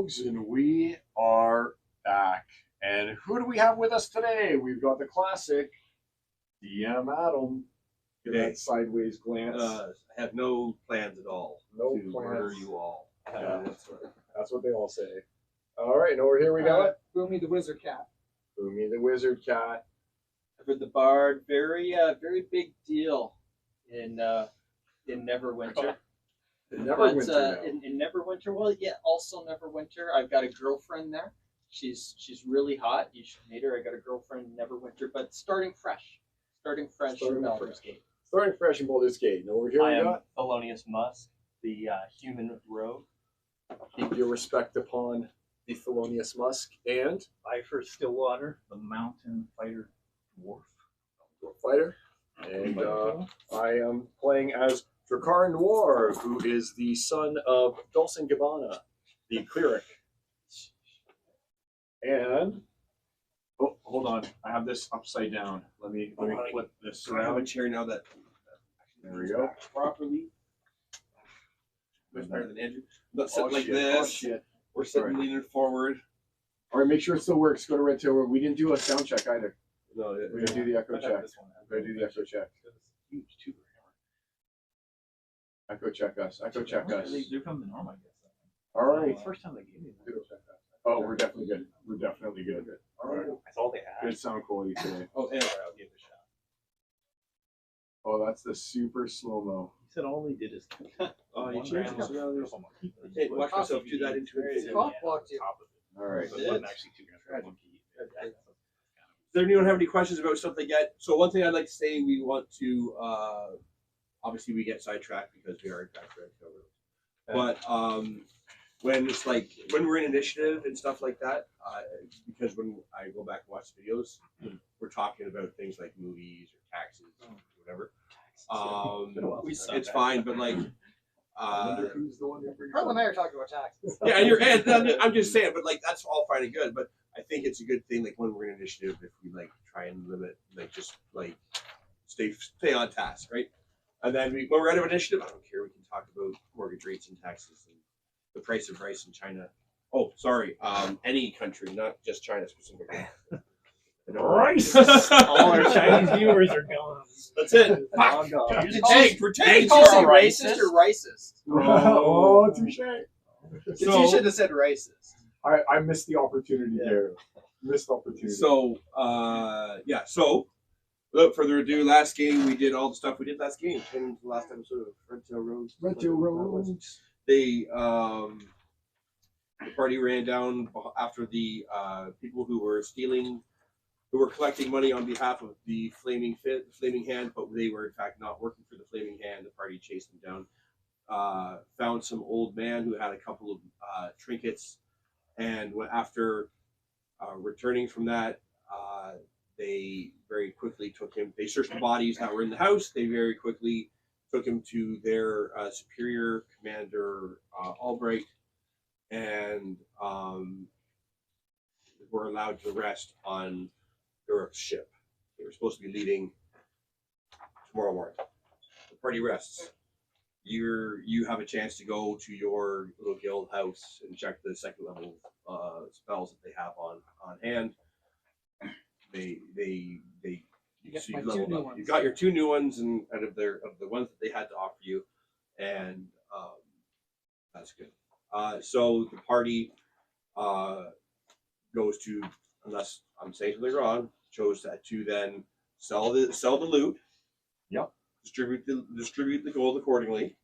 rogues, and we are back. And who do we have with us today? We've got the classic DM Adam. Give that sideways glance. I have no plans at all No to plans. murder you all. Yeah, that's what they all say. All right, and over here we got Boomy the Wizard Cat. Boomy the Wizard Cat. For the Bard, very big deal in Neverwinter. Neverwinter. In Neverwinter, well, yeah, also Neverwinter. I've got a girlfriend there. She's really hot. You should meet her. I got a girlfriend in Neverwinter, but starting fresh in Baldur's Gate. Starting fresh in Baldur's Gate. And over here I we am got Thelonious Musk, the human rogue. keep your respect upon the Thelonious Musk and Lifer Stillwater, the mountain fighter dwarf. fighter. And I am playing as Drakkar Noir, who is the son of Dulcin Gabbana, the cleric. And oh, hold on, I have this upside down. Let me flip this So I have a around. chair now that There we go. properly. Much better than Andrew. Not Oh, sitting like shit. this. Oh, shit. We're sitting Sorry. leaning forward. All right, make sure it still works. Go to Red Tail. We didn't do a sound check either. No, We're gonna do the echo check. We're gonna do the echo check. Huge tuber Echo check us. Echo check hammer. us. They're from the norm, I guess. All right. It's the first time they gave me that. Oh, we're definitely good. We're definitely good. All right. That's all they had. Good sound quality today. Oh, and I'll give it a shot. Oh, that's the super slow mo. He said all he did is oh, you one changed round, it around. couple more keys. Hey, watch yourself do that into it. It's cock blocked you. Top of it. All right. So it wasn't actually two rounds, one key. Does anyone have any questions about stuff they get? So one thing I'd like to say, we want to obviously we get sidetracked because we are in fact Red Tail Road. But when it's like when we're in initiative and stuff like that, because when I go back and watch videos, we're talking about things like movies or taxes or whatever. It's fine, but like Who's the one that brings Carl and I are talking about taxes. yeah, and I'm just saying, but like that's all fine and good. But I think it's a good thing, like when we're in initiative, if we like try and limit, like just like stay on task, right? And then when we're out of initiative, I don't care. We can talk about mortgage rates and taxes and the price of rice in China. Oh, sorry, any country, not just China specifically. Rice. All our Chinese viewers are gone. That's it. Oh, God. We're tanked. Did Tanked. you call Sorry. me racist or racist? Oh, touche. You should have said racist. I missed the opportunity there. Missed opportunity. So, yeah. So, without further ado, last game we did all the stuff we did last game. And the last episode of Red Tail Road. Red Tail Road. They the party ran down after the people who were stealing, who were collecting money on behalf of the Flaming Hand, but they were in fact not working for the Flaming Hand. The party chased them down. Found some old man who had a couple of trinkets, and after returning from that, they very quickly took him. They searched the bodies that were in the house. They very quickly took him to their superior commander, Albright, and were allowed to rest on Garruk's ship. They were supposed to be leaving tomorrow morning. The party rests. You have a chance to go to your little guild house and check the second level spells that they have on hand. Get So my you two leveled new up. ones. You got your two new ones, and out of the ones that they had to offer you, and that's good. So the party goes to, unless I'm saying something wrong, chose to then sell the loot. Yep. Distribute the gold accordingly.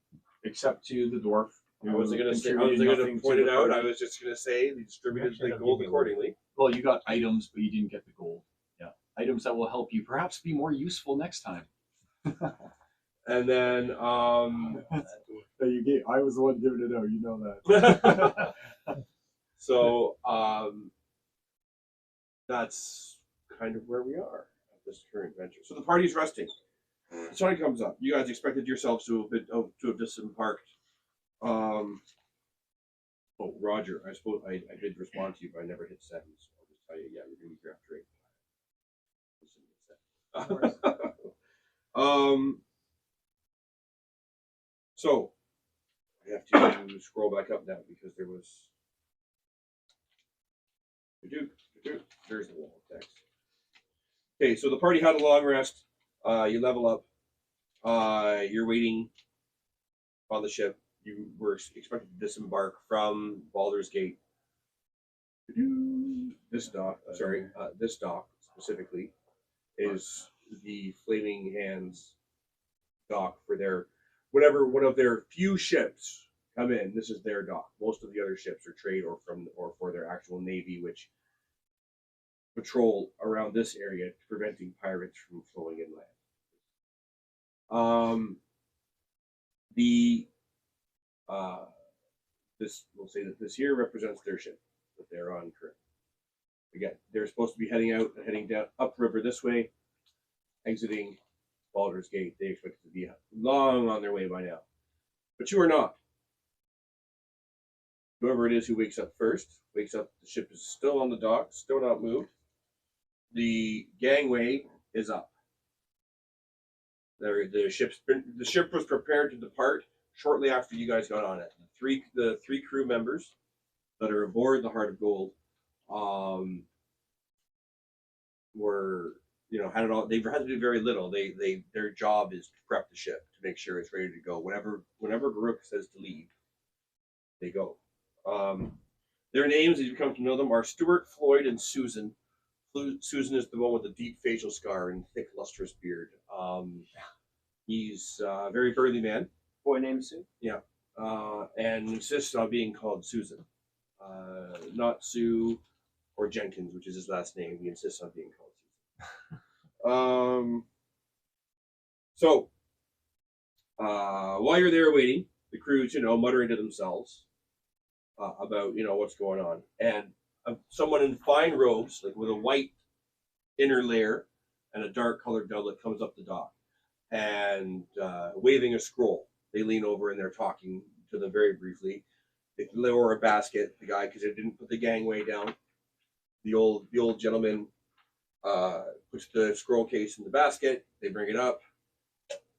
Except to the dwarf. I wasn't going to contributed nothing point it the out. party. I was just going to say they distributed Actually, the I'll gold give you accordingly. Well, you got items, but you didn't get the gold. Yeah. Items that will help you perhaps be more useful next time. And then That you gave. I was the one giving it out. You know that. so that's kind of where we are at this current venture. So the party's resting. The sun comes up. You guys expected yourselves to have disembarked. Oh, Roger, I suppose I did respond to you, but I never hit send. So I'll just tell you, yeah, we're doing draft trade. So I have to scroll back up now because there was There's the wall of text. Okay, so the party had a long rest. You level up. You're waiting on the ship. You were expected to disembark from Baldur's Gate. This dock specifically is the Flaming Hands dock for their whenever one of their few ships come in. This is their dock. Most of the other ships are trade or for their actual navy, which patrol around this area, preventing pirates from flowing inland. This we'll say that this here represents their ship that they're on currently. Again, they're supposed to be heading down upriver this way, exiting Baldur's Gate. They expect to be long on their way by now, but you are not. Whoever it is who wakes up first wakes up. The ship is still on the dock, still not moved. The gangway is up. The ship was prepared to depart shortly after you guys got on it. The three crew members that are aboard the Heart of Gold were had it all. They've had to do very little. Their job is to prep the ship to make sure it's ready to go. Whenever Garruk says to leave, they go. Their names, as you come to know them, are Stuart, Floyd, and Susan. Susan is the one with the deep facial scar and thick, lustrous beard. He's a very burly man. Boy named Sue. Yeah. And insists on being called Susan. Not Sue or Jenkins, which is his last name. He insists on being called Susan. So, while you're there waiting, the crew's, muttering to themselves about, what's going on. And someone in fine robes, like with a white inner layer and a dark colored doublet, comes up the dock and waving a scroll. They lean over and they're talking to them very briefly. They lower a basket, the guy, because they didn't put the gangway down. The old gentleman puts the scroll case in the basket. They bring it up.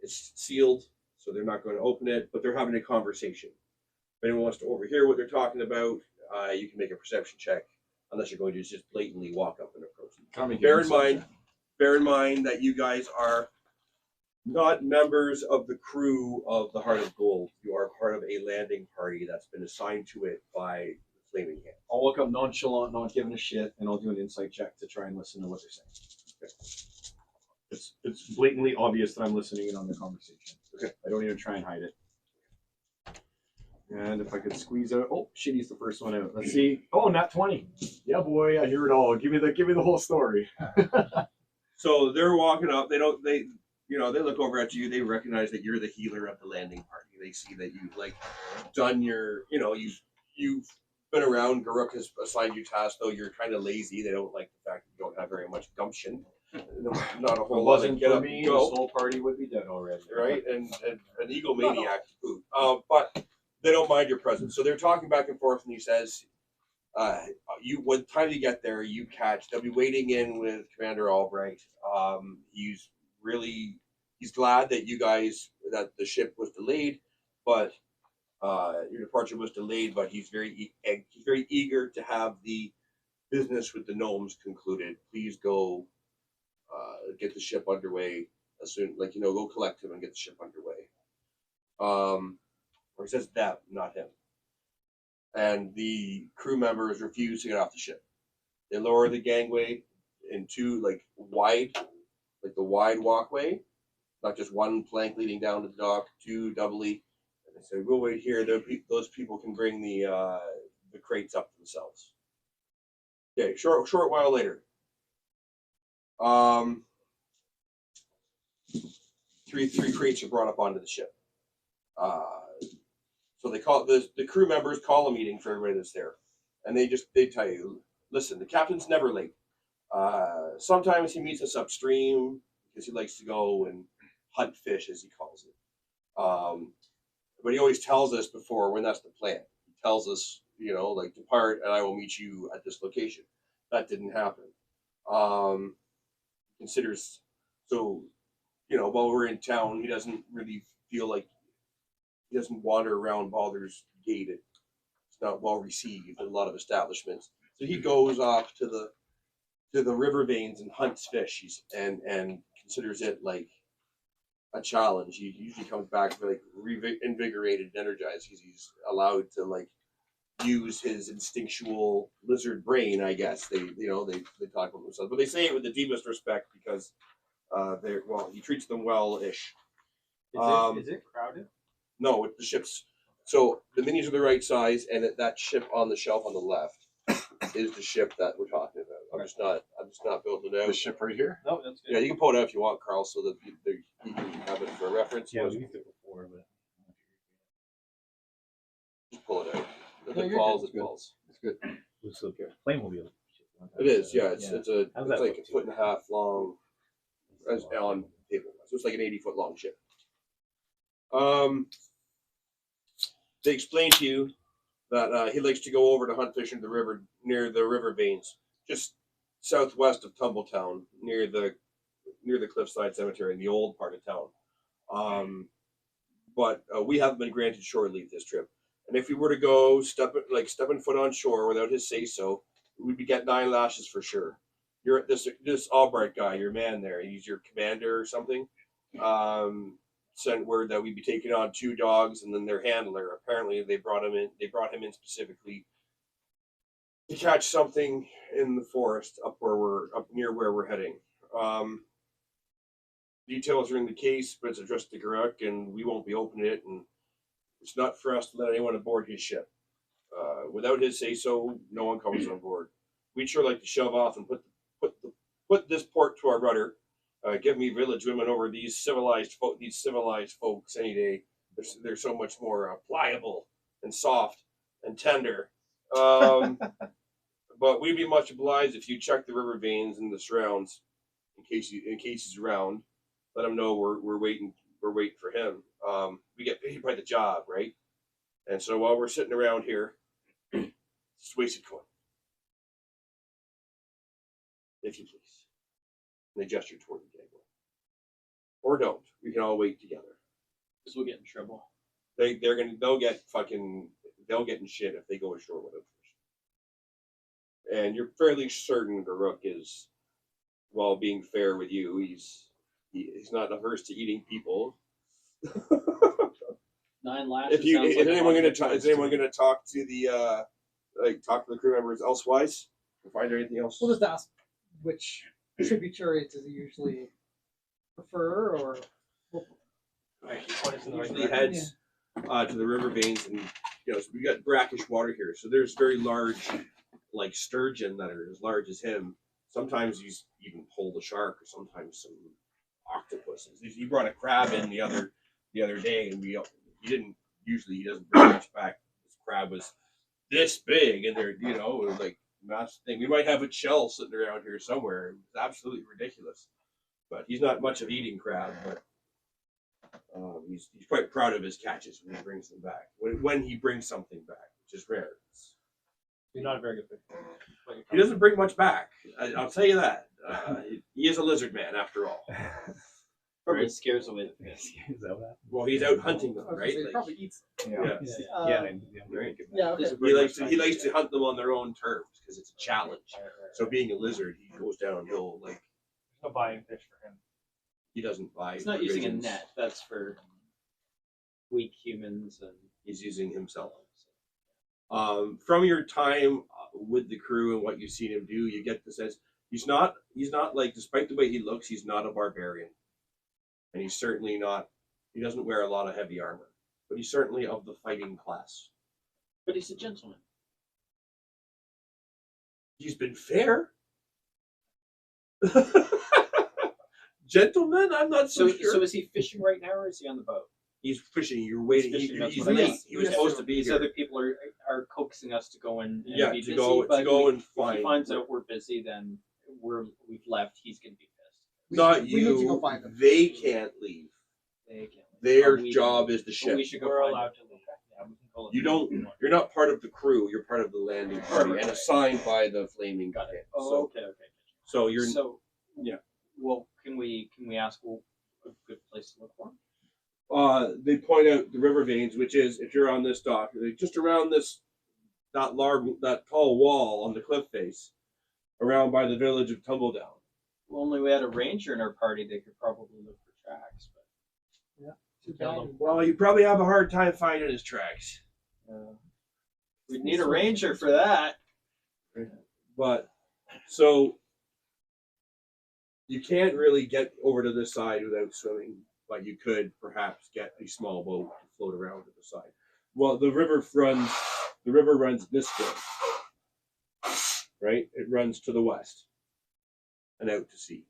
It's sealed, so they're not going to open it, but they're having a conversation. If anyone wants to overhear what they're talking about, you can make a perception check, unless you're going to just blatantly walk up and approach them. Bear in mind that you guys are not members of the crew of the Heart of Gold. You are part of a landing party that's been assigned to it by the Flaming Hand. I'll look up nonchalant, not giving a shit, and I'll do an insight check to try and listen to what they're saying. Okay. It's blatantly obvious that I'm listening in on the conversation. Okay. I don't even try and hide it. And if I could squeeze out, Shitty's the first one out. Let's see. Oh, nat 20. Yeah, boy, I hear it all. Give me the whole story. So they're walking up. They look over at you. They recognize that you're the healer of the landing party. They see that you've done your, you've been around. Garruk has assigned you tasks, though you're kind of lazy. They don't like the fact that you don't have very much gumption. Not a whole lot to get up and go. This whole party would be dead already. Right? And an egomaniac to boot. But they don't mind your presence. So they're talking back and forth, and he says, when time you get there, they'll be waiting in with Commander Albright. He's glad that that the ship was delayed, but your departure was delayed, but he's very eager to have the business with the gnomes concluded. Please go get the ship underway as soon, go collect him and get the ship underway. Or he says that, not him. And the crew members refuse to get off the ship. They lower the gangway into the wide walkway, not just one plank leading down to the dock, two doubly. And they say, we'll wait here. Those people can bring the crates up themselves. Okay, short while later. Three crates are brought up onto the ship. So they call the crew members call a meeting for everybody that's there, and they tell you, listen, the captain's never late. Sometimes he meets us upstream because he likes to go and hunt fish, as he calls it. But he always tells us before when that's the plan. He tells us, depart, and I will meet you at this location. That didn't happen. Considers so, while we're in town, he doesn't really feel like. He doesn't wander around Baldur's Gate. It's not well received in a lot of establishments. So he goes off to the river veins and hunts fish. And considers it like a challenge. He usually comes back like invigorated and energized. He's allowed to like use his instinctual lizard brain. I guess they talk about themselves, but they say it with the deepest respect because he treats them well-ish. Is it crowded? No, the ships. So the minis are the right size, and that ship on the shelf on the left is the ship that we're talking about. I'm just not building it out. The ship right here. No, that's good. Yeah, you can pull it out if you want, Carl, so that you can have it for reference. Yeah, we used it before, but Just pull it out. If No, it you're falls, good. it falls. It's good. it's a Playmobil. It is, yeah. It's How's a that it's like look a foot and a half long as on paper. So it's like an 80-foot long ship. They explain to you that he likes to go over to hunt fish in the river near the river veins, just southwest of Tumbletown, near the Cliffside Cemetery in the old part of town. But we haven't been granted shore leave this trip, and if we were to go stepping foot on shore without his say so, we'd be getting 9 lashes for sure. You're this Albright guy, your man there. He's your commander or something. Sent word that we'd be taking on 2 dogs and then their handler. Apparently, they brought him in specifically to catch something in the forest up near where we're heading. Details are in the case, but it's addressed to Garruk, and we won't be opening it. And it's not for us to let anyone aboard his ship. Without his say so, no one comes on board. We'd sure like to shove off and put this port to our rudder. Give me village women over these civilized folks any day. They're so much more pliable and soft and tender. But we'd be much obliged if you check the river veins and the surrounds in case he's around. Let him know we're waiting for him. We get paid by the job, right? And so while we're sitting around here, it's wasted coin. If you please. And they gesture toward the gangway. Or don't. We can all wait together. Because we'll get in trouble. They'll get in shit if they go ashore with us. And you're fairly certain Garruk is, while being fair with you, he's not averse to eating people. 9 lashes. Is anyone going to talk to the crew members elsewise? Or find anything else? We'll just ask which tributaries does he usually prefer, or Usually heads to the river veins, and so we got brackish water here. So there's very large, like sturgeon that are as large as him. Sometimes he's even pulled a shark, or sometimes some octopuses. He brought a crab in the other day, and he doesn't bring much back. This crab was this big, and they're it was like massive thing. We might have a shell sitting around here somewhere. It's absolutely ridiculous. But he's not much of eating crab, but he's quite proud of his catches when he brings them back. When he brings something back, which is rare. You're not a very good fisher. He doesn't bring much back. I'll tell you that. He is a lizard man, after all. Probably scares away the fish. Is that what Well, he's out hunting them, I was gonna right? say, he Like, probably eats. happened? yeah. Right. Yeah, okay. He likes to hunt them on their own terms because it's a challenge. So being a lizard, he goes downhill like No buying fish for him. he doesn't buy. He's not using a provisions. net. That's for weak humans and He's using himself. From your time with the crew and what you've seen him do, you get the sense he's not like, despite the way he looks, he's not a barbarian, and he's certainly not. He doesn't wear a lot of heavy armor, but he's certainly of the fighting class. but he's a gentleman. He's been fair. Gentlemen, I'm not so sure. So is he fishing right now, or is he on the boat? He's fishing. You're waiting. He's fishing, that's He's what I late. meant. He was supposed to be These here. other people are coaxing us to go in. And Yeah, be to busy, go but and if find. he finds out we're busy, then we've left. He's gonna be pissed. Not We need to go you. find them. They can't leave. They can't. Their We- job is the but ship. we should go We're find allowed them. to leave. Yeah, we can call it. You don't. You're not part of the crew. You're part of the landing party, and assigned by the flaming Got it. pit. Oh, okay. So you're. So yeah. Well, can we ask a good place to look for him? They point out the river veins, which is, if you're on this dock, just around this that tall wall on the cliff face around by the village of Tumbledown. If only we had a ranger in our party, they could probably look for tracks. But Too bad. Well, you probably have a hard time finding his tracks. we'd need a ranger for that. But so you can't really get over to this side without swimming, but you could perhaps get a small boat to float around to the side. Well, the river runs this way, right? It runs to the west and out to sea.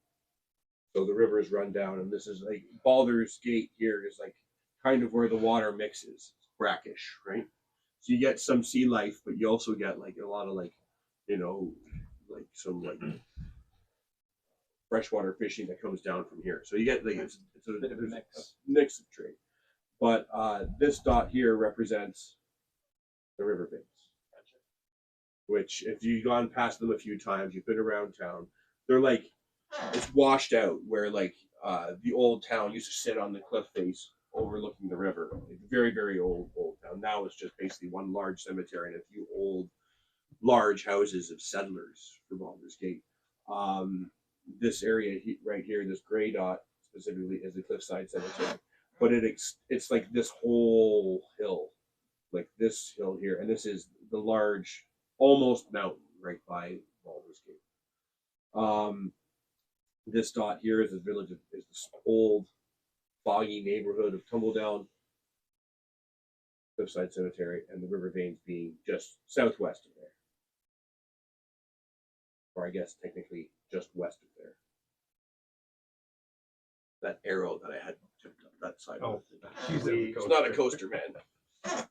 So the rivers run down, and this is like Baldur's Gate here is like kind of where the water mixes. It's brackish, right? So you get some sea life, but you also get like a lot of like, like some like freshwater fishing that comes down from here. So you get like it's a Bit of a mix. mix of trade. But this dot here represents the river banks, which if you've gone past them a few times, you've been around town, they're like, it's washed out where like the old town used to sit on the cliff face overlooking the river. Like, very, very old town. Now it's just basically one large cemetery and a few old, large houses of settlers for Baldur's Gate. This area right here, this gray dot specifically, is the cliffside cemetery. But it's like this whole hill, like this hill here, and this is the large, almost mountain right by Baldur's Gate. This dot here is the village is this old, foggy neighborhood of Tumbledown, cliffside cemetery, and the river veins being just southwest of there, or I guess technically just west of there. That arrow that I had tipped up that side. Oh, It's not a coaster, man.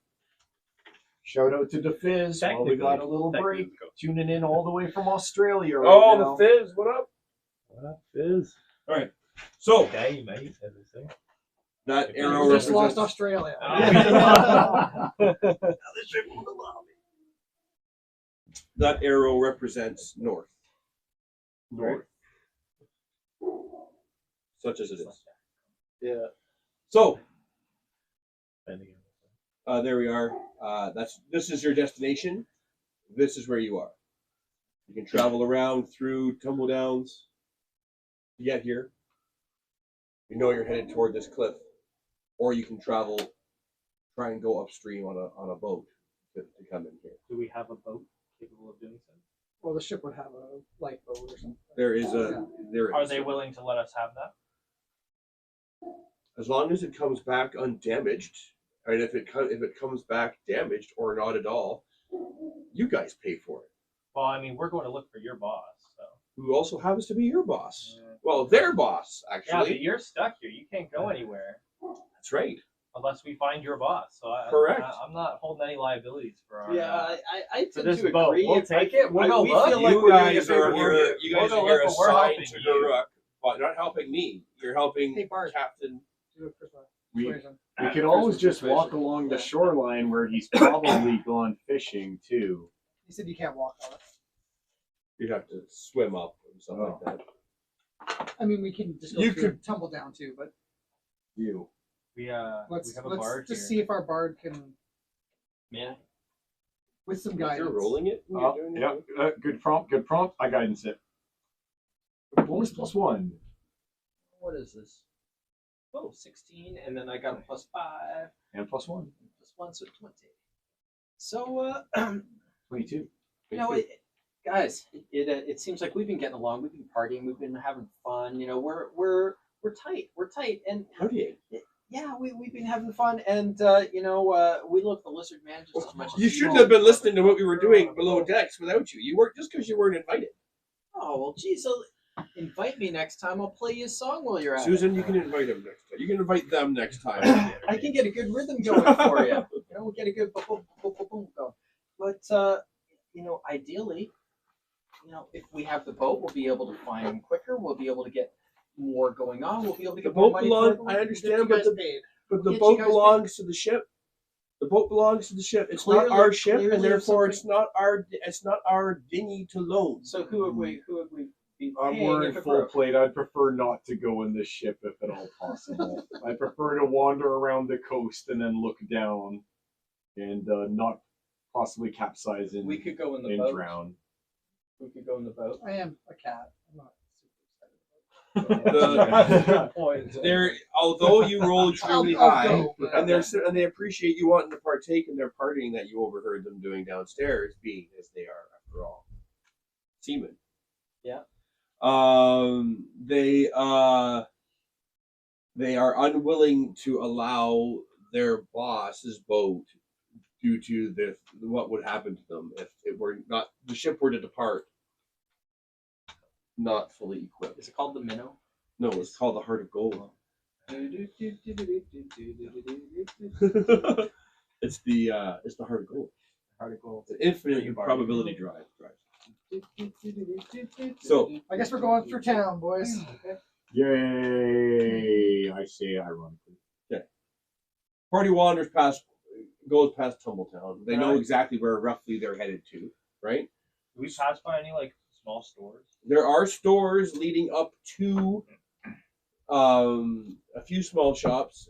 Shout out to the Fizz. Well, we got a little break. Tuning in all the way from Australia right now. The Fizz, what up? What up, Fizz? All right, so Day, mate, as they say. that arrow We just represents. lost Australia. That arrow represents north. North. Such as it is. Yeah. So Depending there we are. This is your destination. This is where you are. You can travel around through Tumbledowns to get here. You know you're headed toward this cliff, or you can try and go upstream on a boat to come in here. Do we have a boat capable of doing so? Well, the ship would have a lifeboat or something. There is there Are is. they willing to let us have that? As long as it comes back undamaged, and if it comes back damaged or not at all, you guys pay for it. Well, I mean, we're going to look for your boss, so. Who also happens to be your boss. Well, their boss, Yeah, actually. but you're stuck here. You can't go anywhere That's right. unless we find your boss. So Correct. I'm not holding any liabilities for our. Yeah, I for tend this to boat. agree. We'll take it. We'll go we look. feel like You we're doing a guys favor are here. here. You guys We'll go are here look, but we're assigned helping to you. Garruk, but not helping me. You're helping Hey, Bart. Captain. Do it for We, persuasion. we could always just walk along the shoreline where he's probably gone fishing too. He said you can't walk on it. You'd have to swim up and stuff Oh. like that. I mean, we can just go You through could- and tumble down too, but You. We have a let's bard just here. see if our bard can, Yeah. with some If guidance. you're rolling it. when you're doing Yeah, it. good prompt. I guidance it. Bonus +1. What is this? Oh, 16, and then I got a +5, And +1. +1, so 20. So, 22. guys, it seems like we've been getting along. We've been partying. We've been having fun. We're tight. We're tight, and Partying. yeah, we've been having fun. And we love the lizard man just as much. You as shouldn't have been listening to what we were doing below decks without you. You weren't just because you weren't invited. Oh well, geez, so invite me next time. I'll play you a song while you're at Susan, it. you can invite them next time. You can invite them next time. I can get a good rhythm going for you. We'll get a good boom, boom, boom, boom, boom going. But ideally, if we have the boat, we'll be able to find them quicker. We'll be able to get more going on. We'll be able to The get more boat money. belongs. for I everyone. understand, You but guys the paid. But the Yes, you boat guys belongs to the ship. The boat belongs to the ship. It's not Clearly- our ship, clearly and if therefore something- it's not our dinghy to loan. So who would we be I'm paying wearing if it full broke? plate. I'd prefer not to go in the ship if at all possible. I prefer to wander around the coast and then look down and not possibly capsize and, We could go in the and boat. drown. We could go in the boat. I am a cat. I'm not They're although you roll extremely I'll high, go, but- and they appreciate you wanting to partake in their partying that you overheard them doing downstairs, being as they are after all seamen. Yeah. They are unwilling to allow their boss's boat due to what would happen to them if it were not the ship were to depart not fully equipped. Is it called the Minnow? No, it's called the Heart of Gold. It's the Heart of Gold. Heart of Gold. It's an infinite probability drive. So I guess we're going through town, boys. Yay! I say ironically. party goes past Tumbletown. They know exactly where roughly they're headed to, right? Do we pass by any like small stores? There are stores leading up to a few small shops,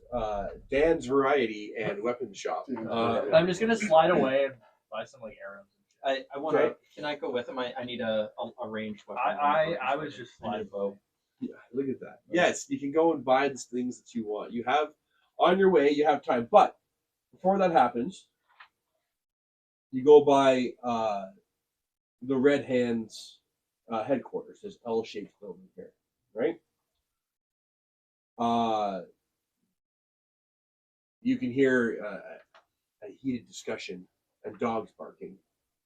Dan's Variety and Weapons Shop. I'm just gonna slide away and buy some like arrows. I want to. Okay. Can I go with him? I need a ranged weapon. I was just I need a sliding. bow. Yeah, look at that. Yes, you can go and buy the things that you want. You have on your way. You have time, but before that happens, you go by the Red Hands headquarters. This L-shaped building here, right? You can hear a heated discussion and dogs barking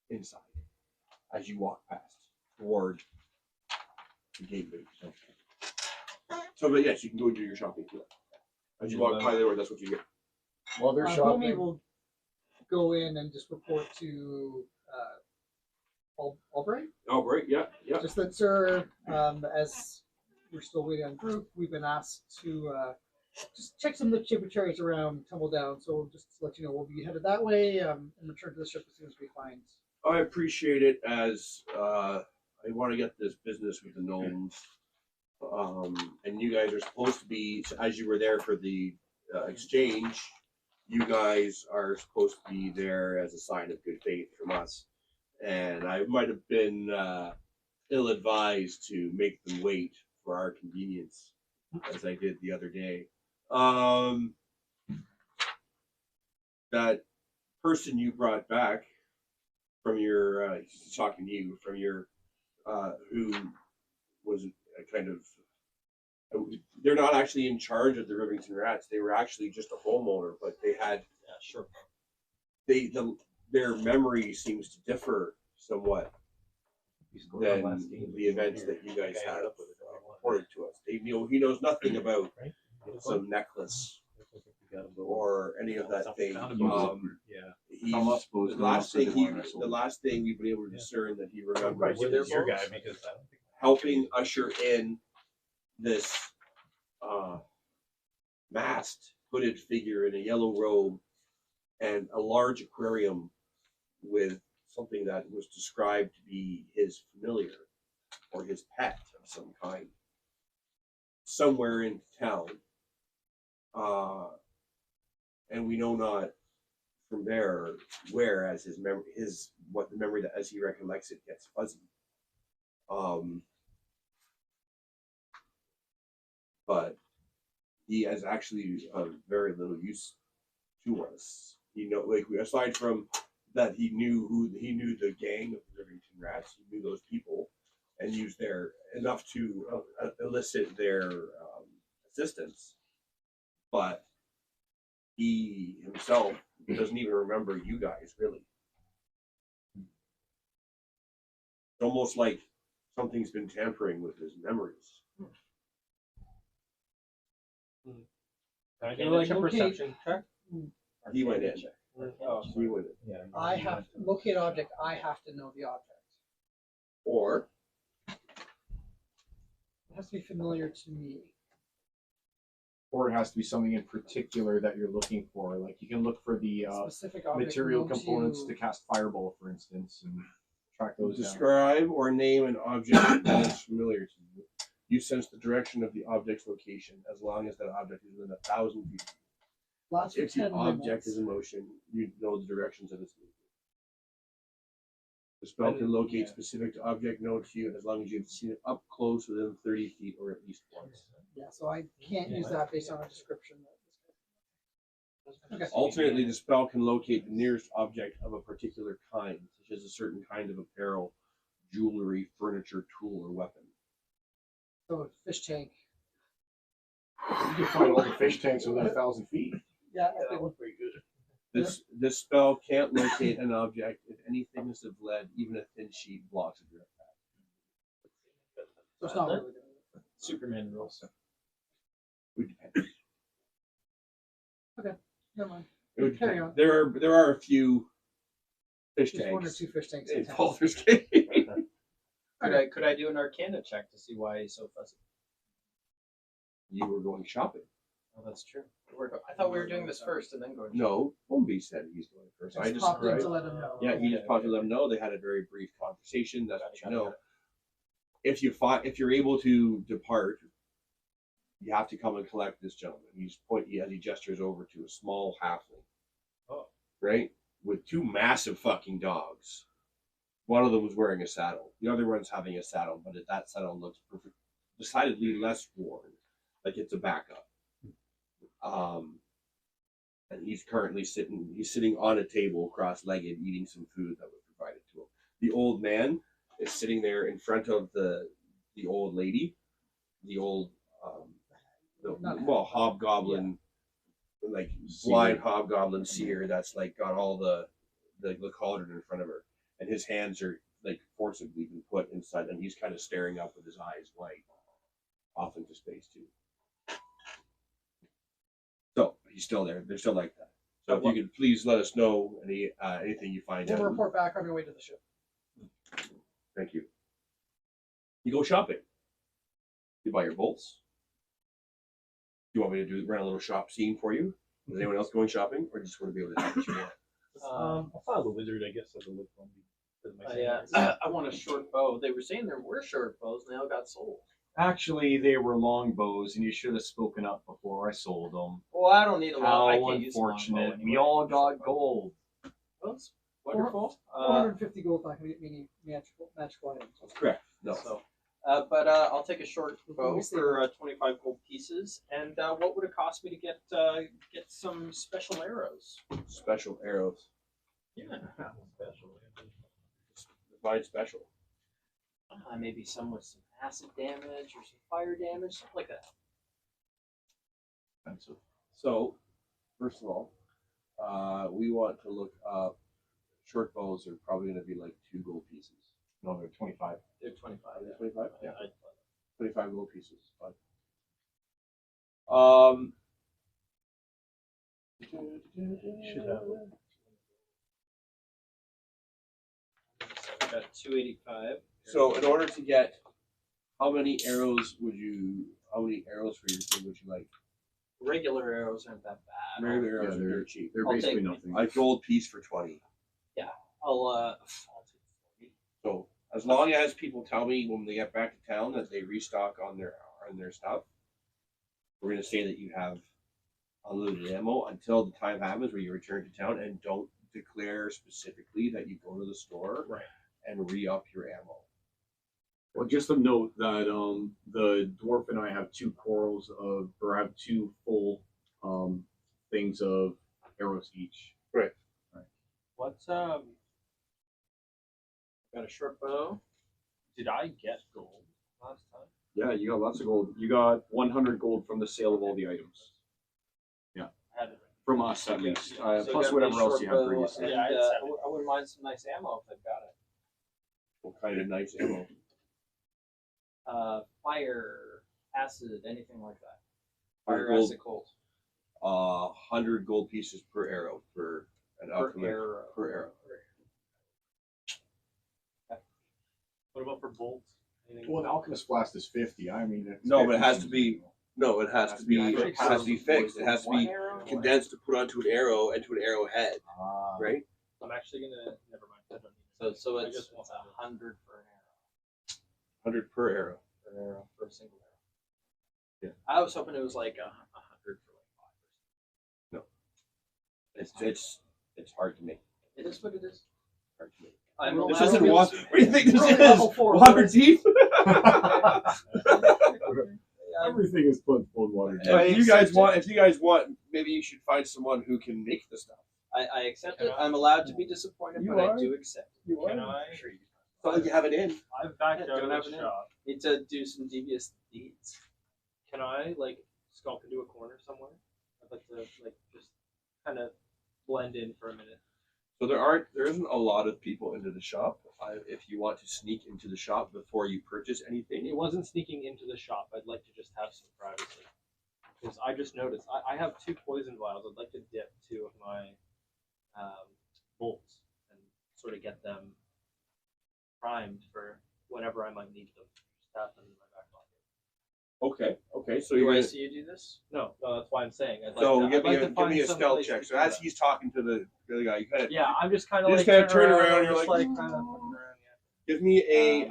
inside as you walk past toward the gateway. So, but yes, you can go do your shopping too. As you walk by the door, that's what you get. While they're Homie shopping, will go in and just report to Albright. Oh, right, yeah. Just that, sir, as we're still waiting on group, we've been asked to just check some of the tributaries around Tumbledown. So just to let you know, we'll be headed that way and return to the ship as soon as we find. I appreciate it as I want to get this business with the gnomes. And you guys are supposed to be, as you were there for the exchange, you guys are supposed to be there as a sign of good faith from us. And I might have been ill-advised to make them wait for our convenience, as I did the other day. That person you brought back from your, talking to you, from your, who was kind of, they're not actually in charge of the Rivington Rats. They were actually just a homeowner, but they had, Sure. their memory seems to differ somewhat than the events that you guys had reported to us. He knows nothing about some necklace or any of that thing. The last thing we've been able to discern that he remembers is your guy because I don't think helping usher in this masked, hooded figure in a yellow robe and a large aquarium with something that was described to be his familiar or his pet of some kind somewhere in town. And we know not from there where, as his memory, what the memory that as he recollects it gets fuzzy. But he has actually of very little use to us. Aside from that, he knew the gang of the Rivington Rats. He knew those people and used enough to elicit their assistance. But he himself doesn't even remember you guys really. It's almost like something's been tampering with his memories. Can I You're do like, like a okay. perception check? He went in. Oh, He went in. yeah. I have to locate object. I have to know the object. Or It has to be familiar to me. Or it has to be something in particular that you're looking for. Like you can look for the Specific object material known components to cast Fireball, for instance, and track those down. describe or name an object that is familiar to you. You sense the direction of the object's location as long as that object is within 1,000 feet. Last If the 10 object minutes. is in motion, you know the directions of its movement. The spell can locate specific object known to you as long as you've seen it up close within 30 feet or at least once. Yeah, so I can't use that based on a description. Okay. Alternately, the spell can locate the nearest object of a particular kind, such as a certain kind of apparel, jewelry, furniture, tool, or weapon. So fish tank. You can find all the fish tanks within 1,000 feet. Yeah, That one's pretty good. This spell can't locate an object if any thickness of lead, even a thin sheet, blocks a direct path. so it's not really good. Superman rules. Would depend. Never mind. It would Carry depend. on. There are a few fish Just one or tanks two fish tanks. in in town. Baldur's Gate. Could I do an Arcana check to see why he's so fussy? You were going shopping. Oh, that's true. I thought we were doing this first and then going. No, Holmby said he's going first. I Just just popped in right? to let him know. Yeah, he just popped to let him know. They had a very brief conversation. That's what you know. If you're able to depart, you have to come and collect this gentleman. He's as he gestures over to a small halfling. Oh. Right? With two massive fucking dogs. One of them was wearing a saddle. The other one's having a saddle, but that saddle looks decidedly less worn, like it's a backup. And he's currently sitting on a table cross-legged eating some food that was provided to him. The old man is sitting there in front of the old lady, the old hobgoblin, like blind hobgoblin seer that's like got all the cauldron in front of her, and his hands are like forcibly been put inside, and he's kind of staring up with his eyes wide off into space too. So he's still there. They're still like that. So if you could please let us know anything you find We'll out. report back on your way to the ship. Thank you. You go shopping. You buy your bolts. Do you want me to run a little shop scene for you? Is anyone else going shopping, or just want to be able to have what you want? I'll follow the wizard, I guess, as a look on I want a short bow. They were saying there were short bows, and they all got sold. Actually, they were long bows, and you should have spoken up before I sold them. Well, I don't need a long. I How can't use a long bow unfortunate. anyway. We all got gold. Well, it's wonderful. 450 gold, not going to get me any magical items. That's correct. No. But I'll take a short bow for 25 gold pieces. And what would it cost me to get some special arrows? Special arrows. Yeah, special. Define special. maybe some with some acid damage or some fire damage, something like that. So, first of all, we want to look up. Short bows are probably going to be like 2 gold pieces. No, they're 25. They're 25. They're 25? Yeah. 25 gold pieces. Fine. Should have. Got 285. So, in order to get, how many arrows for your thing would you like? Regular arrows aren't that bad. Regular arrows Yeah, are they're- very cheap. They're I'll basically take- nothing. A gold piece for 20. I'll take 40. So as long as people tell me when they get back to town that they restock on their stuff, we're gonna say that you have unlimited ammo until the time happens where you return to town, and don't declare specifically that you go to the store and re-up your ammo. Well, just a note that the dwarf and I have 2 I have 2 full things of arrows each. What's got a short bow. Did I get gold last time? Yeah, you got lots of gold. You got 100 gold from the sale of all the items. I had it. From us, at least. So Plus got me a whatever else short you had bow, previously. and, Yeah, I had I 70. wouldn't mind some nice ammo if I've got it. What kind of nice ammo? Fire, acid, anything like that. 100 Fire, gold. acid, cold. 100 gold pieces per arrow for an Per alchemist arrow. per arrow. What about for bolts? Anything? Well, an alchemist blast is 50. I mean, it's No, but it 50. has to be. No, it has to be. It has to be fixed. It has to be condensed to put onto an arrow and to an arrowhead, Ah. right? I'm actually gonna. Never mind. I don't need So I it's just want 100 for an arrow. 100 per arrow. Per arrow for a single arrow. Yeah. I was hoping it was like 100 for like 5 or something. It's hard to make. It is what it is. Hard to make. I'm Roll This allowed isn't to- water. What do you think this Really is? level 4 Water boys. deep? Everything is put water. If you guys want, maybe you should find someone who can make the stuff. I accept it. I'm allowed to be disappointed, You but are. I do accept it. Can I? So you have it in. I've backed Yeah, out don't of have the an shop. Need to do some devious deeds. Can I like skulk into a corner somewhere? I'd like to like just kind of blend in for a minute. So there isn't a lot of people into the shop. If you want to sneak into the shop before you purchase anything, It wasn't sneaking into the shop. I'd like to just have some privacy. Because I just noticed I have 2 poison vials. I'd like to dip 2 of my bolts and sort of get them primed for whenever I might need them. Just have them in my back pocket. okay. So Do you're I gonna, see you do this? No, that's why I'm saying. I'd like so to, give I'd like me to give find me a some stealth place check. to So do as that. he's talking to the other guy, you kind of Yeah, I'm just kind of You like just kinda turn around, and you're just like, like kind of looking around. give me a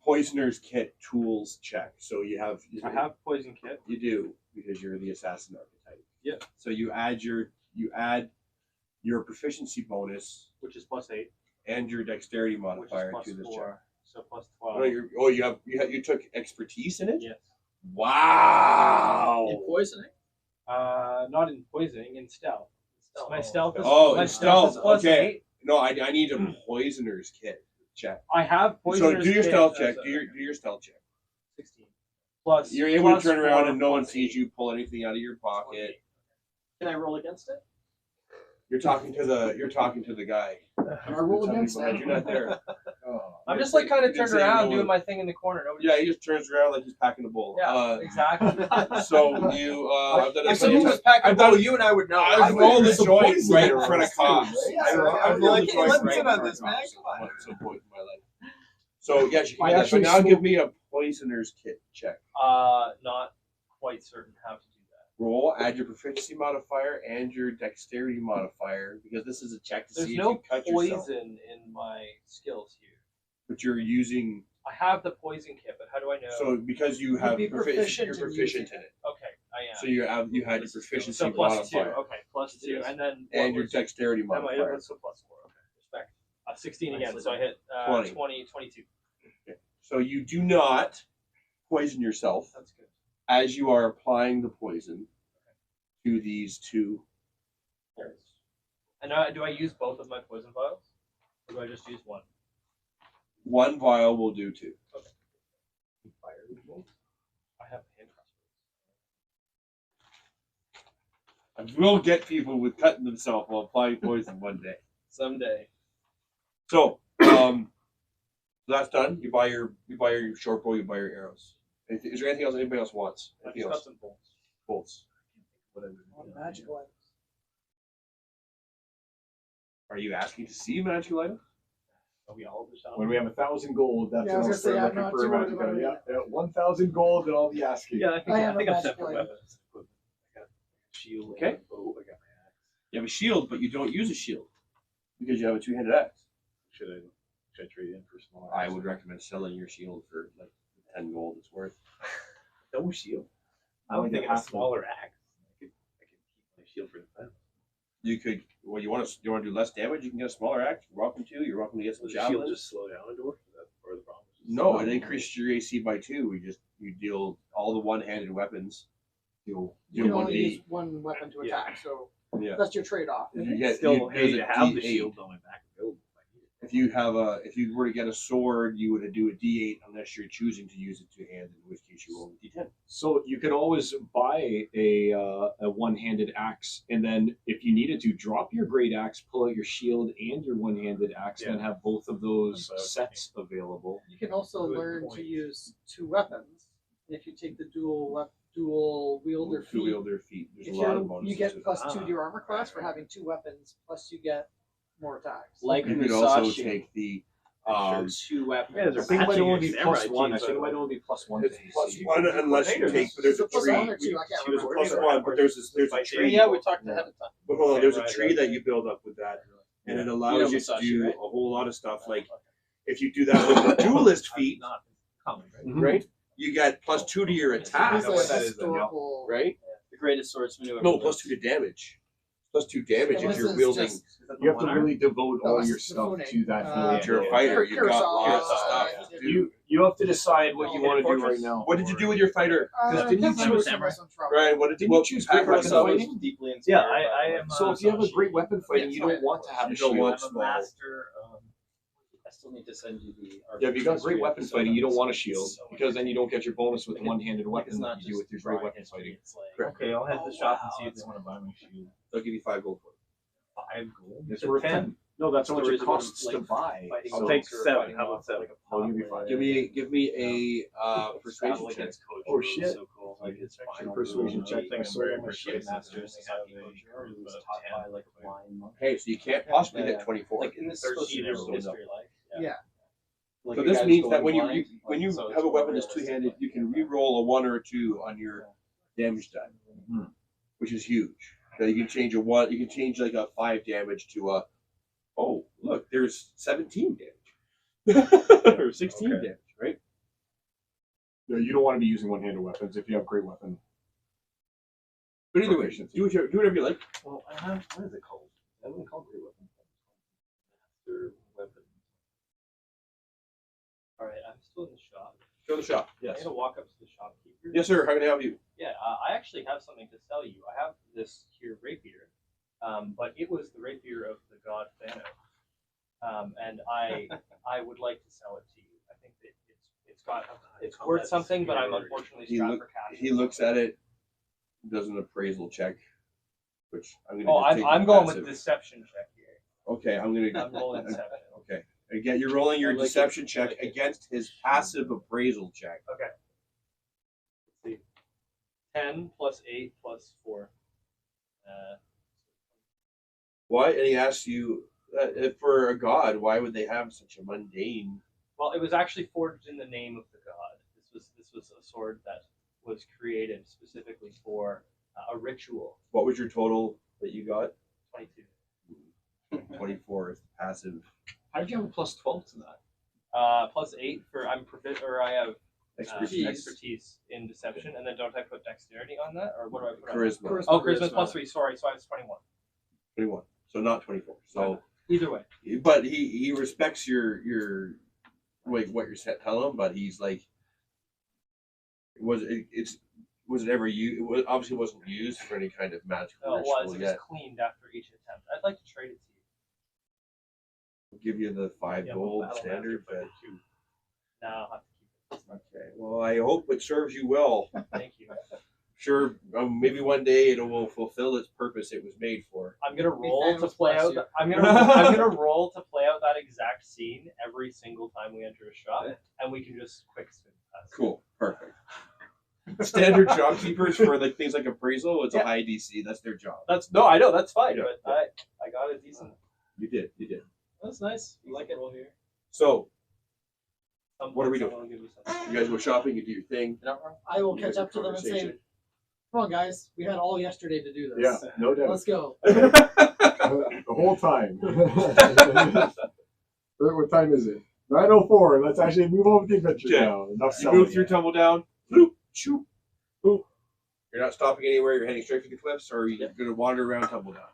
poisoner's kit tools check. So you have I have poison kit. you do because you're the assassin archetype. Yeah. So you add your proficiency bonus Which is +8, and your dexterity which is modifier to this check. +4, so +12. Oh, you took expertise in it. Yes. Wow. In poisoning? Not in poisoning, in stealth. Stealth. My stealth is Oh, my in stealth is stealth, okay. +8. No, I need a poisoner's kit check. I have So poisoner's do your kit stealth as check. a- Do your stealth check. 16. Plus You're able to turn around +4, and no one +8. sees you pull anything out of your pocket. Can I roll against it? You're talking to the guy. Can I roll against Somebody that? behind you, not there. Oh. I'm just like kind of You didn't turned say around no. doing my thing in the corner. Nobody Yeah, he just turns around like he's packing a bowl. Yeah, exactly. So you I've done If someone was packing I've a bowl, done- you and I would know. I've rolled the joint right in front of cops. Yeah, I've I'd be rolled like, the hey, joint let me right in in on front this, of man. cops Come on. at some point in my life. So yes, you can I do that. So actually now smoke- give me a poisoner's kit check. Not quite certain how to do that. Roll, add your proficiency modifier and your dexterity modifier because this is a check to There's see no if you cut poison yourself. in my skills here. But you're using I have the poison kit, but how do I know? so because you have be proficient you're in proficient using in it. Okay, I am. So you had your proficiency So +2. modifier Okay, +2, Yes. and then and what your was- dexterity that might modifier. have so +4. Okay, respect. 16 again, Nicely so I hit 20. 22. So you do not poison yourself That's good. as you are applying the poison to these 2 holes. And do I use both of my poison vials, or do I just use one? 1 vial will do 2. I have hand crossbows. I will get people with cutting themselves while applying poison one day. Someday. So that's done. You buy your short bow. You buy your arrows. Is there anything else anybody else wants? I Anything just got else? some bolts. Bolts. Magical items. Are you asking to see magical items? Are we all just out? When we have 1,000 gold, that's Yeah, I when was I'll gonna say, start I'm looking not for a too worried magic about item. it. Yeah, 1,000 gold, then I'll be asking. Yeah, I think I I have think a I'm set for magical item. weapons. I got shield. Okay. I got a bow. I got my axe. You have a shield, but you don't use a shield because you have a 2-handed axe. Should I trade in for small? I would recommend selling your shield for like 10 gold it's worth. no shield. I Only would think the a half smaller axe. I could keep my shield for defense. You could. Well, you want to do less damage? You can get a smaller axe. You're welcome to. You're welcome to get some Does the shield javelins. just slow down a door? Is that part of the problem? No, it increases your AC by 2. You deal all the one-handed weapons. You'll You do can only 1d8. use one weapon to Yeah. attack, so Yeah. that's your trade-off. You get Still you, handy there's to a have the D8. shield on my back available if I need it. If you were to get a sword, you would do a D8 unless you're choosing to use it two-handed, in which case you roll a D10. So you could always buy a one-handed axe, and then if you needed to, drop your great axe, pull out your shield and your one-handed axe, and have both of those That's sets available. You can also Good learn to point. use 2 weapons. If you take the dual wielder feat, Two-wielder feet. There's if a lot of you bonuses. get to it. +2 to your armor class for having 2 weapons, plus you get more attacks. Like You could also Musashi. take the Sure, 2 weapons. Yeah, there's I think it might Matching only your be samurai +1. I teams, think it by might the way. only be +1 it's to AC. +1 unless you take. But there's a Plus tree. 1 or 2, I can't There's a remember. +1, but there's a Oh, tree. yeah, we talked ahead of time. But hold on, there's a Samurai tree does. that you build up with that, and it You know allows you to Musashi, do right? a whole lot of stuff. Like if you do that with the duelist feat, Not common, right? Mhm. right? You get +2 to your attack, He's know what a that is, then, yeah. historical. right? The greatest swordsman who ever No, lived. +2 to damage. Plus 2 damage Yeah, if you're this is wielding. just- You have to really devote No, all it's your the stuff phoning. to that. If you're a fighter, you've got lots of stuff to do. You have to decide what you want to do right now. What did you do with your fighter? Because didn't you Depends on choose- which one I'm from. Ryan, what did Didn't well, you choose great background weapon stuff. fighting? Deeply Yeah, inspired I by am. So if you have a great weapon fighting, you don't want to have a You don't shield. want I'm a small. master. I still need to send you the. Yeah, if you got great History weapon episode fighting, you don't on want a this. shield So much. because then you don't get your bonus with Like, the one-handed Like, weapon it's not that you do with your just great dry weapon history, fighting. It's like, Correct. okay, I'll head to the Oh, shop and wow, see if that's they want to buy my shoe. They'll give you 5 gold for it. 5 gold. It's You worth said 10. No, that's how much Stories it about, costs like, to buy. fighting So I'll take monks or 7. fighting How about off 7? like a I'll give you pot 5. Give me a persuasion battle check. against Koji. Oh, It was shit. So cool. Like it's final Persuasion rule. check. Like, I swear I'm for a ship shit. masters, they have Koji, who was taught by like a blind monk. Okay, so you can't possibly Yeah. hit 24. Like in this There's supposed to be cheaters, history, like. Yeah. Like so a this guy's means that going when you blind, when you so it's have a more weapon that's realistic, two-handed, like, you can yeah. re-roll a 1 or a 2 on your damage die, Mhm. which is huge. So you can change a 1. You can change like a 5 damage to a. Oh, look, there's 17 damage or 16 Okay. damage, right? No, you don't want to be using one-handed weapons if you have great weapon. But either way, Proficiency. do whatever you like. Well, I have, what is it called? I wouldn't call it great weapon. Master weapon. All right, I'm still in the shop. Show the shop. I'm gonna walk up to the shopkeeper. Yes, sir. How can I help you? Yeah, I actually have something to sell you. I have this here rapier, but it was the rapier of the god Thanos, and I would like to sell it to you. I think that it's worth something, but I'm unfortunately He strapped look- for cash. He looks at it, does an appraisal check, which I'm gonna. Oh, just take I'm the going passive. with deception check here. Okay, I'm gonna. I'm rolling deception. Okay. Again, you're rolling your I like it. deception I check like it. against his passive appraisal check. Okay. Let's see. 10 plus 8 plus 4. Why? And he asks you, if for a god, why would they have such a mundane? Well, it was actually forged in the name of the god. This was a sword that was created specifically for a ritual. What was your total that you got? 22. 24 is passive How did you have a plus 12 to that? Plus 8 for I have expertise. expertise in deception, and then don't I put dexterity on that, or what do I put? Charisma. Charisma. Oh, charisma plus 3. Sorry, so I was 21. 21. So not 24. So, Either way, but he respects your like what you're telling him, but he's like, was it ever used? It was, obviously wasn't used for any kind of magical it ritual was yet. cleaned after each attempt. I'd like to trade it to you. We'll give you the 5 Yeah, gold battle standard, master, but No, I'll have to keep okay. Well, I hope it serves you well. it. Thank you. Sure, maybe one day it will fulfill its purpose it was made for. I'm gonna May roll to Thanos play bless out. you. I'm gonna roll to play out that exact scene every single time we enter a shop, and we can just quick spin past. Cool, perfect. Standard job keepers for like things like appraisal, it's a high DC. That's their job. I know that's fine, Yeah, but I got a decent. You did. That's nice. You like it? Here. So What are we doing? Someone will give you something. you guys go shopping, you do your thing. I will You catch have up to your them and say, conversation. "Come on, guys, we had all yesterday to do Yeah, this. no doubt. Let's go." The whole time. What time is it? 9:04. Let's actually move on with the adventure Okay. now. Enough You selling. move through Tumble Down. Bloop, shoop, boop. You're not stopping anywhere. You're heading straight for the cliffs, or you're going to wander around Tumble Down.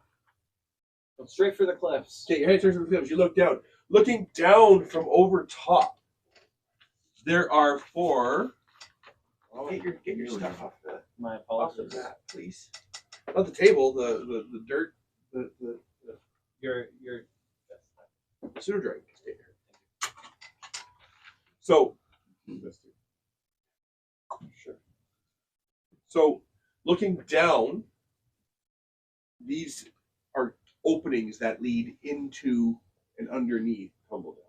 Straight for the cliffs. Okay, you're heading straight for the cliffs. You look down. Looking down from over top, there are 4. Get your stuff off the My off the apologies. mat, please. Not the table, the dirt, the Your pseudo dragon can stay there. So sure. So looking down, these are openings that lead into and underneath Tumble Down,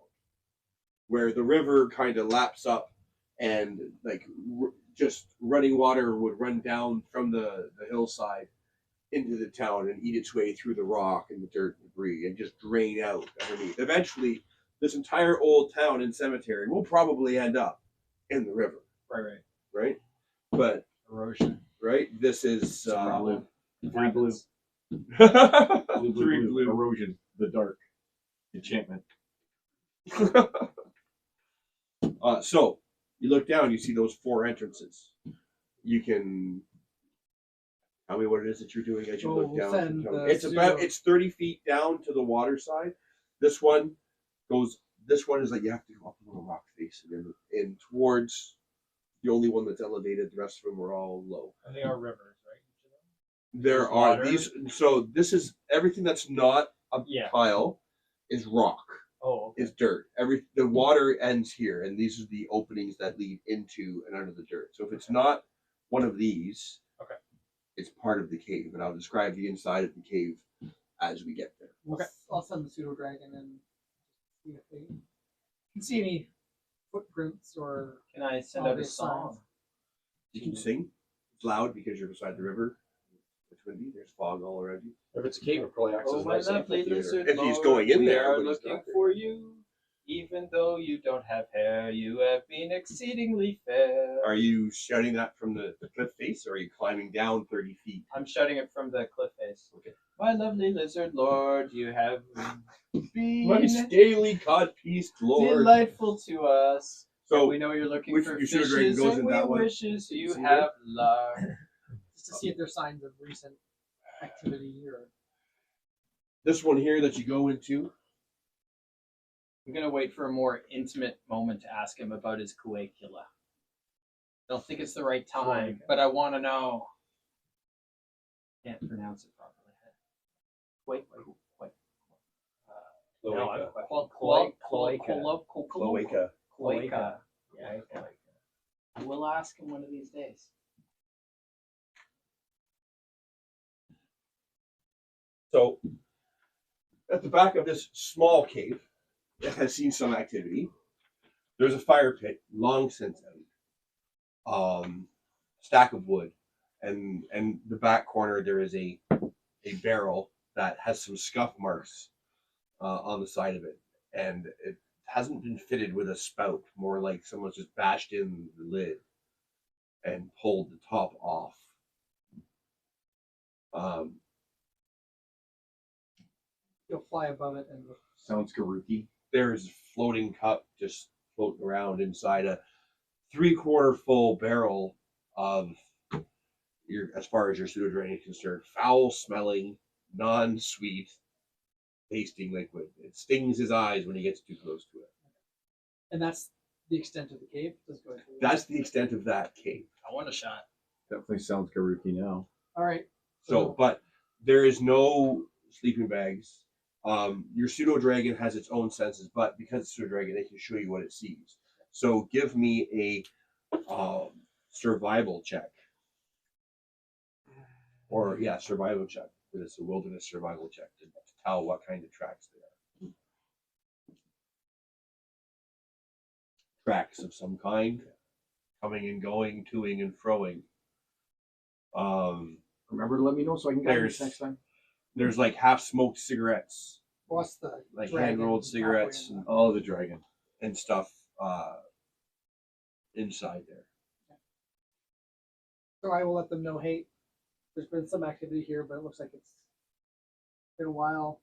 where the river kind of laps up and like just running water would run down from the hillside into the town and eat its way through the rock and the dirt and debris and just drain out underneath. Eventually, this entire old town and cemetery will probably end up in the river, right? But Erosion. right, this is blue. Three blue. Three Blue. blue. Erosion. The dark. Enchantment. So you look down, you see those 4 entrances. You can Tell me what it is that you're doing as you Oh, look we'll down. send From the it's about pseudo- it's 30 feet down to the water side. This one goes. This one is like you have to go up a little rock face and then in towards the only one that's elevated. The rest of them are all low. And they are rivers, right? Each of them? There There's are water. these. So this is everything that's not a Yeah. tile is rock. Oh, okay. Is dirt. The water ends here, and these are the openings that lead into and under the dirt. So if it's not one of these, Okay. it's part of the cave, and I'll describe the inside of the cave as we get there. Okay. I'll send the pseudo dragon and see if they can see any footprints or. Can I send out a Obvious song? signs. You can sing. It's loud because you're beside the river. It's windy. There's fog all around you. If it's a cave, it probably acts Oh, as a my nice lovely amphitheater. lizard If he's lord, going in we there, are but he's looking not there. for you. Even though you don't have hair, you have been exceedingly fair. Are you shouting that from the cliff face, or are you climbing down 30 feet? I'm shouting it from the cliff face. Okay. My lovely lizard lord, you have been My scaly codpiece lord. delightful to us. So we know you're looking which for your pseudo dragon fishes goes and in we that one? wishes you See have luck. Just to see if there's signs of recent activity or. this one here that you go into. I'm gonna wait for a more intimate moment to ask him about his coagula. Don't think it's the right time, but I want to know. Can't pronounce it properly. No, I'm Cloaca. Cloaca. Yeah, cloaca. We'll ask him one of these days. So, at the back of this small cave that has seen some activity, there's a fire pit long since out. Stack of wood, and the back corner there is a barrel that has some scuff marks on the side of it, and it hasn't been fitted with a spout. More like someone's just bashed in the lid and pulled the top off. You'll fly above it and. Sounds Garruky. There's a floating cup just floating around inside a 3/4 full barrel of as far as your pseudo dragon is concerned, foul smelling, non-sweet tasting liquid. It stings his eyes when he gets too close to it. And that's the extent of the cave. Just going through. That's the extent of that cave. I want a shot. Definitely sounds Garruky now. All right. So, but there is no sleeping bags. Your pseudo dragon has its own senses, but because it's pseudo dragon, it can show you what it sees. So, give me a survival check, or survival check. It's a wilderness survival check to tell what kind of tracks they are. Tracks of some kind, coming and going, toing and froing. Remember to let me know so I can guide There's- you next time. There's like half-smoked cigarettes, What's the like dragon hand-rolled halfway cigarettes in and, the- Oh, the dragon. and stuff inside there. So I will let them know. Hey, there's been some activity here, but it looks like it's been a while.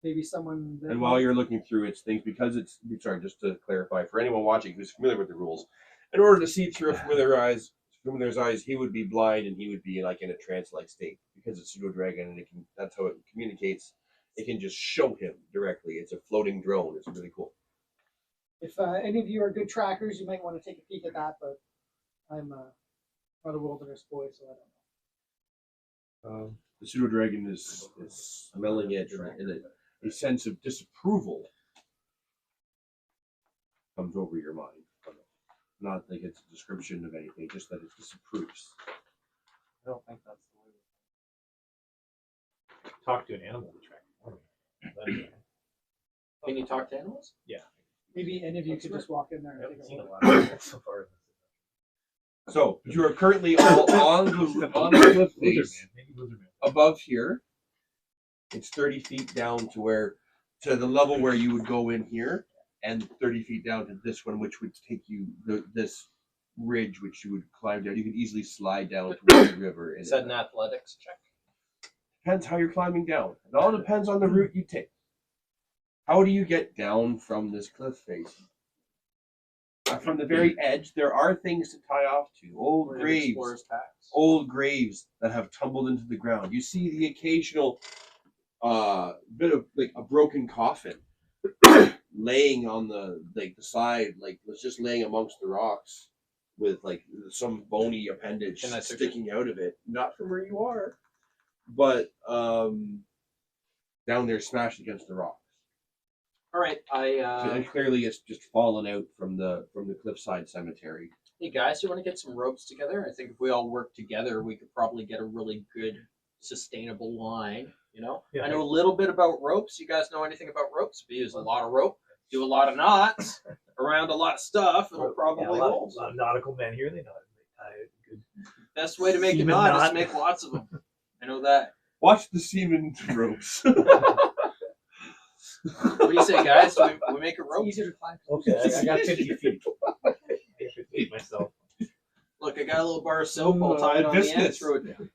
Maybe someone. That And while you're looking through its things, because it's just to clarify for anyone watching who's familiar with the rules, in order to see through a familiar's eyes, he would be blind and he would be like in a trance-like state because it's pseudo dragon and that's how it communicates. It can just show him directly. It's a floating drone. It's really cool. If any of you are good trackers, you might want to take a peek at that. But I'm not a wilderness boy, so I don't know. The pseudo dragon is smelling it, and a sense of disapproval comes over your mind. Not like it's a description of anything, just that it disapproves. I don't think that's the way. Talk to an animal to track for me. Can you talk to animals? Maybe any of you could just walk in there I and haven't take a seen a look. lot of that so far. So you are currently all on the cliff face. Maybe lizardman. Above here, it's 30 feet down to the level where you would go in here, and 30 feet down to this one, which would take you this ridge, which you would climb down. You could easily slide down towards the river. Is that an athletics check? Depends how you're climbing down. It all depends on the route you take. How do you get down from this cliff face? from the very edge, there are things to tie off to. Old graves. Explorer's packs. Old graves that have tumbled into the ground. You see the occasional bit of like a broken coffin laying on the side, like it's just laying amongst the rocks with like some bony appendage sticking out of it. Not from where you are, but down there smashed against the rocks. All right, And clearly it's just fallen out from the cliffside cemetery. hey guys, you want to get some ropes together? I think if we all work together, we could probably get a really good, sustainable line. You know, Yeah. I know a little bit about ropes. You guys know anything about ropes? We use a lot of rope, do a lot of knots around a lot of stuff. It'll probably Yeah, a lot hold. of nautical men here, they know how to tie it good. Best way to make a Seaman knot is knot. to make lots of them. I know that. Watch the seaman ropes. What do you say, guys? We make a rope? It's easier to climb. Okay, I got 50 feet. I got 50 feet myself. Look, I got a little bar of soap. I'll tie it on the end, viscous. throw it down.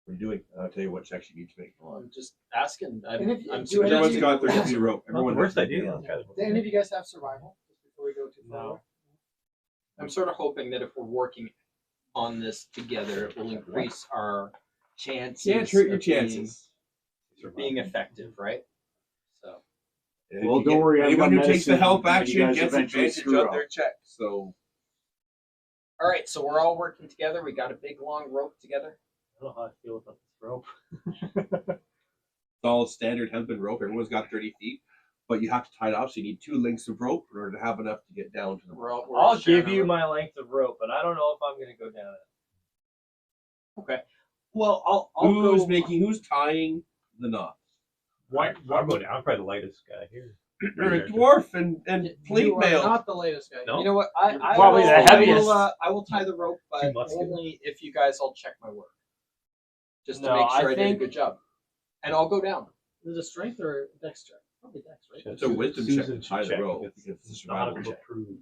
What are you doing? I'll tell you what checks you need to make. Well, I'm just asking. I'm And if you- I'm do any of Everyone's you- got 30 feet of rope. Not the Everyone worst has idea. 30 feet of rope. Do any of you guys have survival? Just before we go too far. No. I'm sort of hoping that if we're working on this together, it will increase our chances. Can't hurt your of being- chances. Being effective, right? So And Well, if you don't get- worry, I've anyone got who takes the medicine, help and you action guys gets eventually advantage screw on up. their check. So all right, so we're all working together. We got a big long rope together. I don't know how I feel about this rope. it's all standard hempen rope. Everyone's got 30 feet, but you have to tie it off. So you need 2 lengths of rope in order to have enough to get down to the rope. We're I'll sharing give a you rope. my length of rope, but I don't know if I'm going to go down it. Okay. Well, I'll Who's go. who's tying the knot? I'll go down. I'm probably the lightest guy here. You're a dwarf and plate You are mail. not the latest guy. No. You know what? I Probably will, the heaviest. I will tie the rope, but Too muscular. only if you guys all check my work, just to No, make sure I I did a think- good job. And I'll go down. Is it a strength or a dex check? Probably dex, right? It's a wisdom check to Susan tie the check rope because because it's a it's survival nautical check. approved.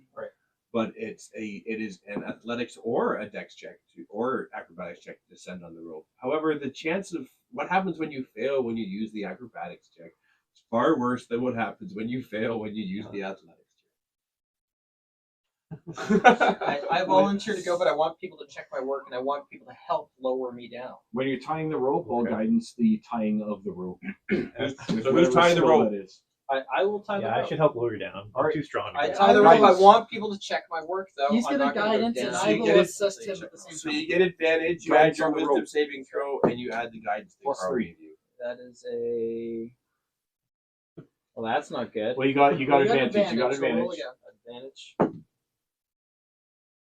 But it is an athletics or a dex check or acrobatics check to descend on the rope. However, the chance of what happens when you fail when you use the acrobatics check is far worse than what happens when you fail when you use the athletics check. I volunteer to go, but I want people to check my work, and I want people to help lower me down. When you're tying the rope, I'll Okay. guidance the tying of the rope. So Whatever who's tying the skill rope? that is. I will tie the Yeah, I rope. should help lower you down. All I'm right. too strong. I to tie the go. rope. I Guidance. want people to check my work, though. He's I'm gonna not gonna guidance go and down. I will get it- assist him at the same So time. you get advantage, you Guidance add your on the wisdom rope. saving throw, and you add the guidance thing. Plus 3. That is a. Well, that's not good. Well, you got advantage. You got so roll advantage. again. Advantage.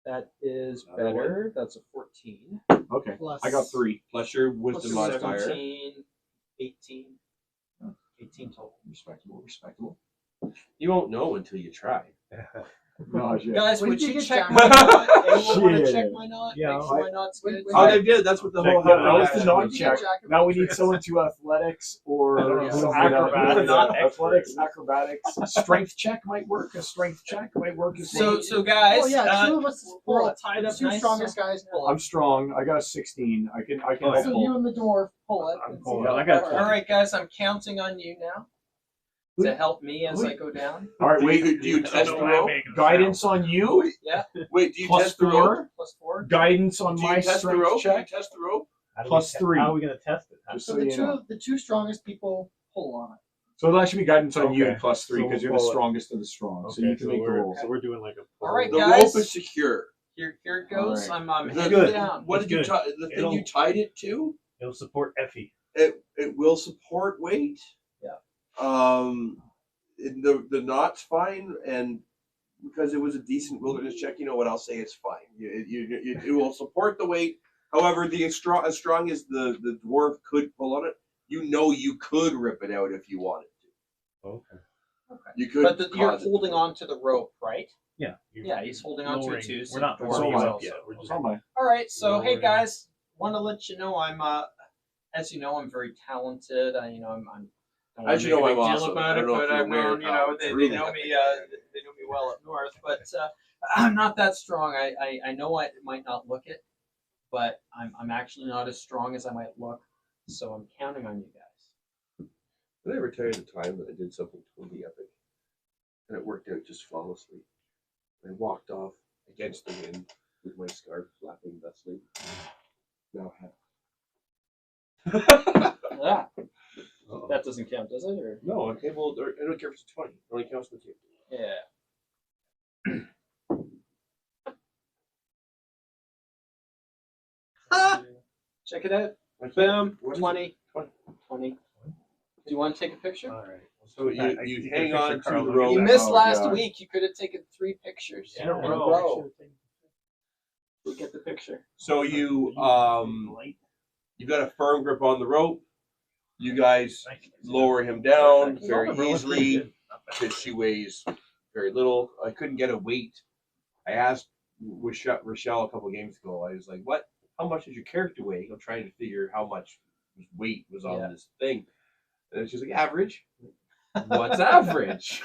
That is Another better. That's a 14. Okay. Plus, I got 3. Plus your wisdom Plus modifier. 17, 18. 18 total. Respectable, respectable. You won't know until you try. Oh, shit. Guys, When would did you you get check that? my knot? Anyone want to Shit. check my knot? Yeah, Make sure my knot's when- good. when- Oh, they did. That's what the Check whole the knot. That was the Yeah. knot When did you get check. Jack Now we need Patrick? someone to athletics or I don't know, some something acrobatics. not expert. Athletics, acrobatics. Strength check might work. A strength check might work as well. So guys, Oh yeah, 2 of us we're pull all it. tied The up 2 nice. strongest guys pull I'm it. strong. I got a 16. I can Oh, help yeah. So pull. you and the dwarf pull it. I'm and pulling see- it. I got All 20. right, guys, I'm counting on you now to help me as I go down. All right, wait. Do you I don't test know the why I'm rope? making a Guidance sound. on you. Wait, do you Plus test the rope? 4. Plus 4. Guidance on Do my you test the strength rope? Do you check. test the rope? How do we Plus te- 3. How are we going to test it? Just So so the you know. the 2 strongest people pull on it. So it'll actually be guidance on you Okay. plus 3 So because we'll you're the roll it. strongest of the strong. So Okay, you can make the roll. So we're doing like a. All right, The guys. rope is secure. Here it goes. All I'm The- heading good. down. What That's did you good. tie? The thing It'll- you tied it to? It'll support Effie. It will support weight. Yeah. The knot's fine, and because it was a decent wilderness check, you know what? I'll say it's fine. It will support the weight. However, as strong as the dwarf could pull on it, you could rip it out if you wanted to. Okay. You could. But you're cause it to holding break. on to the rope, right? Yeah. Yeah, he's holding on to lowering- it too. So We're not the That's warming all him mine. up yet. We're That's just all mine. All right, so hey Lowering. guys, want to let you know I'm as you know I'm very talented. I'm don't wanna As you make know, a I'm big deal awesome. about I it, don't know if but you're I've aware known, how they truly know epic me I am. they know me well up north, but I'm not that strong. I know I might not look it, but I'm actually not as strong as I might look. So I'm counting on you guys. Did I ever tell you the time that I did something totally epic? And it worked out just flawlessly. I walked off against the wind with my scarf flapping thusly. Now Yeah. That doesn't count, does it? Or no, okay, well, I don't care if it's 20. It only counts with you. yeah. Check it out. Boom. 20. 20. Do you want to take a picture? All right. So you hang on to the Carl. rope. You missed Oh, last God. week. You could have taken 3 pictures In a row. We'll get the picture. So you've got a firm grip on the rope. You guys lower him down very easily because she weighs very little. I couldn't get a weight. I asked Rochelle a couple of games ago. I was like, "What? How much does your character weigh?" I'm trying to figure how much weight was on this thing. And she's like, "Average." What's average?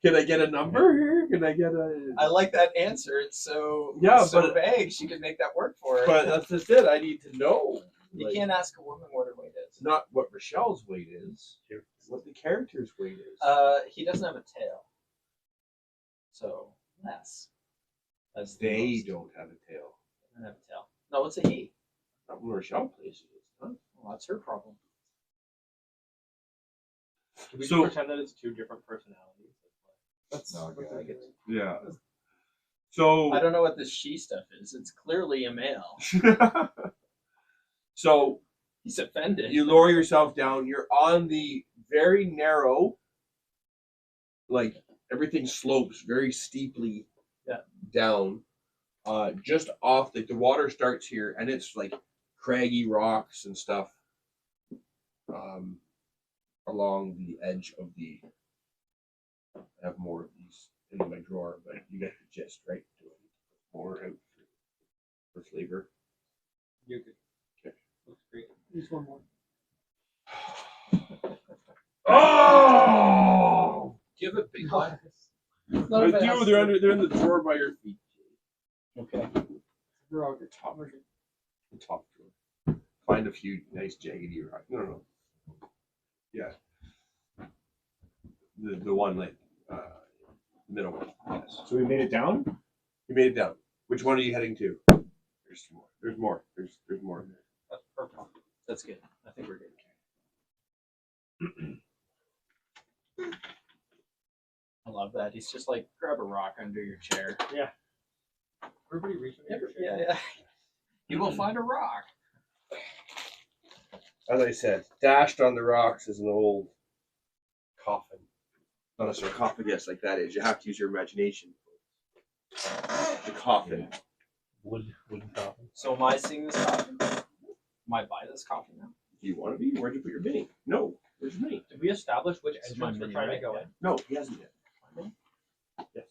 Can I get a number here? Can I get a? I like that answer. It's so but vague. She could make that work for her. But that's just it. I need to know. You Like, can't ask a woman what her weight is. not what Rochelle's weight is. What the character's weight is. He doesn't have a tail. So that's the They most. don't have a tail. Doesn't have a tail. No, it's a he. Not when Rochelle plays it. Huh? Well, that's her problem. Can we So- pretend that it's 2 different personalities? That's No, what okay. I get. Yeah. So. I don't know what this she stuff is. It's clearly a male. So He's offended. you lower yourself down. You're on the very narrow, like everything slopes very steeply down. Just off the water starts here, and it's like craggy rocks and stuff along the edge of the. I have more of these in my drawer, but you get the gist, right? More out for flavor. You're good. Okay. Looks great. Just one more. Oh! Give it big one. None of it has to They're do- they're in the drawer by your feet. Okay. We're all good. Top version. The top drawer. Find a few nice jaggedy rocks. No. Yeah. The one like middle one. Yes. So we made it down? You made it down. Which one are you heading to? There's more. There's more. There's more. That's perfect. That's good. I think we're good. I love that. He's just like, grab a rock under your chair. Everybody reach in your Yeah. You will find a rock. As I said, dashed on the rocks is an old coffin. Not a sarcophagus like that is. You have to use your imagination. The coffin. Wooden coffin. So am I seeing this coffin? Am I buy this coffin now? Do you want to be? Where'd you put your mini? No. Where's your mini? Did we establish which This is my entrance we're mini, trying right? to go Yeah. in? No, he hasn't yet. Yes.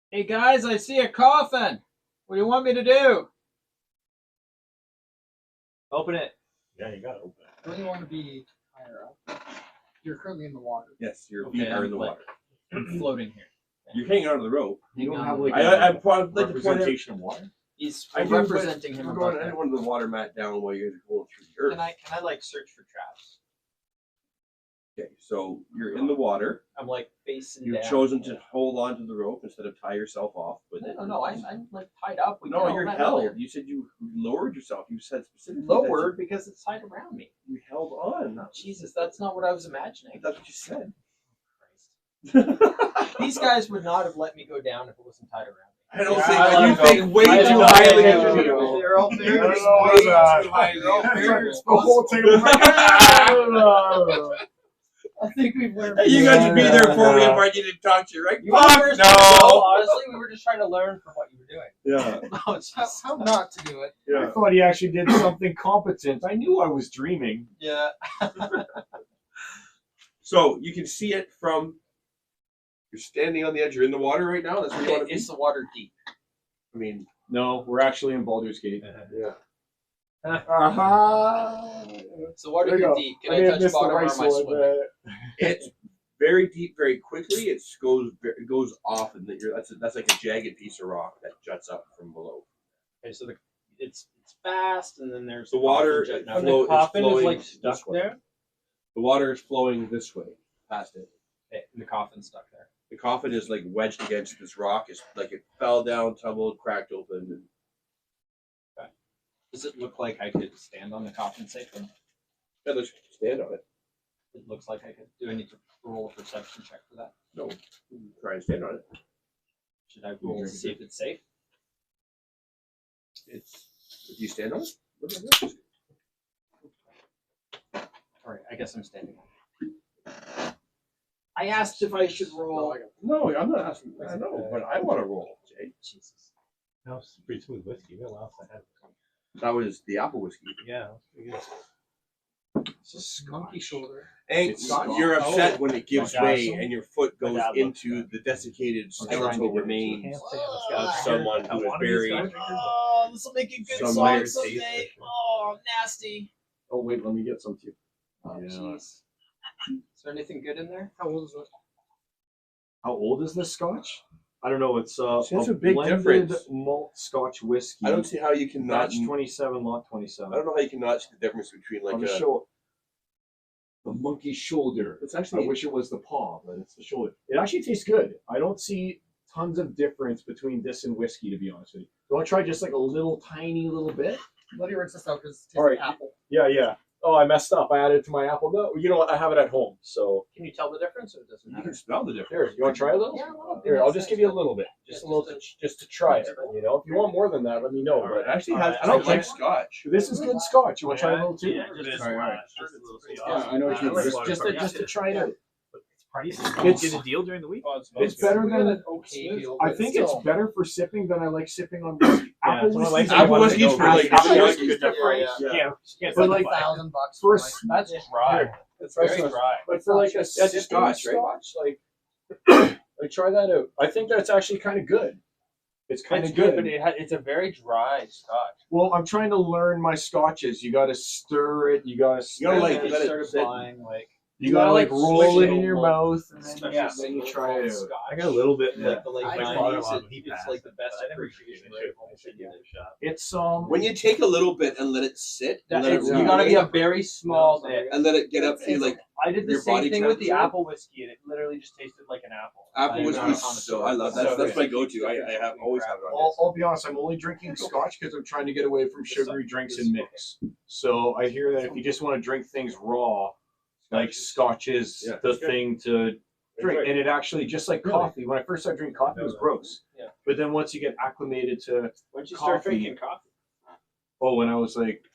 Hey guys, I see a coffin. What do you want me to do? Open it. Yeah, you gotta open it. Don't you want to be higher up? You're currently in the water. Yes, your Okay, feet are in the I'm water. I'm floating here. You're hanging onto the rope. You don't Hang have on. like I'm probably like to point out. representation of water? He's I do, representing but him I'm above going, I him. don't want the water mat down while you're going through the earth. Can I like search for traps? Okay, so you're in the water. I'm like facing You've down. chosen to hold on to the rope instead of tie yourself off with it. No, I'm like tied up. We did No, all you're that held. earlier. You said you lowered yourself. You said specifically Lowered because it's tied around me. that you held on. Jesus, that's not what I was imagining. That's what you said. These guys would not have let me go down if it wasn't tied around me. I don't Yeah, think I you don't think way I too don't highly know. of me. They're all I very don't know what that. too highly. They're all very The whole responsible. thing. I think we've learned. Hey, you guys would be there for me Yeah. if I didn't talk to you, right? You were the Fuck first no. one to go, honestly, we were just trying to learn from what you were doing. Yeah. No, it's How, just, how not to do it? I thought he actually did something competent. I knew I was dreaming. yeah. So you can see it from. You're standing on the edge. You're in the water right now. That's where you want to be. Is the water deep? I mean, No, we're actually in Baldur's Gate. yeah. Is the water There you too go. deep? Can I I, may have touch missed the bottom or right am I one swimming? there. It's very deep, very quickly. It goes off, and that's like a jagged piece of rock that juts up from below. Okay, so it's fast, and then there's The water coffin it jutting out. flow- The coffin is is flowing like this stuck way. there. The water is flowing this way, past it. The coffin's stuck there. The coffin is like wedged against this rock. It's like it fell down, tumbled, cracked open. And Does it look like I could stand on the coffin safely? yeah, let's stand on it. It looks like I could. Do I need to roll a perception check for that? No, try and stand on it. Should I roll to see if it's safe? It's if you stand on it. Look like this. All right, I guess I'm standing. I asked if I should roll. No, I'm not asking. I know, but I want to roll, Jay. Jesus. No, it's pretty smooth whiskey. Real else I had. That was the apple whiskey. Yeah. It's a monkey shoulder. And It's Scotch. you're upset when it gives My dad- way and your foot goes dad into loves the desiccated I'm trying to skeletal get it. remains Whoa. of someone who was buried. Oh, this will make a good Some song weird someday. Oh, nasty. Oh wait, let me get some too. Oh, Yeah. jeez. Is there anything good in there? How old is it? How old is this Scotch? I don't know. It's There's a big blended difference. malt Scotch whiskey. I don't see how you can not. Batch 27, lot 27. I don't know how you can not see the difference between On like the a. shoulder. The monkey shoulder. It's I actually. wish it was the paw, but it's the shoulder. It actually tastes good. I don't see tons of difference between this and whiskey, to be honest with you. You want to try just like a little tiny little bit? Let me rinse this out because it tastes All right. like apple. Yeah, yeah. Oh, I messed up. I added it to my apple. No, you know what? I have it at home. So Can you tell the difference, or it doesn't You matter? can smell the difference. here, you want to try a little? Yeah, a little bit. Here, I'll just give you a little bit, just a little, just to try it. You know, if you want more than that, let me know. It But actually has. I don't I like like- Scotch. this is good Scotch. You want to try a little too? Yeah, just All right. just a little Yeah, I know what you mean. Just to try it out. It's It's- get a deal during the week. It's better We got than an okay deal. I but think still. it's better for sipping than I like sipping on whiskey. Yeah, Apple so I whiskey. like Apple whiskey's for like. Apple Yeah, whiskey's different. Yeah, Yeah. Can't But like $1,000 for for a like, That's dry. it's That's very not- Dry. But for like a That's sipping Scotch, right? Scotch, like try that out. I think that's actually kind of good. It's kind It's of good, good. but it's a very dry Scotch. Well, I'm trying to learn my Scotches. You got to stir it. You got to You gotta like It let it started sit. flying like You gotta like roll it in switch your it. mouth and then, Especially then you single try it out. Scotch. I got a little bit Yeah. Like the late I 90s, bought it's it like the best I never appreciation appreciated rate. it. I should give it a shot. It's When you take a little bit and let it sit, and let it You gotta be ruminate, a very small bit. and let it get up to like I did the your body same thing with the temperature? apple whiskey, and it literally just tasted like an apple. apple I- whiskey. So I love that. So That's good. my go-to. I have always have it on this. I'll be honest. I'm only drinking Scotch because I'm trying to get away from sugary drinks and mix. So I hear that if you just want to drink things raw, like Scotch is Yeah, the it's good. thing to drink, and it actually just like coffee. When I first started drinking coffee, it was gross. Yeah. But then once you get acclimated to When'd you start start drinking drinking coffee? when I was like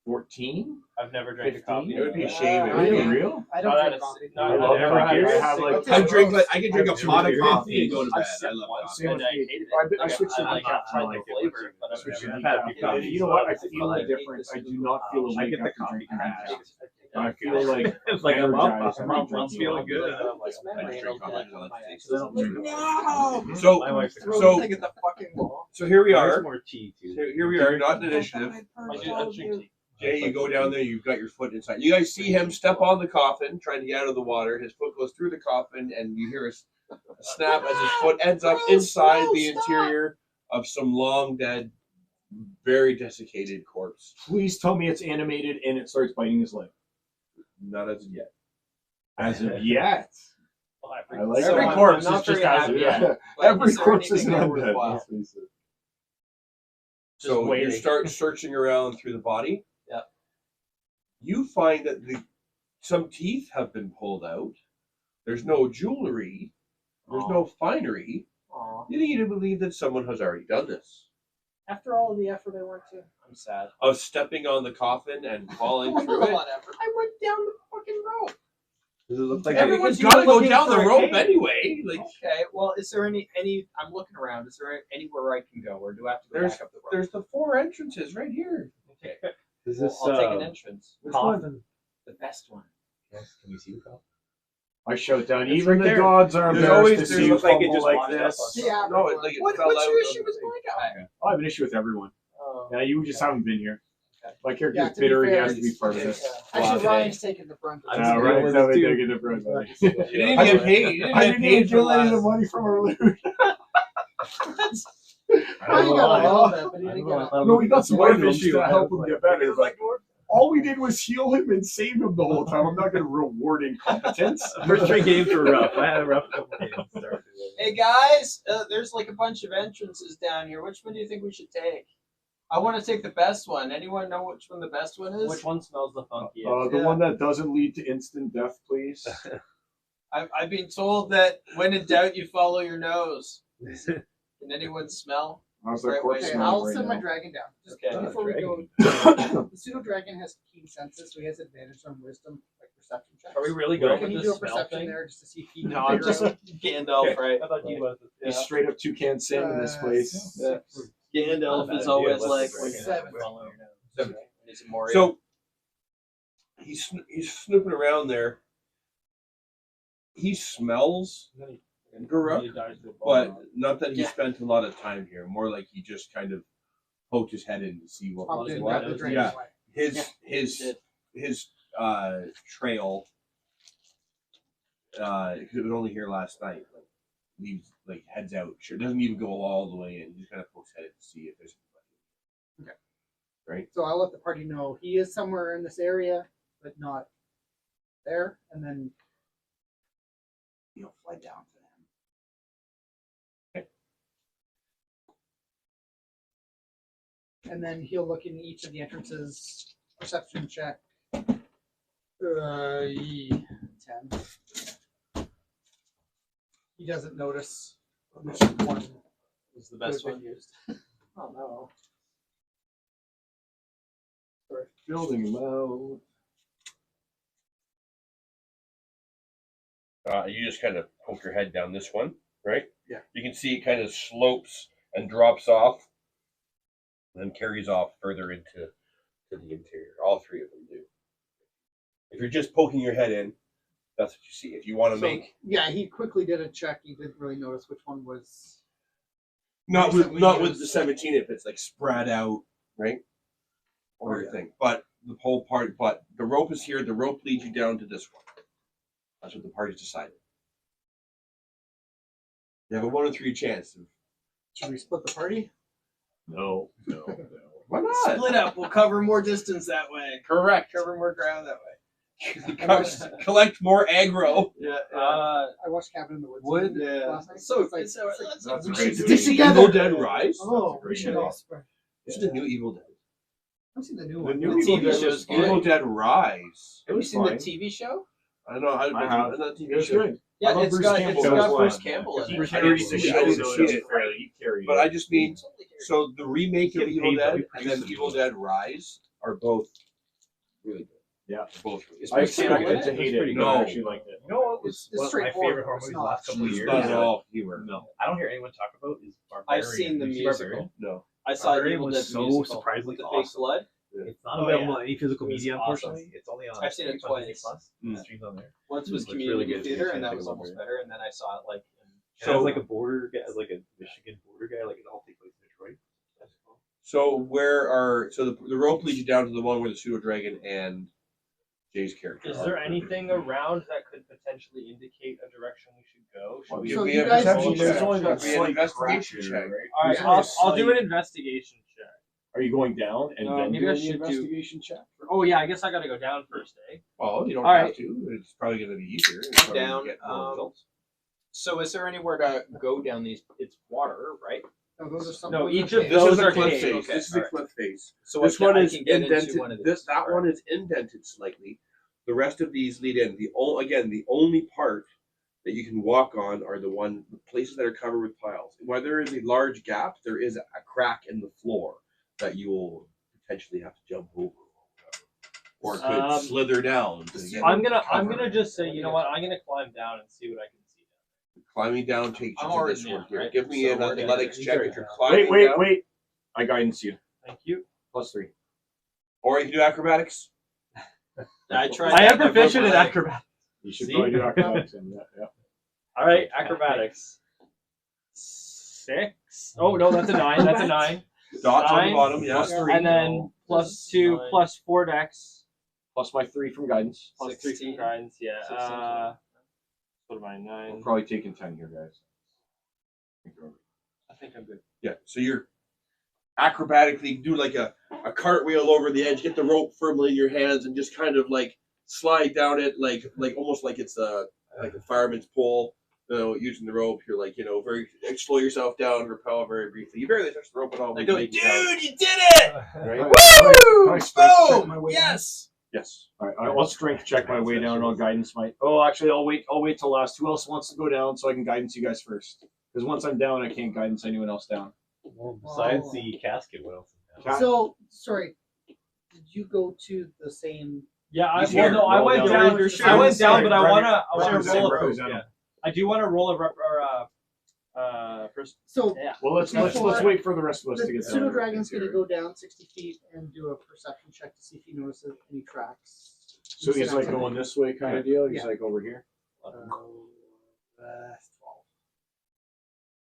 14. I've never drank a 15? coffee. It would be a Yeah, shame. I Really? mean- Real? I don't Not drink at a- coffee. not I at love a- never had coffee. a- I have like I drink like I can drink a I have pot of two coffee beers. and go to I've bed. I sipped love one. coffee. Same And with I me. hated it. I Like, switched to I like decaf. tried I the like it. flavor, but I I've switched to never I've had a decaf. few coffees. And you know what? I I feel the hate difference. I this do not feel I awake get the after coffee drinking crash. decaf. I feel like It's like I'm up. energized I'm after up. I'm drinking feeling coffee. good. And I'm like, This memory, I I drink don't coffee. like I like my the ex. taste. No! So my wife Throw So- the thing at the fucking wall. so here we There's are. more tea too. Here we are, not an initiative. I drink tea. Jay, you go down there, you've got your foot inside. You guys see him step on the coffin, trying to get out of the water. His foot goes through the coffin, and you hear a snap as his foot ends up inside the interior of some long dead, very desiccated corpse. Please tell me it's animated and it starts biting his leg. Not as of yet. As of yet. I like So every I'm corpse not is just very as happy yeah. yet. Like, Every is there corpse is anything an there undead. worthwhile? Let's face it. So you waiting. start searching around through the body. Yep. You find that some teeth have been pulled out. There's no jewelry. There's no finery. Aw. You need to believe that someone has already done this. After all of the effort I went to. I'm sad. Of stepping on the coffin and falling Not a through it. lot of effort. I went down the fucking rope. Does it look like Everyone's because got to you're go looking down the for a rope cave. anyway. Like Okay, well, is there any? I'm looking around. Is there anywhere I can go, or do I have to go There's back up the road? there's the 4 entrances right here. Okay, Is well, this I'll take an entrance. Which one? coffin? The best one. Yes. Can we see the coffin? I shout down. It's Even right the there. gods are There's embarrassed always- to there's see you look like it fumble just like washed up this. on Yeah. No, it, like it What's fell your out issue of with the my thing. guy? I have an issue with everyone. Oh. Yeah, you just haven't been here. Okay. My character's Yeah, to be bitter. He fair, has to be it's- part of it's- this. Actually, Wow. Ryan's taking the brunt of I'm it. just right, with so it they too. get the bread, buddy. You didn't I get didn't- paid. You didn't I get didn't paid even for give any of the last. money from our loot. Ryan got a little bit, but he I didn't don't know, I get thought No, we we got could some see one items issue. to help him get better. But all we did was heal him and save him the whole time. I'm not going to reward incompetence. First 3 games were rough. I had a rough couple games. Hey guys, there's like a bunch of entrances down here. Which one do you think we should take? I want to take the best one. Anyone know which one the best one is? Which one smells the funkiest? The Yeah. one that doesn't lead to instant death, please. I've been told that when in doubt, you follow your nose. Can anyone smell? How's that Right, corpse wait, Okay, smelling I'll right send my now? dragon down. Just Okay. before we go, Dragon. the pseudo dragon has keen senses, so he has advantage on wisdom, like perception checks. Are we really going Can you with do the a smell perception thing? there just to see if he No, I'm just Gandalf, right? I thought you was. He's straight up toucan Sam in this place. Yeah. Gandalf Not a is bad always idea. like Let's when break it seven. follow your nose. Is it Moria? So he's snooping around there. He smells Garruk, but not that he Yeah. spent a lot of time here. More like he just kind of poked his head in to see what popped was in and what. grabbed the dragon Yeah, away. his trail. Because it was only here last night. Like leaves, like heads out. Sure, doesn't even go all the way in. He just kind of pokes head in to see if there's. Okay. Right. So I'll let the party know he is somewhere in this area, but not there, and then you'll fly down to him. And then he'll look in each of the entrances. Perception check. 10. He doesn't notice which one was the best could one. have been used. Oh no. Building him out. You just kind of poke your head down this one, right? Yeah. You can see it kind of slopes and drops off, and then carries off further into the interior. All 3 of them do. If you're just poking your head in, that's what you see. If you want to So, make yeah, he quickly did a check. He didn't really notice which one was. not with recently the used. 17 if it's like spread out, right? Or everything. But the whole part, but the rope is here. The rope leads you down to this one. That's what the party's decided. You have a 1 in 3 chance. Should we split the party? No. Why not? Split up. We'll cover more distance that way. Correct. Cover more ground that way. Collect more aggro. Yeah. I watched Cabin in the Woods. Would last night. so It's like, it's let's That's we a should great stick movie. together. Evil Dead Rise. oh, we great should movie. all spread. This is the new Evil Dead. I've seen the new The one. new The Evil TV Dead show's was good. Evil Dead Rise. Have you seen the fine. TV show? I don't know. I have. Not TV It was show. good. Yeah, I love it's Bruce got Campbell. it's got That was Bruce fun. Campbell in He it. carried see the it. I didn't show, see so it. he carried But it. I just mean, Totally carried. so the remake of Get Evil paid, though. Dead We and produce then them. Evil Dead Rise are both really good. Yeah. Both really Is good. I Bruce Campbell in expected it? to hate pretty it. good. No, No. I actually liked it. You know what was It's one of my straightforward, favorite horror it's movies not- the last couple of It's years? not at all humor. No, I don't hear anyone talk about is Barbarian. I've seen the Did you see musical. Barbarian? No. I saw Barbarian Evil was Dead so musical surprisingly with the awesome. fake blood. It's not Oh, available yeah. on any physical It was media, awesome. unfortunately. It's only on I've seen it Disney twice. Plus. Mm. It streams on there. Once was Looks really community good. theater, Makes and me that think was of almost Barbarian. better. And then I saw it like in So as like a border guy, as like a Michigan border guy, like it all takes place in Detroit. That's cool. So the rope leads you down to the one where the pseudo dragon and Jay's character. Is are. there anything around that could potentially indicate a direction we should go? Should Well, we Give So me you a guys- perception There's check. only that Give me an slight investigation crack check. here, right? All right, There's I'll only do slight- an investigation check. Are you going down and then maybe I doing the should do- investigation check? Oh yeah, I guess I got to go down first, eh? Well, you don't All have right. to. It's probably going to be easier. It's I'm probably down. gonna get more results. So is there anywhere to go down these? It's water, right? No, those are some. No, those are each of caves. This those is a are cliff caves. face. Okay, This is a alright. cliff face. So This I one can is get indented. into one of This these. that one is indented slightly. The rest of these lead in. The only part that you can walk on are the places that are covered with piles. Where there is a large gap, there is a crack in the floor that you will potentially have to jump over, or could slither down. To get I'm gonna cover. just say, you know what? I'm gonna climb down and see what I can see. Climbing down takes you I'm to already this down, one here. right? Give me So an we're athletics gonna- check if you're climbing Wait, down. wait. I guidance you. Thank you. +3. Or you can do acrobatics. I tried. I that, am broke proficient my in leg. acrobatics. You should See? probably do acrobatics. Yeah. All right, acrobatics. 6. Oh no, that's a 9. That's a 9. Dots on the 9, bottom, yeah. +3. And then +2, Nine. +4 dex, Plus my 3 from guidance. +3 16. from guidance. Yeah. 16. What am I? I'm 9. probably taking 10 here, guys. I think I'm good. Yeah. So you're acrobatically do like a cartwheel over the edge, get the rope firmly in your hands, and just kind of like slide down it, like almost like it's a fireman's pole. You know, using the rope, you're like, very slow yourself down, rappel very briefly. You barely touch the rope at all. I go, but dude, you make it you did it! Right? Woo! Can I strength check my Boom! way down? Yes. Yes. All right, I'll strength check my way down. I'll guidance my. Oh, actually, I'll wait till last. Who else wants to go down so I can guidance you guys first? Because once I'm down, I can't guidance anyone else down. Well, besides the casket, what else? Is down? So, sorry, did you go to the same? Yeah, He's here. I Roll went down. down. You're I went sure. down, but I Right, wanna represent, roll a. represent. Yeah, I do want to roll first. So Yeah. Well, let's wait for the rest of us to the get pseudo down. dragon's going to go down 60 feet and do a perception check to see if he notices any tracks. So he's like going this way, kind of deal. He's Yeah. like over here.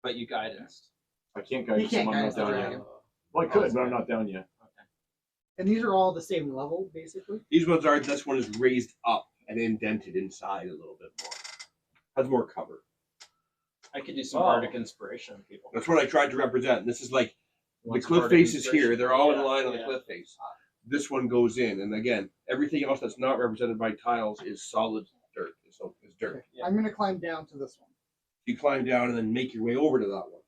But you guidance. I can't You guidance him. can't I'm guidance not the down dragon. yet. Well, I could, but I'm not down yet. And these are all the same level, basically. These ones are. This one is raised up and indented inside a little bit more. Has more cover. I could do some Oh. bardic inspiration on people. That's what I tried to represent. This is like What's the cliff bardic face is here. inspiration? They're all in Yeah, line on the yeah. cliff face. This one goes in, and again, everything else that's not represented by tiles is solid dirt. So it's dirt. Okay. Yeah. I'm going to climb down to this one. You climb down and then make your way over to that one.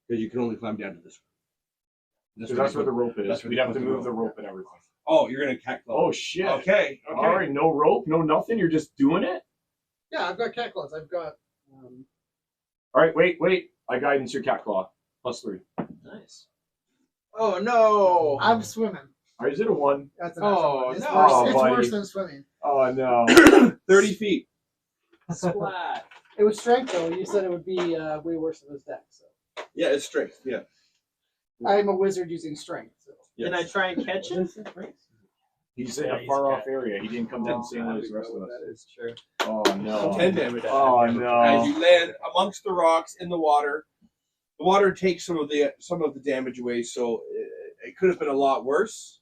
Because you can only climb down to this one. So that's where the rope is. That's where We'd they have to put the move rope. the rope and everything. Oh, you're gonna cat claw. Oh shit! Okay. All right, no rope, no nothing. You're just doing it. Yeah, I've got cat claws. I've got. All right, wait. I guidance your cat claw. +3. Nice. Oh no! I'm swimming. All right, is it a 1? That's an Oh, It's no. worse, Oh, it's buddy. worse than swimming. Oh no! 30 feet. Splat. It was strength, though. You said it would be way worse than his deck. So Yeah, it's strength. Yeah. I'm a wizard using strength. So. Can I try and catch it? He's in Yeah, a he's far cat. off area. He didn't come down the same way as the rest of us. That is true. Oh no! 10 damage. Oh As no! you land amongst the rocks in the water takes some of the damage away. So it could have been a lot worse.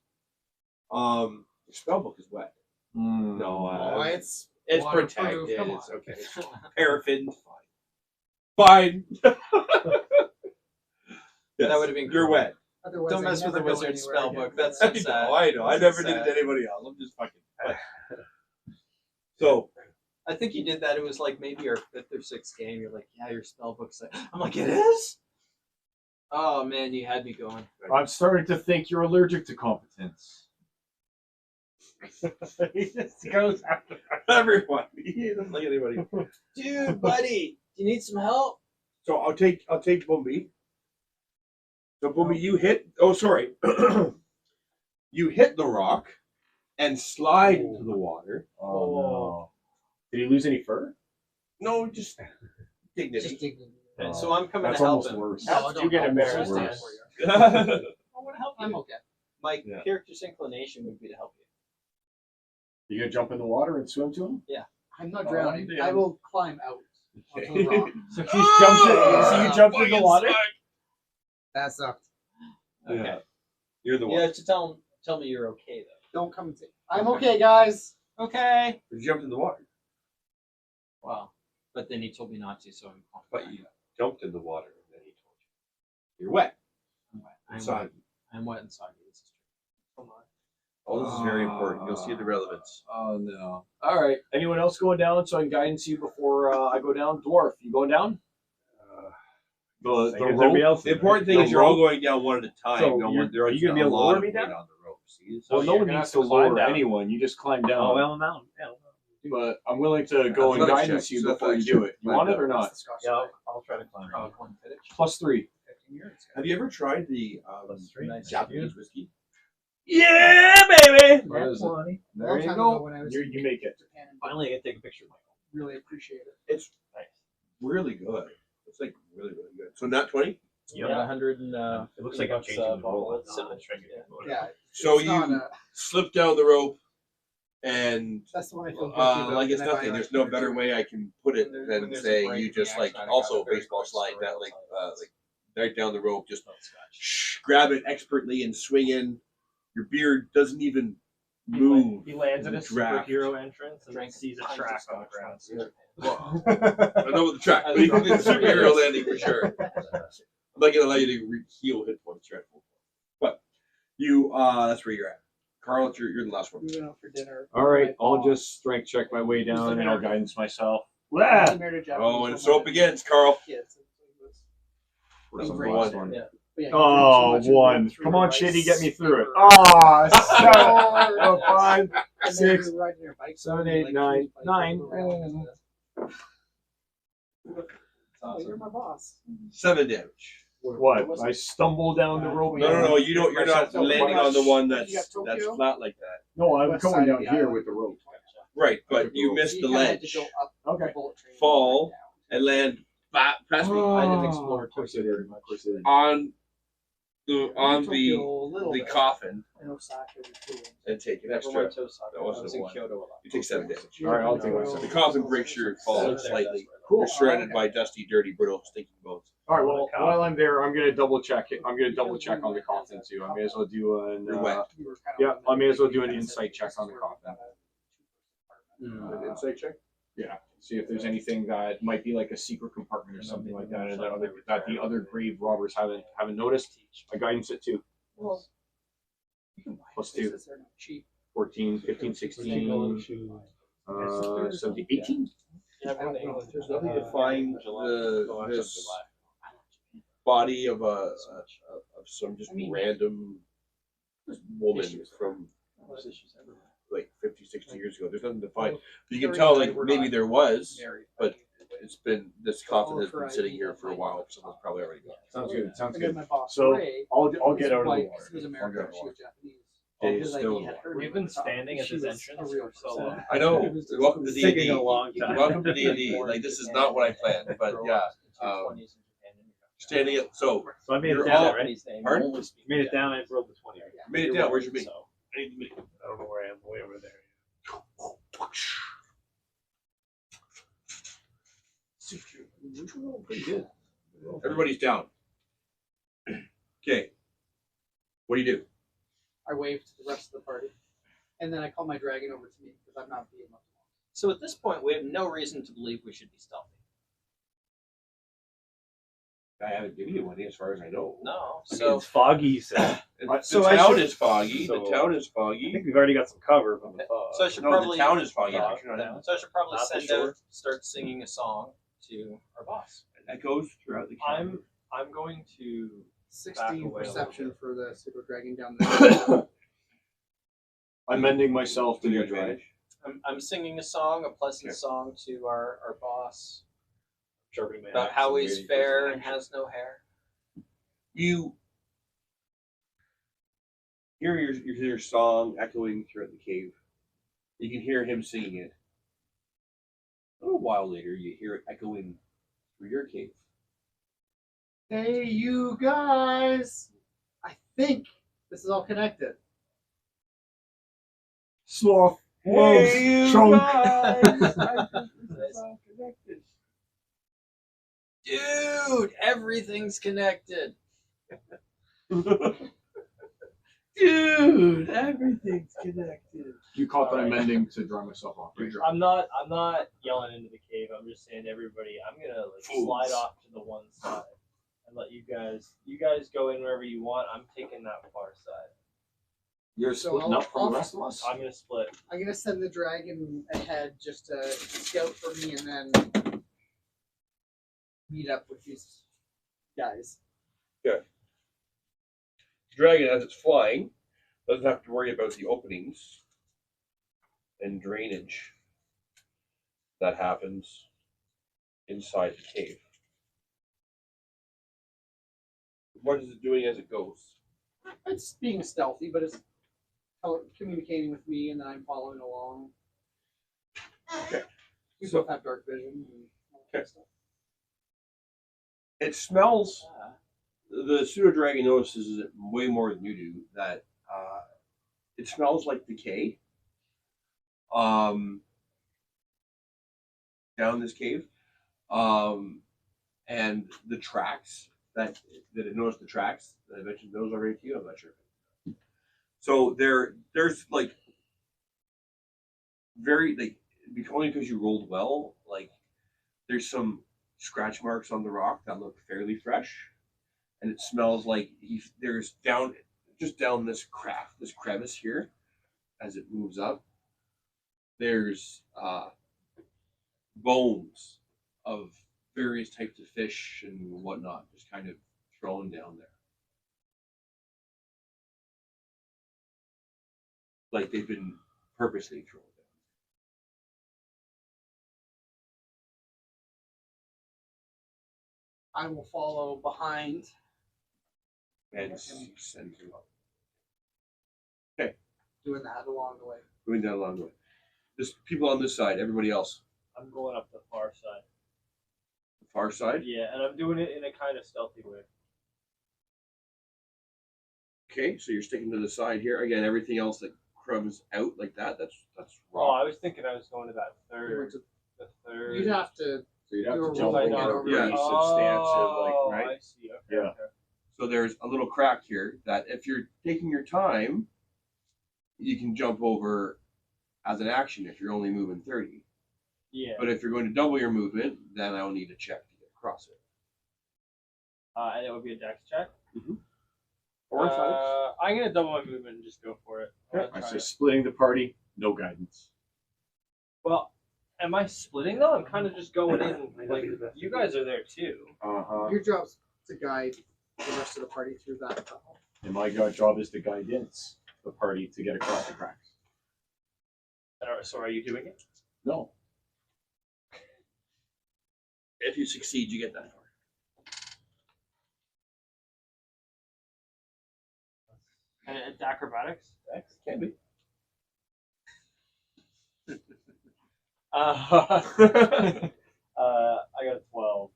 Your spellbook is wet. Mm. No, Oh, it's it's waterproof, protected. come It's on. okay. It's paraffin. Fine. Yes, That would have been You're cool. wet. otherwise Don't I mess with the never go wizard's anywhere spell again. book. That's I so sad. know. I know. I That's never so did it sad. to anybody else. I'm just fucking. So I think you did that. It was like maybe our 5th or 6th game. You're like, yeah, your spell book's like. I'm like, it is. Oh man, you had me going. I'm starting to think you're allergic to competence. He just goes after. everyone, he doesn't like anybody. Dude, buddy, do you need some help? So I'll take Bumby. So Bumby, you hit. Oh, sorry. You hit the rock and slide into the water. Oh no! Did he lose any fur? No, just dignity. Just dignity. And so I'm coming That's to help almost him. worse. No, You get don't embarrassed. stand Worse. for you. I want to help I'm you. okay. My Yeah. character's inclination would be to help you. You gonna jump in the water and swim to him? I'm not Oh, drowning. damn. I will climb out onto the rock. So he's jumped in. So you jumped in the water. That sucked. Okay. Yeah. You're the You one. have to tell me you're okay though. Don't come and take. I'm okay, guys. Okay. You jumped in the water, Wow. But then he told me not to, so I'm calm. but you jumped in the water, and then he told you you're wet I'm wet. I'm inside. wet. I'm wet and soggy. This is true. Come on. All this is very important. You'll see the relevance. Oh no! All right. Anyone else going down so I can guidance you before I go down? Dwarf, you going down? The rope. The important thing The is you're all rope- going down one at a time. So no you're- one, there are is you gonna be a able to lot lower of me weight down? on the rope. See? Well, no you're one gonna needs have to to climb lower down. anyone. You just climb down. Oh well, I'm out. Yeah. But I'm willing to go and Athletics guidance check. you So before you athletics do it. You check. want it or That's not? the Scotch Yeah, Rite. I'll try to climb. Oh, one finish. +3. 15 years. Have you ever tried the Plus 3. Nice. Japanese whiskey? Yeah, baby. What is it? A There long you time go. ago when I was You in make it. Japan and Finally, I can take a picture of Michael. really appreciate it. It's Nice. really good. It's like really, really good. So not 20. You got 100 and It looks like I'm changing the bottle. role. Let's sit and drink it. Yeah. So it's not you a- slip down the rope, and that's the one I feel guilty about. like it's and I buy, nothing. like, There's no 1 or better 2. way I can put it When than there's a say break you in the just like action, I got also a very baseball quick slide story that outside. like right down the rope, just grab it expertly and swing in. Your beard doesn't even move. He lands at a Draft. superhero entrance and Drank sees a tons of track on the scotch ground. once. Well, I know the track, but he did the superhero landing for sure. I'm not gonna allow you to heal hit points. You're at full point. But you, that's where you're at. Carl, you're the last one. We went out for dinner. All right, I'll just strength check my way down and I'll guidance myself. Yeah. Ah! Oh, and so it begins, Carl. Kids. For some Great. last one. Yeah. But yeah, Oh, you drink so much and one. run through Come your on, rice Shitty, get me through it. paper. Oh, seven. Oh, Oh, 5, And then 6, you're riding your bike, 7, you, 8, like, 9, cruise bike 9. around. Oh, Awesome. you're my boss. 7 damage. What? I stumble down the rope. No, you don't. You're not So landing much. on the one You that's got Tokyo? flat like that. No, I'm West coming side of down the here island. with the rope. Right, but you So missed So the you kinda had to ledge go up Okay. the bullet train Fall. and and land past me Oh, I didn't explore of course I did. Of course I did. on down. on the Tokyo, a little bit. coffin And Osaka was cool. and take an Never extra. went to Osaka. That I wasn't was in one. Kyoto a lot. You take 7 damage. All right, I'll take myself. The coffin breaks your fall slightly. Cool. You're surrounded by dusty, dirty, brittle, stinking bones. All right. Well, while I'm there, I'm gonna double check it. I'm gonna double check on the coffin too. I may as well do an. You're wet. Yeah, I may as well do an insight check on the coffin. An insight check. Yeah. See if there's anything that might be like a secret compartment or something like that, and that the other grave robbers haven't noticed. I guidance it too. Well, you can buy Plus places, they're not cheap. 14, 15, 16, 17, 18. Yeah, I don't know. There's nothing to find this body of of some just random woman from like 50, 60 years ago. There's nothing to find. You can tell like maybe there was, but it's been this coffin has been sitting here for a while. Someone's probably already gone. Sounds good. Sounds And then good. my boss, So Ray, I'll get his out of the wife, water. He was I'll get American, out of the she water. was Japanese. Jay Because is like, still. he had heard We've of been the topic. standing at She this was entrance a real for so person. long. I know. Welcome to Taking D&D. a long time. Welcome to D&D. Like this is not what I planned, but yeah. Standing up. So So I made You're it down, all- right? Pardon? Made it down. I rolled the 20. you made it down. Where's your meat? So, I need to make. I don't know where I am. Way over there. Pretty good. Everybody's down. Okay. What do you do? I waved to the rest of the party. And then I called my dragon over to me because I'm not being left alone. So at this point, we have no reason to believe we should be stealthy. I haven't given you one as far as I know. No. So So it's foggy, you said. The So I town should- is foggy. so- The town is I foggy. think we've already got some cover from the fog. So I should No, probably the town is foggy. Fog Actually, not down. So I should probably Not the send shore. out, start singing a song to our boss. That goes throughout the camp. I'm going to. Back 16 away a perception little for the super dragon down there. I'm mending myself to Do you the have advantage? I'm singing a song, a pleasant Okay. song to our boss Sharpening my about axe how and he's waiting for fair some and action. has no hair. You hear your song echoing throughout the cave. You can hear him singing it. A little while later, you hear it echoing through your cave. Hey, you guys! I think this is all connected. Sloth. Hey, Chunk. Dude, everything's connected. Dude, everything's connected. You caught that I'm Alright. mending to dry myself off. Right? I'm not yelling into the cave. I'm just saying to everybody, I'm gonna Fools. slide off to the one side and let you guys go in wherever you want. I'm taking that far side. You're So splitting I'll- up from the rest of us? I'm gonna split. I'm gonna send the dragon ahead just to scout for me and then meet up with these guys. Dragon, as it's flying, doesn't have to worry about the openings and drainage that happens inside the cave. What is it doing as it goes? It's being stealthy, but it's communicating with me, and then I'm following along. Okay. We So- both have dark vision. And all that Okay. stuff. It smells. The pseudo dragon notices it way more than you do. That it smells like decay. Down this cave, and the tracks that it noticed, the tracks that I mentioned those already to you. I'm not sure. So there's like only because you rolled well. Like there's some scratch marks on the rock that look fairly fresh. and it smells like there's just down this crevice here, as it moves up. There's bones of various types of fish and whatnot, just kind of thrown down there, like they've been purposely thrown down. I will follow behind. And send you up. Doing that along the way. Going down along the way. Just people on this side, everybody else. I'm going up the far side. The far side. Yeah, and I'm doing it in a kind of stealthy way. Okay, so you're sticking to the side here. Again, everything else that crumbs out like that, that's Oh, wrong. I was thinking I was going to that third. The third. You'd have to. So you'd have Do to a jump roll over to get over pretty it. substantive, like, Oh, right? I see. Okay, Yeah. okay. So there's a little crack here that if you're taking your time, you can jump over as an action if you're only moving 30. Yeah. But if you're going to double your movement, then I'll need a check to get across it. And it would be a dex check. Or athletics. I'm gonna double my movement and just go for it. I'm gonna I try say it. splitting the party, no guidance. Well, am I splitting though? I'm kind of just going in. Like you guys are there too. Your job's to guide the rest of the party through that tunnel. And my job is to guidance the party to get across the cracks. So are you doing it? No. If you succeed, you get that far. And it's acrobatics. Can be. I got a 12.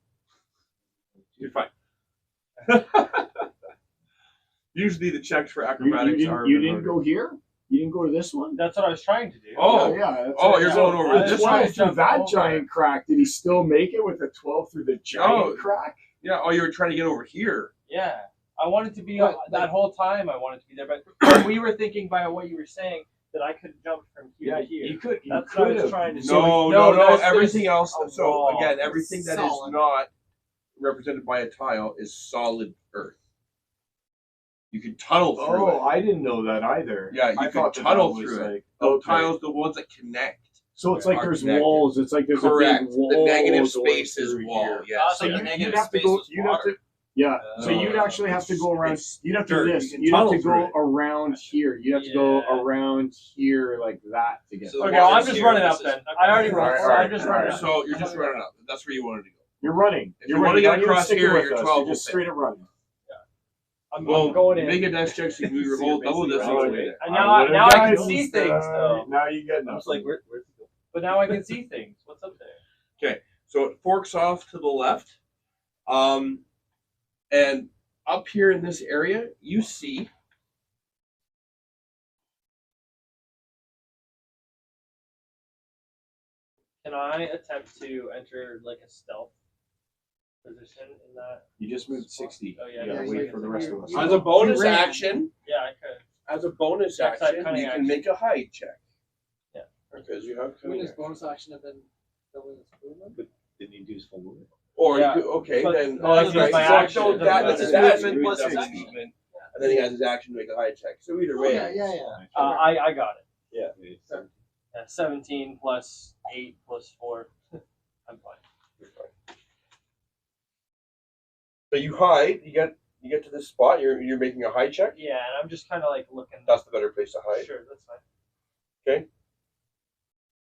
You're fine. Usually the checks for You acrobatics are. didn't go here? You didn't go to this one? That's what I was trying to do. Oh. yeah. That's Oh, it. you're Yeah. going over I this was This trying one. one to through jump that over. giant crack. Did he still make it with a 12 through the giant crack? Yeah. Oh, you were trying to get over here. Yeah. I wanted to be But, that like- whole time. I wanted to be there, but we were thinking by what you were saying that I could jump from here to here. you could. You That's what I could was have. trying to do. No. there's Everything else. a So wall. again, everything that is Solid. not represented by a tile is solid earth. You can tunnel through Oh, it. I didn't know that either. Yeah, you I can thought that tunnel that was through it. like, The okay. tiles, the ones that connect. So it's like are there's connected. walls. It's like there's Correct. a big wall. The negative going spaces through wall. here. Yes. So the you'd negative have to space go. was You'd have water. to. Yeah. So No, you'd actually have to go around. It's You'd have to dirt. do this. You can You'd have tunnel to through go it. around here. You'd have to go Yeah. around here like that to get. So there. Okay, well, I'm water's just here, running this up is- then. I already Alright, rolled, so alright, I'm just alright. running up. So you're just running up. That's where you wanted to go. You're running. If You're you wanna running. get Now you're across sticking here, with you're us. 12 You're just will straight up running. I'm Well, going in. make a dash check so you move your So whole you're double basically distance. running. with it. And now I can see things though. Now you get I nothing. was like, where's it going? But now I can see things. What's up there? So it forks off to the left. And up here in this area, you see Can I attempt to enter like a stealth position in that? You just moved 60. Oh, yeah, You gotta yeah, wait yeah. for the rest of us. You- as a bonus ran. action. Yeah, I could. As a bonus That's that action, cunning you can action. make a hide check. Yeah. Because you have Would cunning his action. bonus action have been doubling his movement? Didn't he do his full movement? Or Yeah, you could, okay, but then no, that's right, my so action. so that's his That's movement plus his his action. movement, and then he has his action to make a hide check. So either way, Yeah. I got it. Yeah. Yeah, 17 plus 8 plus 4. I'm fine. you're fine. So you hide. You get to this spot. You're making a hide check. Yeah, and I'm just kind of like looking. That's the better place to hide. Sure, that's fine.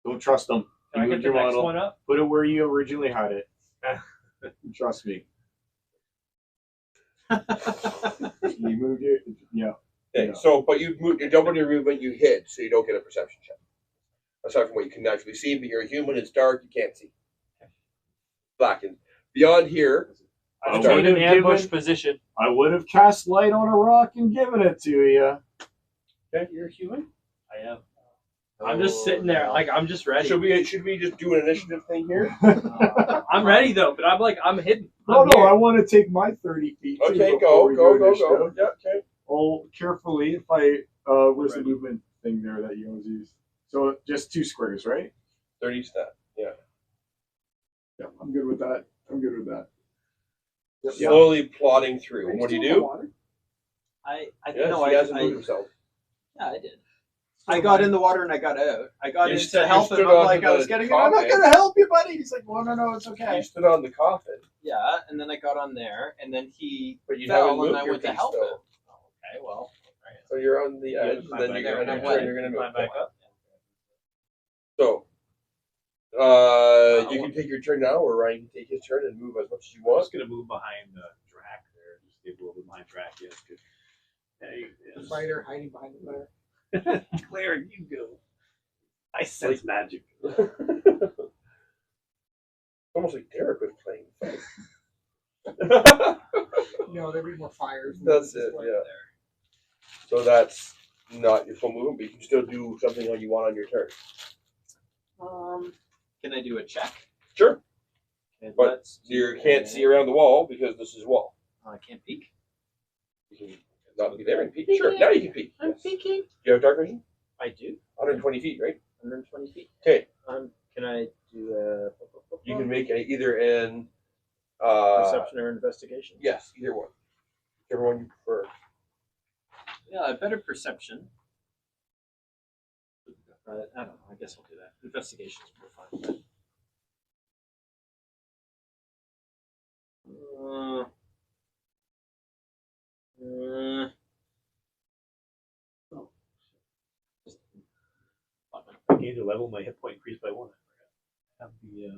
Don't trust them. Can I You get moved the your next model. one up? Put it where you originally had it. Trust me. You moved it. Yeah. Okay, Yeah. so but you double your movement. You hid, so you don't get a perception check. Aside from what you can naturally see, but you're a human. It's dark. You can't see. Blackened. Beyond here, I I stayed in would've ambush given- position. I would have cast light on a rock and given it to you. You're a human? I am. I'm just sitting there, like I'm just ready. should we just do an initiative thing here? I'm ready though, but I'm hidden. No, I'm no, here. I want to take my 30 feet. too Okay, before we do go. initiative. Yeah, okay. Oh, carefully. If I, where's the movement thing there that you always use? So just 2 squares, right? 30 step. Yeah. Yeah, I'm good with that. slowly plodding through. And what do you do? I Yes, no, he I, hasn't I moved himself. yeah, I did. I got in the water and I got out. I got You in stood- to you help stood him. I'm onto like, I was the getting in. I'm not coffin. gonna help you, buddy. He's like, well, no, it's okay. You stood on the coffin, Yeah, and then I got on there, and then he but you fell, haven't moved and I your went to piece, help though. him. Okay, well, So you're on the edge, and then you're gonna turn. You're gonna move. So, you can take your turn now, or Ryan can take his turn and move as much as you I was want. gonna move behind Drac there, just get a little bit behind Drac. Yes, good. Hey, The fighter hiding behind the player. Cleric, you go. I sense magic. Almost like Garruk was playing. No, there'd be more fires. That's it. Yeah. So that's not your full movement, but you can still do something that you want on your turn. Can I do a check? Sure. Okay, But let's you do can't a- see around the wall because this is wall. I can't peek. You can not be there and peek. Sure. Now you can peek. I'm Yes. peeking. Do you have dark vision? I do. 120 feet, right? 120 feet. Okay. Can I do a You can make either an perception or investigation? Yes, either one. Whichever one you prefer. Yeah, a better perception. I don't know. I guess I'll do that. Investigation is more fun. I gained a level, my hit point increased by 1. I have the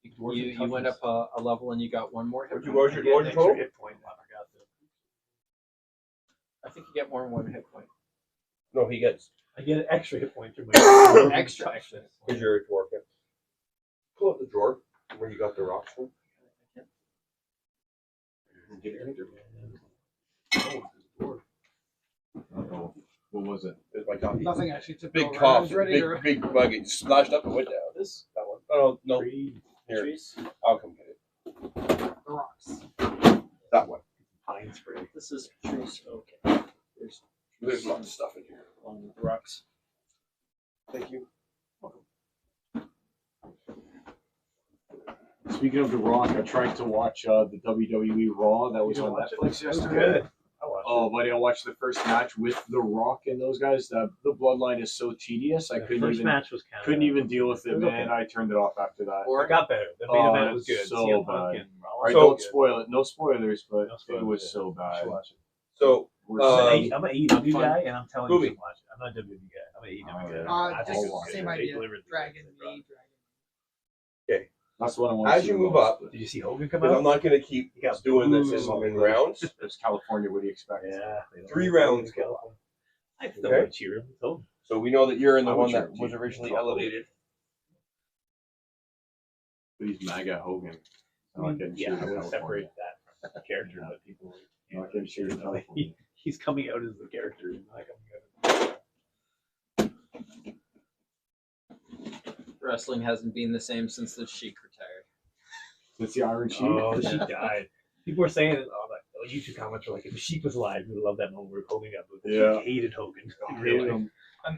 You went up a level and you got one more hit What point? was your total? hit point. I forgot I think you get more than one hit point. No, he gets I get an extra hit point through my Extra. because you're a dwarf. Yeah. Pull out the drawer where you got the rocks from. Get it right there. What was it? There's my copy. Nothing actually took Big over. I cough, was ready to. big bug. It splashed up and went down. This That one. Oh no, Tree, here. trees. I'll come get it. The rocks. That one. pine spray. This is trees. Okay. There's lots of stuff in here. Along with the rocks. Thank you. Speaking of The Rock, I tried to watch the WWE Raw that was You on watch it? Netflix That was yesterday. good. I watched Oh, buddy, I watched the first match with The Rock and those guys. The bloodline is so tedious. I The couldn't first even match was kind couldn't even deal with it, It was man. okay. I turned it off after that. Or it got better. The main Oh, event was good. so CM Punk bad. and All Rollins right, was don't good. spoil it. No spoilers, but No spoilers, it was yeah. so You bad. should watch it. So We're I'm an AEW Fun. guy, and I'm telling Movie. you to watch it. I'm not a WWE guy. I'm an AEW guy. Alright. I Just think it's same good. They idea. delivered the Dragon, dragon. the That's what I want. as you move up, Did you see Hogan come because I'm out? not going to keep He got doing this booed. in rounds. It's California. What do you expect? Yeah. they don't 3 like rounds Hogan. go. I still Okay. want to cheer him. So So we know that you're in the I would one that cheer was you. originally Oh. elevated. But he's MAGA Hogan. I'm not getting yeah, cheered I in would California. separate that from the character, but people. I'm not getting cheered in California. He's coming out as the character. He's not coming out as Wrestling hasn't been the same since the Sheik retired. It's the Iron Sheik. Oh, she died. People were saying, YouTube comments were like, if the Sheik was alive, we would love that moment where Hogan got booed. Yeah. He hated Hogan. I Really. hate him.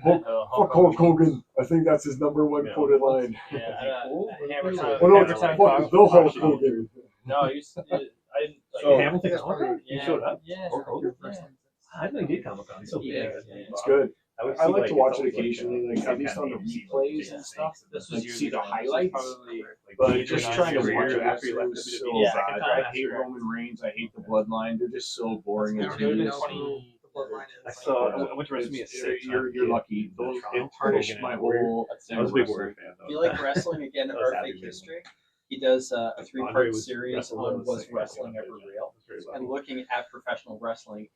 Hulk Fuck Hulk Hogan. I think that's his number one Yeah. quoted line. Yeah, Cool. Hammer Well, time. Well, no, Hammer it's time fuck Kong- the Hulk Kong- Hogan. No, I didn't. Like, So- Hamilton That's Comic Con? probably- He showed up. Yeah. Hulk Hogan? Yeah. I didn't know he did Comic Con. He's so big. Yeah, yeah. It's good. would I see, like to watch it it's always occasionally, like, some at least kind on of the ABC replays Jason and stuff. Snakes. This Like, was see the years ago. highlights. Probably, But just Nine trying to years watch it ago. after he left was the so WWE. Yeah, bad. second I time hate after. Roman Reigns. I hate the Bloodline. They're just so boring and That's good. tedious. No clue the bloodline I is. saw. Yeah. I went to WrestleMania It's- 6. You're lucky. Those it tarnished my whole. I was a big Warrior fan, though. If you like wrestling again, I was our happy fake with history, he does a Andre 3-part was series wrestling on was was second. wrestling ever real, It was very and low. looking at professional wrestling.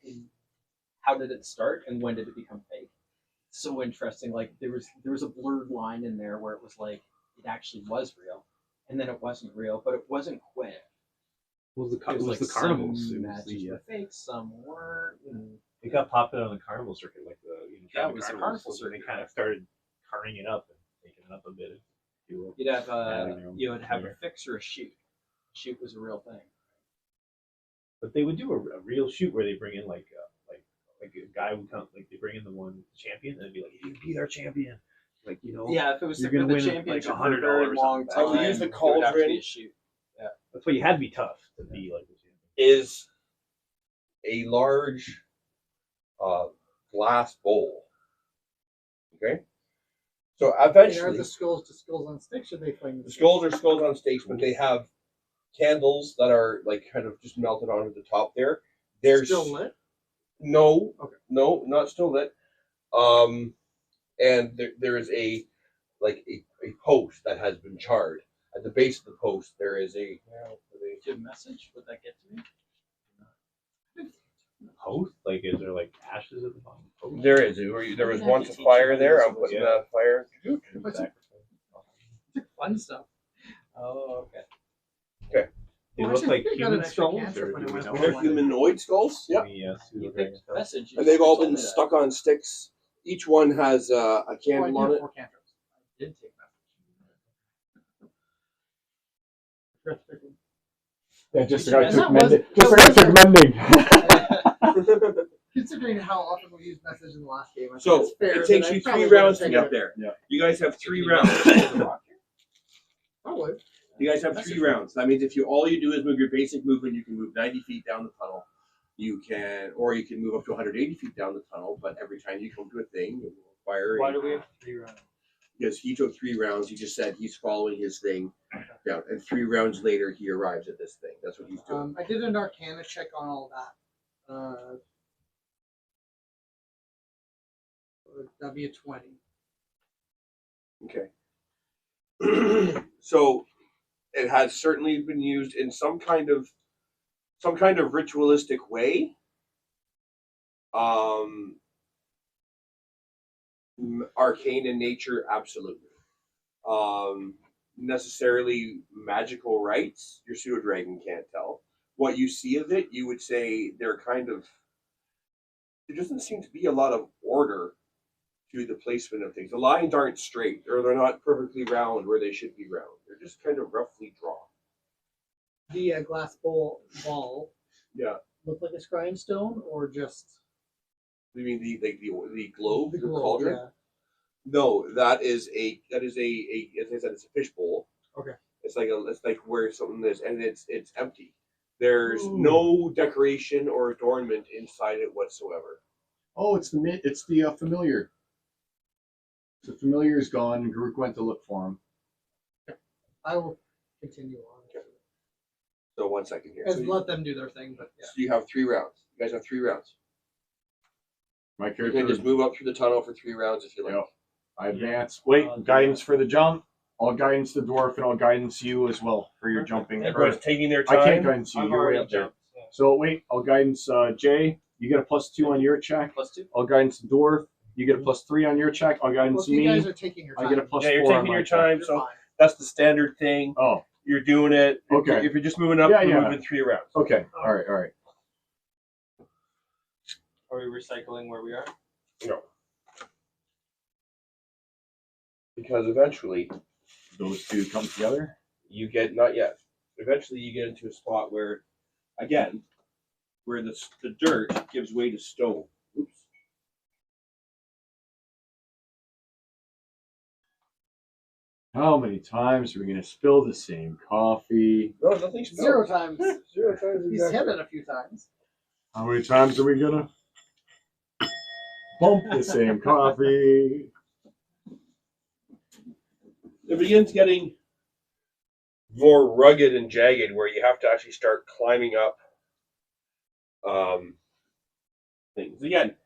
How did it start, and when did it become fake? So interesting. Like there was a blurred line in there where it was like it actually was real, and then it wasn't real, but it wasn't quit. It was the, It was like the carnivals. some It was matches the, were fake, some weren't. And it got popular on the carnival circuit, like the Yeah, it was the carnivals, carnival so they circuit. kind of started carning it up and taking it up a bit. If you will. You'd have Adding their own you would have a flair. fix or a shoot. Shoot was a real thing. But they would do a real shoot where they bring in like a guy would come, like they bring in the one champion and it'd be like, if you beat our champion, like Yeah, if it was You're for gonna the win, like, championship for a $100 very or long something. time, I would use the it would have to be cauldron. a shoot. that's why you had to be tough to be like the champion. is a large glass bowl. Okay, so Are eventually the skulls just skulls on sticks? Or they flame? the skulls are skulls on stakes, but they have candles that are like kind of just melted onto the top there. There's Still lit. no, Okay. no, not still lit. And there is a post that has been charred. At the base of the post, there is a Good message. Would that get to me? Post? Like, is there like ashes at the bottom? of the post? there is there was once a fire there. I'm putting that fire. Fun stuff. Oh, okay. They Well, look actually, like I think I got human an extra skulls, cantrip or when do I we went know? to They're one. humanoid skulls. Yep. Yes. You picked message. You And they've all told been me that. stuck on sticks. Each one has a Oh, I candle did on it. 4 cantrips. I did take message. Yeah, just the That guy took was- mending. that Just the guy was took a- mending. Considering how often we used message in the last game, I think So it's fair it takes that I you probably 3 would've rounds to taken get it. there. Yeah. You guys have 3 Did you rounds. message the rock here? Probably. You guys have 3 rounds. That means if all you do is move your basic movement, you can move 90 feet down the tunnel. You can move up to 180 feet down the tunnel. But every time you come to a thing, it will require. Why do we have 3 rounds? Because he took 3 rounds. He just said he's following his thing down, and 3 rounds later he arrives at this thing. That's what he's doing. I did an Arcana check on all that. That'd be a 20. Okay. So it has certainly been used in some kind of ritualistic way. Arcane in nature, absolutely. Necessarily magical rites, your pseudo dragon can't tell. What you see of it, you would say they're kind of. There doesn't seem to be a lot of order to the placement of things. The lines aren't straight, or they're not perfectly round where they should be round. They're just kind of roughly drawn. The glass ball Yeah. look like a scrying stone, or just You mean the globe, the globe, cauldron? yeah. No, that is a as I said, it's a fishbowl. Okay. It's like where something is, and it's empty. There's Ooh. no decoration or adornment inside it whatsoever. Oh, it's the familiar. The familiar is gone. And Garruk went to look for him. I will continue on. So 1 second here. And So let them do their thing, but yeah. you have 3 rounds. You guys have 3 rounds. My You character. can just move up through the tunnel for 3 rounds if you like. Yep. I advance. Wait, guidance for the jump. I'll guidance the dwarf, and I'll guidance you as well for your jumping. Everyone's taking their I time. can't guidance you. I've You're way already up there. jumped. Yeah. So wait, I'll guidance Jay. You get a +2 on your check. +2. I'll guidance the dwarf. You get a +3 on your check. I'll guidance Well, if you guys me. are taking your time. I get a +4 Yeah, you're on taking my your check. time, You're so fine. that's the standard thing. Oh, You're doing it. Okay. If you're just moving up, Yeah, you're yeah. moving 3 rounds. okay. All right. Are we recycling where we are? No. Because eventually Those two come together. you get, not yet, eventually you get into a spot where, again, where the dirt gives way to stone. Oops. How many times are we gonna spill the same coffee? No, nothing's 0 times. 0 times He's hit it a few times. How many times are we gonna bump the same coffee? It begins getting more rugged and jagged where you have to actually start climbing up things. Again,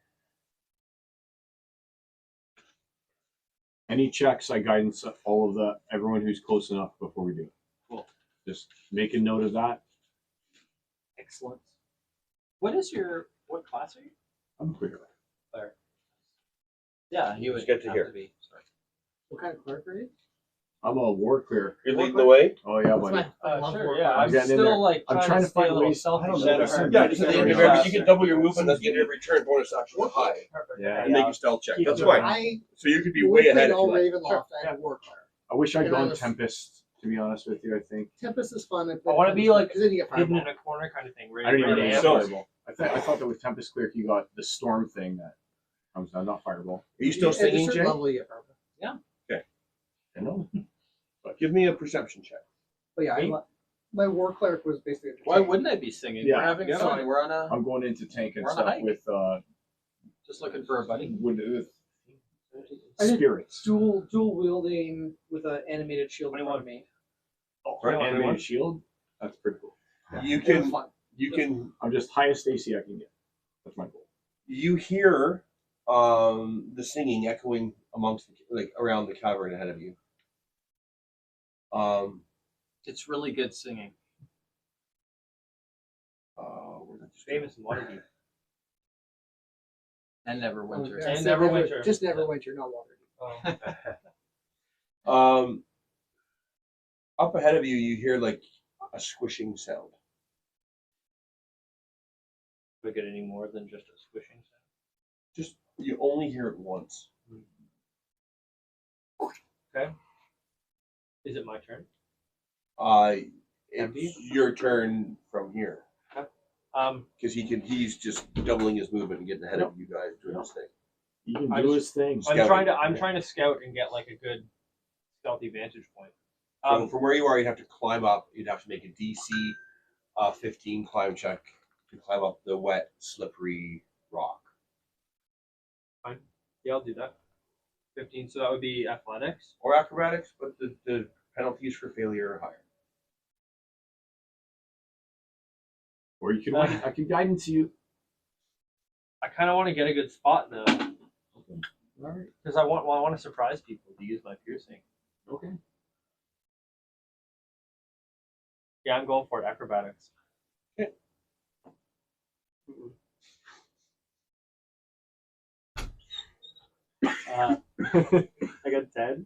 Any checks, I guidance all of everyone who's close enough before we do it. Cool. Just make a note of that. Excellent. What class are you? I'm clear. Claire. Yeah, you would Let's get to have here. to be. Sorry. What kind of clerk are you? I'm a war clear. you're leading the way. Oh yeah, That's buddy. fine. I love Sure, war yeah. clerk. I'm getting in there. still like I'm trying to stay find a little ways- selfish. I don't know, there. listen, Yeah, just at the end of every, you get double your movement. That's the end of every turn bonus action to high Perfect. Yeah. and make a stealth check. That's Yeah. fine. I So you could be when way we ahead played if all you like. Ravenloft. I had war clerk. I wish I'd And I gone was- Tempest, to be honest with you. I think Tempest is fun. I want to be like because then you get hidden fireball. in a corner kind of thing. I didn't even ready know to it was ambush. fireball. I thought that with Tempest Cleric you got the storm thing that comes down, not fireball. Are you still At a singing, certain Jay? level, you get fireball. I know. Give me a perception check. But yeah, Me? My war cleric was basically. Why wouldn't I be singing? Yeah. We're having Yeah. fun. We're on a I'm going into tank and We're on a stuff hike. with just looking for a buddy. I did spirits. dual wielding with an animated shield in front of me. For an animated shield. That's pretty cool. You It was can fun. you can I'm just highest AC I can get. That's my goal. you hear the singing echoing amongst like around the cavern ahead of you. It's really good singing. Where'd that just go? Famous in Waterdeep. And Neverwinter. Yeah, And so Neverwinter. Just Neverwinter, not Waterdeep. Up ahead of you, you hear like a squishing sound. Do I get any more than just a squishing sound? Just you only hear it once. Okay. Is it my turn? It's your turn from here because he's just doubling his movement and getting ahead of you guys doing this thing. He can I do just- his thing. I'm trying to scout and get like a good stealthy vantage point. From where you are, you'd have to climb up. You'd have to make a DC 15 climb check to climb up the wet, slippery rock. Yeah, I'll do that. 15, so that would be athletics. Or acrobatics, but the penalties for failure are higher. Or you can wait. I can guidance you. I kind of want to get a good spot though, Okay. All right. because I want to surprise people to use my piercing. Okay. Yeah, I'm going for it. Acrobatics. I got 10.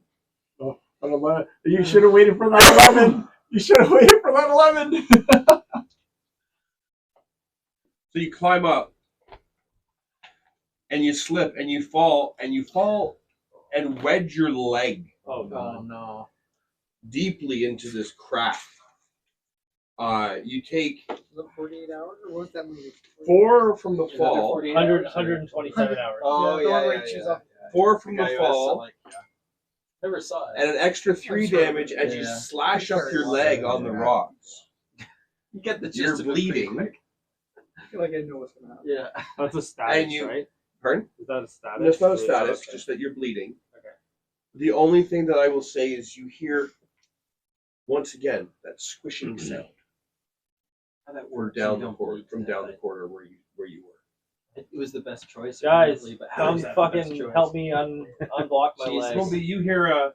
You should have waited for that 11. You should have waited for that 11. So you climb up, and you slip, and you fall, and wedge your leg Oh Oh no. deeply into this crack. You take Was it 48 hours, or what was that movie? 4 from the fall, 127 hours. Oh Yeah, the one yeah, where yeah, he chews yeah. off- 4 from The the guy who has to, fall, like, Never saw it. and an extra 3 damage as you Yeah. slash up your leg on the rocks. You get the gist You're of it pretty bleeding. quick. I feel like I know what's gonna happen. Yeah. That's a status, And you- right? Pardon? Is that a status? That's not a Yeah, status, okay. just that you're bleeding. Okay. The only thing that I will say is you hear, once again, that squishing sound How that from works. down you the don't corridor, believe from that, down the but corridor where you were. It was the best choice. Guys, admittedly, but how come is that the best fucking choice? help me unblock my Jesus. legs. Well, you hear a.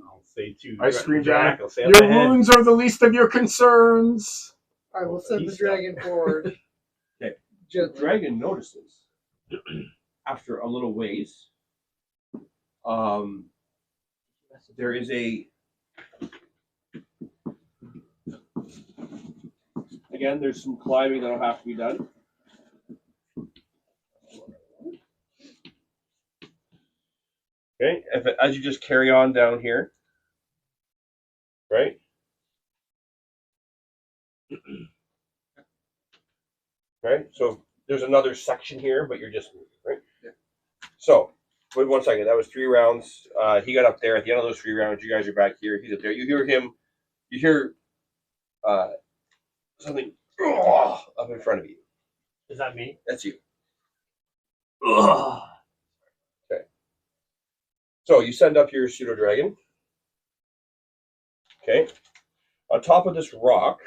I'll say too. I scream Jack. down. I'll say up Your ahead. wounds are the least of your concerns. All right, we'll send the He's dragon forward. Okay. The Gently. dragon notices after a little ways. There is a. Again, there's some climbing that'll have to be done. Okay, as you just carry on down here, right? Right, so there's another section here, but you're just moving, right? Yeah. So, wait 1 second. That was 3 rounds. He got up there. At the end of those 3 rounds, you guys are back here. He's up there. You hear him. You hear something up in front of you. Is that me? That's you. So you send up your pseudo dragon. Okay. On top of this rock,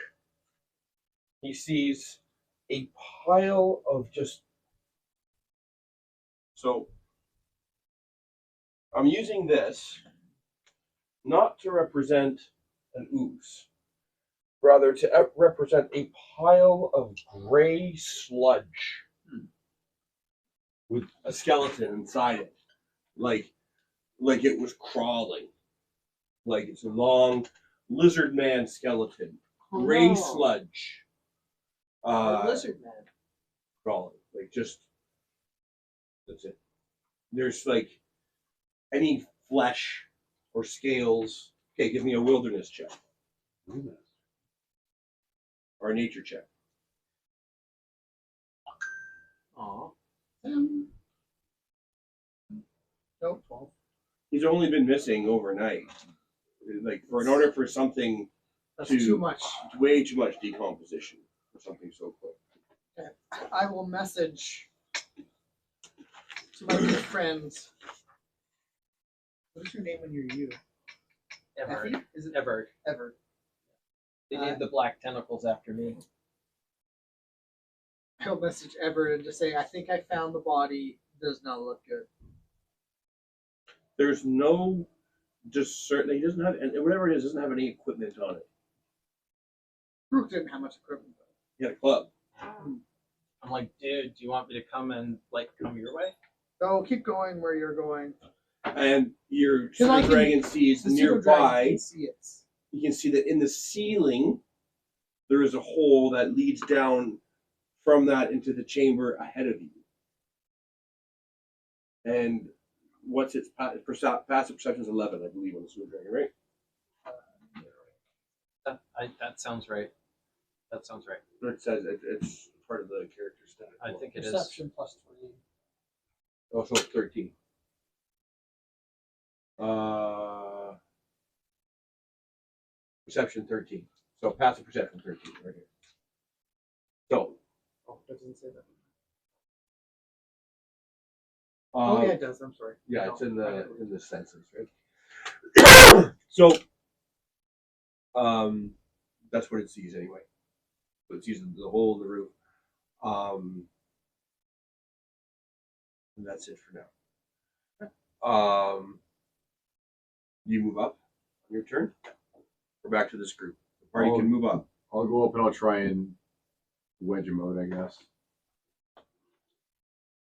he sees a pile of just. So I'm using this not to represent an ooze, rather to represent a pile of gray sludge with a skeleton inside it, like it was crawling, like it's a long lizardman skeleton, gray sludge, Lizard man. crawling, like just that's it. There's like any flesh or scales. Okay, give me a wilderness check or a nature check. Aw. No, 12. He's only been missing overnight. Like in order for something That's to- too much. Way too much decomposition for something so quick. I will message to my good friends. What is your name when you're you? Everard. Effie? Is it Everard. Ever? They named the black tentacles after me. I'll message Everett and just say, I think I found the body. Does not look good. There's no discern. He doesn't have, and whatever it is, doesn't have any equipment on it. Brooke didn't have much equipment. He had a club. I'm like, dude, do you want me to come your way? So keep going where you're going. And your Because I super can- dragon sees The pseudo dragon nearby. can see it. You can see that in the ceiling there is a hole that leads down from that into the chamber ahead of you. And what's its passive perception is 11, I believe, on the super dragon, right? That sounds right. That sounds right. It says it's part of the character stat. I think it is. Perception plus 3. Oh, so it's 13. Perception 13. So passive perception 13 right here. So Oh, it doesn't say that. uh, Oh, yeah, it does. I'm sorry. yeah, No, it's in I the senses, right? So that's what it sees anyway. So it sees the hole in the roof. And that's it for now. You move up on your turn. We're back to this group. The party can move up. I'll go up and I'll try and wedge him out, I guess.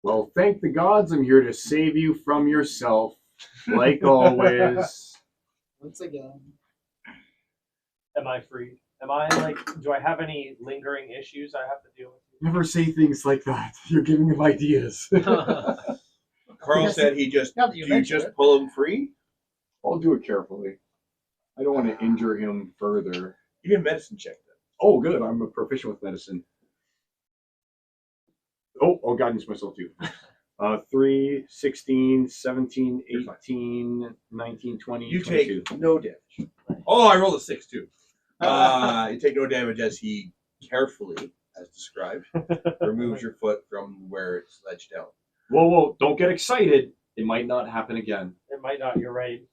Well, thank the gods I'm here to save you from yourself, like always. Once again. Am I free? Am I do I have any lingering issues I have to deal with? Never say things like that. You're giving him ideas. Carl said he just, Now that do you you mention just it. pull him free? I'll do it carefully. I don't want to injure him further. You can medicine check that. Oh, good. I'm a proficient with medicine. Oh, I'll guidance myself too. 3, 16, 17, You're fine. 18, 19, 20, You 22. take no damage. Oh, I rolled a 6 too. You take no damage as he carefully, as described, removes your foot from where it's ledged down. Whoa, don't get excited. It might not happen again. It might not. You're right,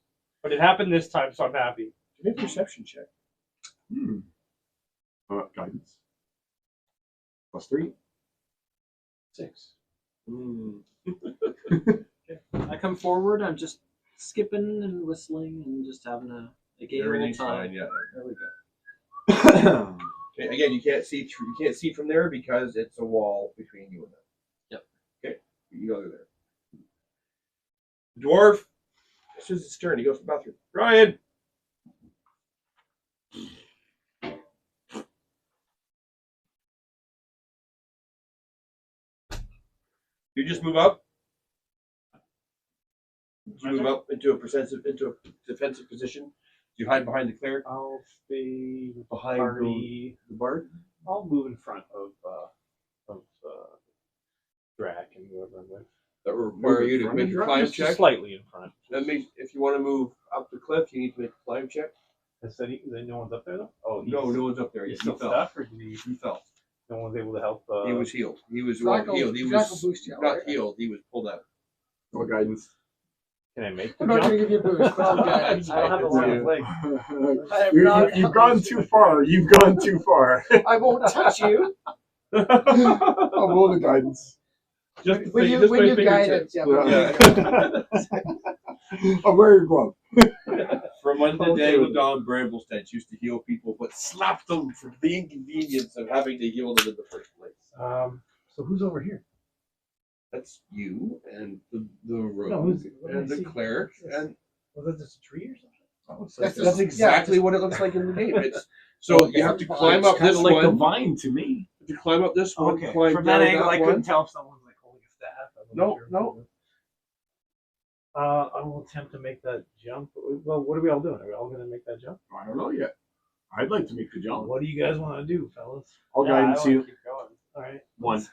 but it happened this time, so I'm happy. Make a perception check. Guidance. Plus 3. 6. I come forward. I'm just skipping and whistling and just having a gay old Everything's time. fine. Yeah. There we go. Okay, again, you can't see through. You can't see from there because it's a wall between you and them. Yep. Okay, you go there. Dwarf. This is his turn. He goes to the bathroom. Brian. You just move up. You move up into a defensive position. You hide behind the cleric. I'll stay Behind party. the bard. I'll move in front of Drac and whoever I'm with. That will require you to make a climb Just check. slightly in front. That means if you want to move up the cliff, you need to make a climb check. I said no one's up there though. Oh, No one's up there. He's He still fell. stuck, or did he? He fell. No one's able to help. He was healed. He was Drac will- healed. He Drac was will boost you, not right? healed. He was pulled out. Or guidance. Can I make the I'm not going to jump? give you a boost, but I'll guide you. I don't have a lot of leg. I am not You've gone too far. You've gone too far. I won't touch you. I'll roll the guidance. Just When you guidance, yeah. Yeah. I'll wear your glove. From when the Okay. day of dawn, Bramblestents used to heal people, but slapped them for the inconvenience of having to heal them in the first place. So who's over here? That's you and the rogue No, who's- what and do I the see? clerk and Was that just a tree or something? that's exactly what it looks like in the game. It's so you have to climb up Kind this of like the one. vine to me. You climb up this one. Okay. Climb From down that angle, I one. couldn't tell if someone was like holding a staff. I wasn't No, sure. no. I will attempt to make that jump. Well, what are we all doing? Are we all going to make that jump? I don't know yet. I'd like to make the jump. What do you guys want to do, fellas? I'll guidance you. Keep going. All right. 1.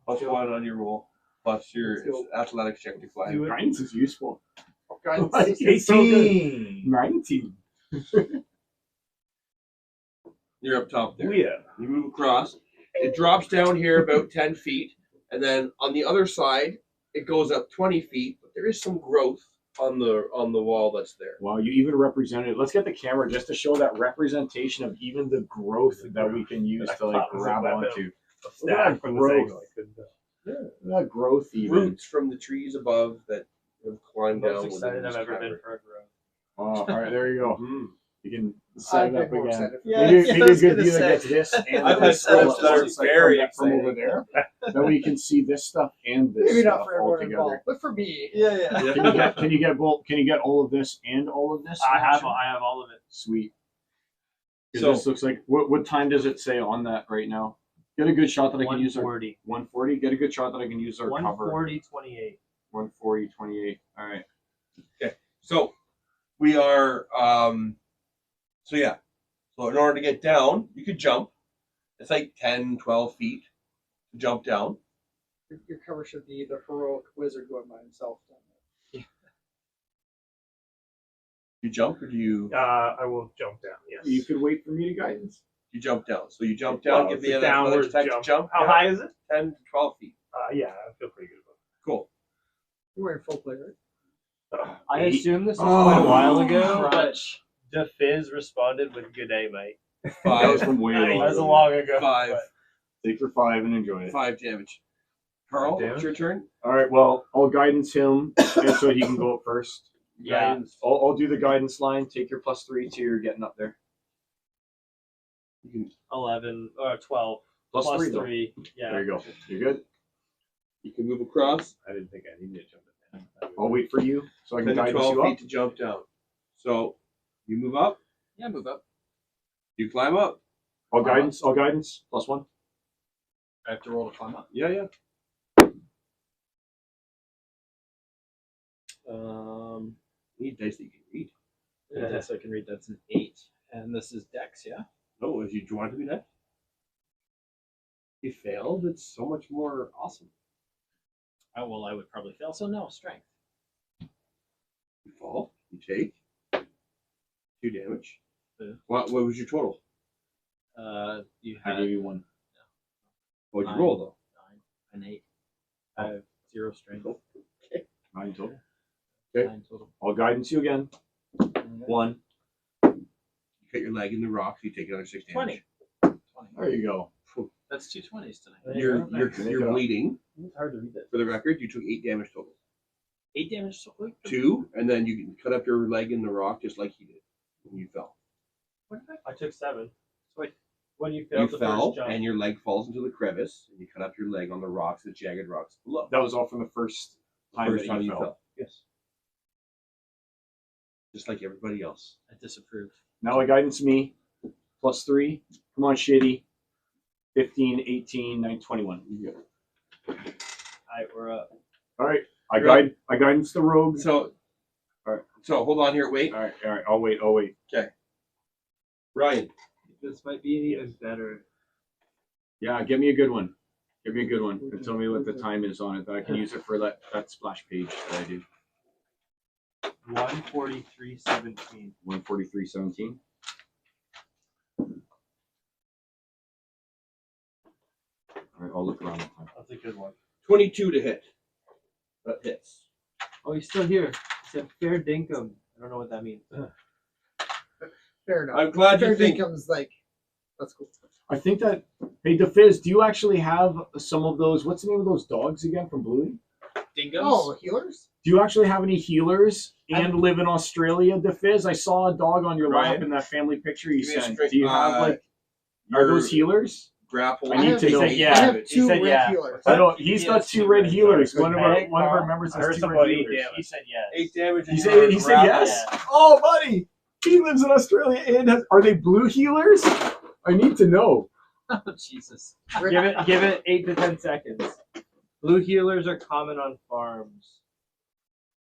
Plus 1 on your roll. Plus your Let's go. athletics check to climb. Do it. Guidance is useful. Guidance. Like, it's so good. 19. You're up top there. Oh, yeah. You move across. It drops down here about 10 feet, and then on the other side, it goes up 20 feet. But there is some growth on the wall that's there. Wow, you even represented. Let's get the camera just to show that representation of even the growth that we can use to like grab onto. A stack from this growth. angle. I couldn't tell. That growth even. Roots from the trees above that have climbed down. Most within excited this I've ever been cavern. for a grove. Oh, all right, there you go. Mhm. You can set it I'd up be more again. excited. Yeah, maybe I maybe a was good gonna view that say. gets this and I've had this friends stuff. that are It's like very from over exciting. there. Then we can see this stuff and this Maybe stuff not for all everyone involved, together. but for me. Yeah. Can you get both? Can you get all of this and all of this? I in have action? all of it. Sweet. 'Cause So- this looks like what time does it say on that right now? Get a good shot that I can use our 140. 140. Get a good shot that I can use our cover. 140.28. 140, 28. All right. So we are. So yeah. So in order to get down, you could jump. It's like 10, 12 feet to jump down. Your cover should be the heroic wizard going by himself. You jump or do you I will jump down. Yes. You could wait for me to guidance. jump down? So you jump down, Well, give it's the a other downward check to jump. How high is it? 10 to 12 feet. Yeah, I feel pretty good about Cool. You're wearing full play, right? it. I assume this was Oh, quite a while ago, but Crunch. DeFizz responded with "Good day, mate." That Five. was from way That was earlier. long ago. Five. Take your 5 and enjoy it. 5 damage. Carl, Damage? it's your turn. All right. Well, I'll guidance him, and so he can go up first. Yeah. Guidance. I'll do the guidance line. Take your +3 to your getting up there. You can 11 or 12 Plus plus 3 though. 3. Yeah. There you go. You're good. you can move across. I didn't think I needed to jump it down. I'll wait for you so I 10 can to guidance 12 you feet up. to jump down. So you move up. Yeah, move up. You climb up. I'll guidance. +1. I have to roll to climb up. Yeah, yeah. Need dice that you can read. Yeah, so I can read that's an 8. And this is Dex, yeah? No, if you want it to be that. You failed. It's so much more awesome. Oh, well, I would probably fail, so no, strength. You fall. You take 2 damage. Yeah. What was your total? You I had gave you 1. What'd you 9, roll though? 9, an 8. I have 0 strength. 9 total. 9 total. I'll guidance you again. 1. You cut your leg in the rock. So you take another 6 damage. 20. There you go. That's 2 20s tonight. You're Make it you're up. bleeding. It's hard to read that. For the record, you took 8 damage total. 8 damage so quick? 2, and then you can cut up your leg in the rock just like he did when you fell. What did I took 7. So wait, when you You failed the fell, first jump, and your leg falls into the crevice, and you cut up your leg on the rocks, the jagged rocks below. That was all from the first time First that time you you fell. fell. Yes. Just like everybody else. I disapprove. Now I guidance me. +3. Come on, shitty. 15, 18, 9, 21. You go. Alright, we're up. All right. I You're guidance the rogue. So, all right. So hold on here. Wait, All right. I'll wait. Ryan. This might be even better. Yeah, give me a good one. And tell me what the time is on it that I can use it for that splash page that I do. 143.17. 143.17. All right, I'll look around that time. That's a good one. 22 to hit. That hits. Oh, he's still here. He said fair dinkum. I don't know what that means. Fair enough. I'm glad Fair you think. income's like, that's cool. I think that. Hey, DeFizz, do you actually have some of those? What's the name of those dogs again from Bluey? Dingoes? Oh, healers? Do you actually have any healers and live in Australia, DeFizz? I saw a dog on your lap Ryan? in that family picture you Give me a sent. straight- Do you have like? Are your those healers? grapple? I need to know. I yeah. have He 2 said red yeah. healers. I don't. He's got 2 red healers. One of Hey, our Carl, members I heard has 2 red somebody- healers. He said yes. 8 damage. and He your said grapple. yes. Yeah. Oh, buddy, he lives in Australia and has. Are they blue healers? I need to know. Oh, Jesus. Give it 8 to 10 seconds. Blue healers are common on farms.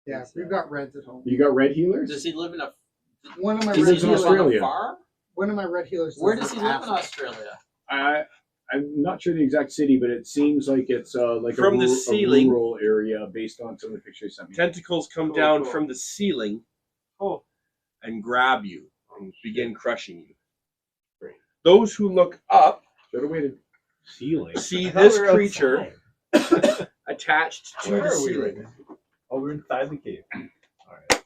Yeah, we've got reds at home. You got red healers? Does he live in a One of my He red lives in healers. Australia. farm? One of my red healers. Where lives does he in live in Africa. Australia? I'm not sure the exact city, but it seems like it's like From the ceiling. a rural area based on some of the pictures you sent me. Tentacles come Cool, down cool. from the ceiling Oh, and grab you and begin crushing you. those who look up Should have waited. Ceiling. see I thought this we were creature outside. attached to Where the are we ceiling. right now? Oh, we're inside the cave. All right.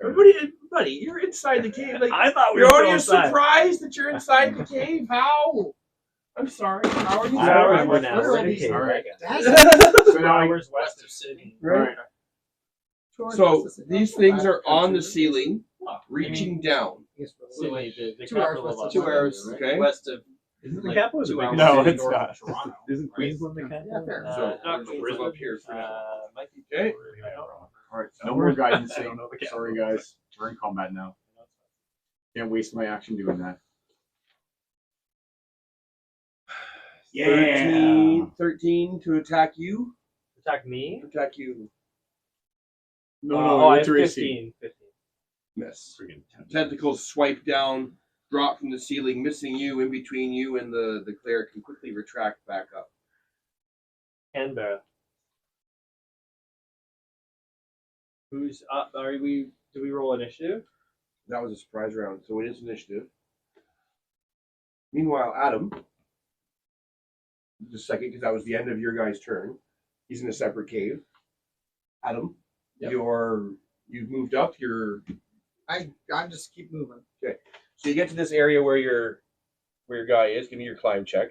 Everybody, buddy, you're inside the cave. Like I thought we you're were already still inside. surprised that you're inside the cave. How? I'm sorry. How are you? 5 hours sorry? we're now. We're in a cave. All right. That's So now I, Hours west of Sydney. Right. So these things are on the ceiling, reaching down. Sydney, the 2 hours capital west of of 2 Australia, hours right? Okay. west of. Isn't the Like, capital? 2 the hours biggest No, city it's north not. of Toronto? Isn't Right. Queensland the capital? Yeah, fair. So Not we're Queensland. up here for now. Might be Okay. Maybe I'm wrong. all right. No more guidance. I don't know the capital. Sorry, guys. We're in combat now. Can't waste my action doing that. 13 to attack you. Attack me? Attack you. No, Oh, no, I it's have your AC. 15. Miss. Friggin' Tentacles swipe down, drop from the ceiling, missing you in between you and the cleric, can quickly retract back up. Canberra. Who's up? Do we roll initiative? That was a surprise round, so it is initiative. Meanwhile, Adam, just a second, because that was the end of your guy's turn. He's in a separate cave. Adam, Yep. you've moved up. I just keep moving. So you get to this area where your guy is. Give me your climb check.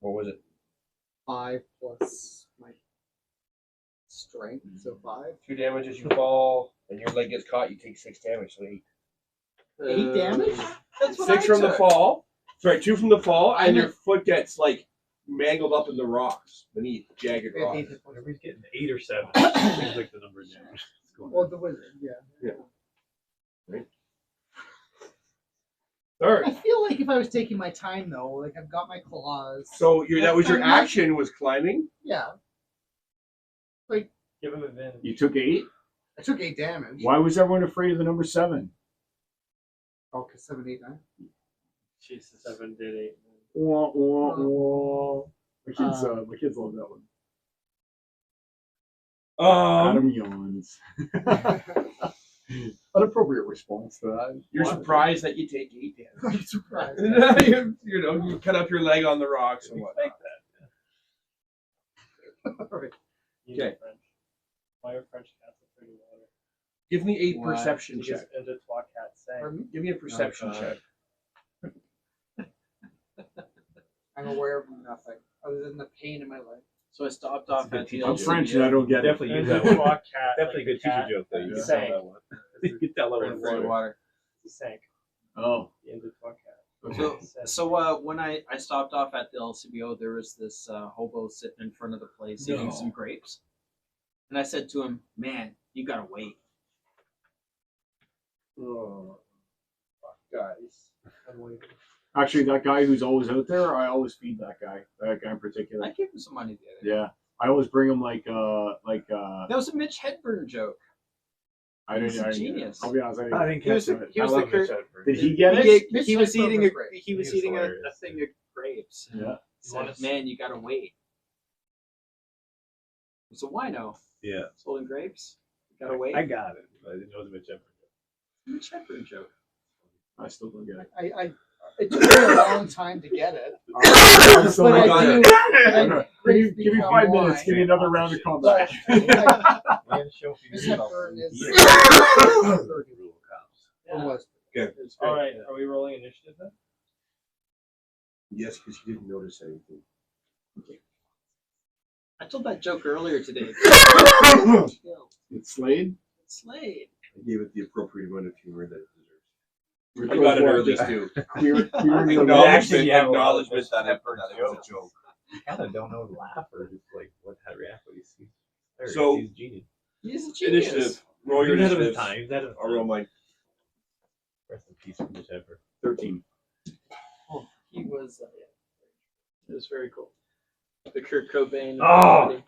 What was it? 5 plus my strength, so 5. 2 damage as you fall, and your leg gets caught. You take 6 damage, so 8. 8 damage? That's what 6 I from the took. fall. Sorry, 2 from the fall, and I your foot gets like mangled up in the rocks beneath jagged I have rocks. 8 hit points. Everybody's getting 8 or 7. Seems like the number of damage. What's going Well, on? the wizard, yeah. Third. I feel like if I was taking my time though, like I've got my claws. So that was your I'm not- action was climbing. Yeah, Give him advantage. You took 8? I took 8 damage. Why was everyone afraid of the number 7? Oh, because 7, 8, 9. Jesus, 7 did 8. Wah, wah, wah. My kids love that one. Adam yawns. An appropriate response to that. You're surprised that you take 8 damage. I'm surprised. You cut up your leg on the rocks and whatnot. Alright. You know Okay. French. Why are French cats afraid of water? Give me a Why? perception Because check. and the twat cat sang. Pardon me? Give me a perception God. check. I'm aware of nothing other than the pain in my leg. So I stopped off good at the teacher. I'm French and I don't get it. Definitely use And that the one. twat cat. Definitely a good teacher cat joke, though. You can sank. tell that one. You can tell that one. Afraid of water. Sank. Oh. In the twat cat. Okay. So when I stopped off at the LCBO, there was this hobo sitting in front of the place eating some grapes, and I said to him, "Man, you gotta wait." Oh, fuck, guys. I'm waiting. Actually, that guy who's always out there, I always feed that guy. That guy in particular. I gave him some money the other day. Yeah. I always bring him like That was a Mitch Hedberg joke. I He's didn't. a genius. I'll be honest. I I didn't. think He was that's he was I the love Kurt- Mitch Hedberg. Did he get it? He was Mitch eating Hedberg a was great. he was He was eating a hilarious. thing of grapes. Yeah. Said, "Man, you gotta wait." It's a wino. Yeah. Sold in grapes. You gotta wait. I got it. But I didn't know it was Mitch Hedberg. Mitch Hedberg joke. I still don't get it. It took me a long time to get it. I'm still But not I getting do. it. like, Give me become 5 minutes. wine. Give me another round of But combat. Man, show for Mitch yourself. Hedberg is Rule cops. or was. Good. All right, are we rolling initiative then? Yes, because you didn't notice anything. I told that joke earlier today. It's Slade. Slade. I gave it the appropriate amount of humor that it deserves. We're I got it both early just too. Clear Actually, yeah, Acknowledgement that it Hedberg was a joke. I kind of don't know to laugh or just like how to react when he sees. So- he's a genius. He's a genius. Initiative. Roll your He's ahead of his initiative. time. He's ahead of his I'll roll time. mine. Rest in peace from Mitch Hedberg. 13. He was. It was very cool. The Kurt Cobain. Oh!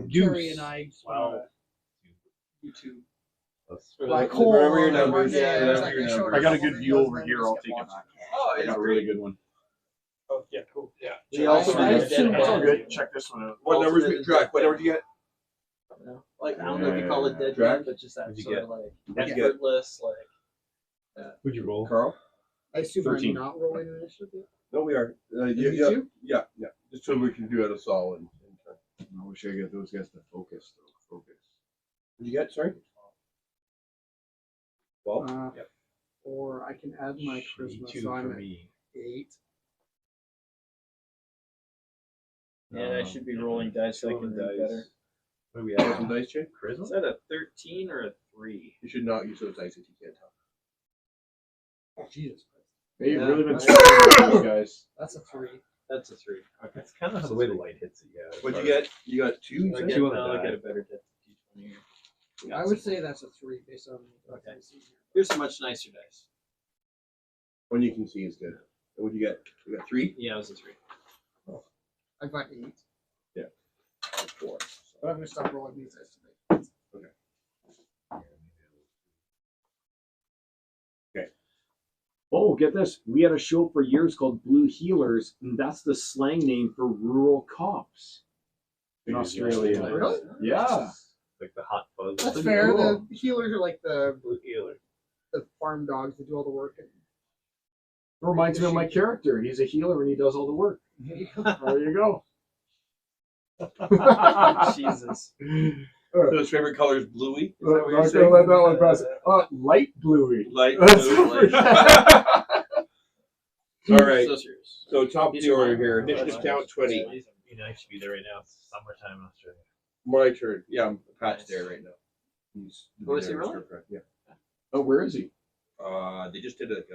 Jerry and I. Wow. YouTube. That's- Black Remember hole. your and numbers. one day I was Remember like, your I showed numbers. I got a her good some view videos over and here. just I'll kept take it watching. back. Oh, I it's got a really great. good one. Oh, yeah, cool. Yeah. We also I did assume Dead It's all Hand. good. Check this one out. What Also numbers? did What number do you get? You know? Like I don't know if you call it dead Drag? man, but just that What'd you sort get? of like What'd you get? effortless, like Who'd you roll? Carl? I assume 13. I'm not rolling initiative yet. No, we are. Me Yeah, too? yeah. Just so we can do it a solid. I wish I get those guys to focus. Though. Focus. You get sorry. Well, Yep. Or I can add my charisma, Two so I'm for at me. 8. and I should be rolling dice so I can do better. What do we have have? some dice, Jay? Is Charisma? that a 13 or a 3? You should not use those dice if you can't tell. Oh, Jesus Christ. Hey, you've Yeah. really been struggling with those guys. That's a 3. That's a 3. Okay. That's kind of the way the light hits it. Yeah. What'd you get? You got 2. You I said? get, two on the I'll die. get a better D20 here. I would say that's a 3 based on what Okay. I see here. Here's some much nicer dice. One you can see is good. And what'd you get? You got 3. Yeah, it was a 3. I've got 8. I have 4. But I'm going to stop rolling these dice today. Oh, get this. We had a show for years called Blue Healers, and that's the slang name for rural cops in Australia. Really? Yeah. Like the hot fuzz. That's Pretty fair. cool. The healers are like the Blue healer. farm dogs that do all the work. And It reminds me of my character. He's a healer and he does all the work. There you go. Jesus. So his favorite color is bluey. I'm not gonna let that one pass. Light bluey. Light That's blue. All right. So serious. So top of These the are order mine. here. Oh, Initiative that's count nice. 20. You know, I should be there right now. It's summertime in Australia. My turn. Yeah, Pat's Nice. there right now. He's Oh, is he really? Yeah. Oh, where is he? They just did like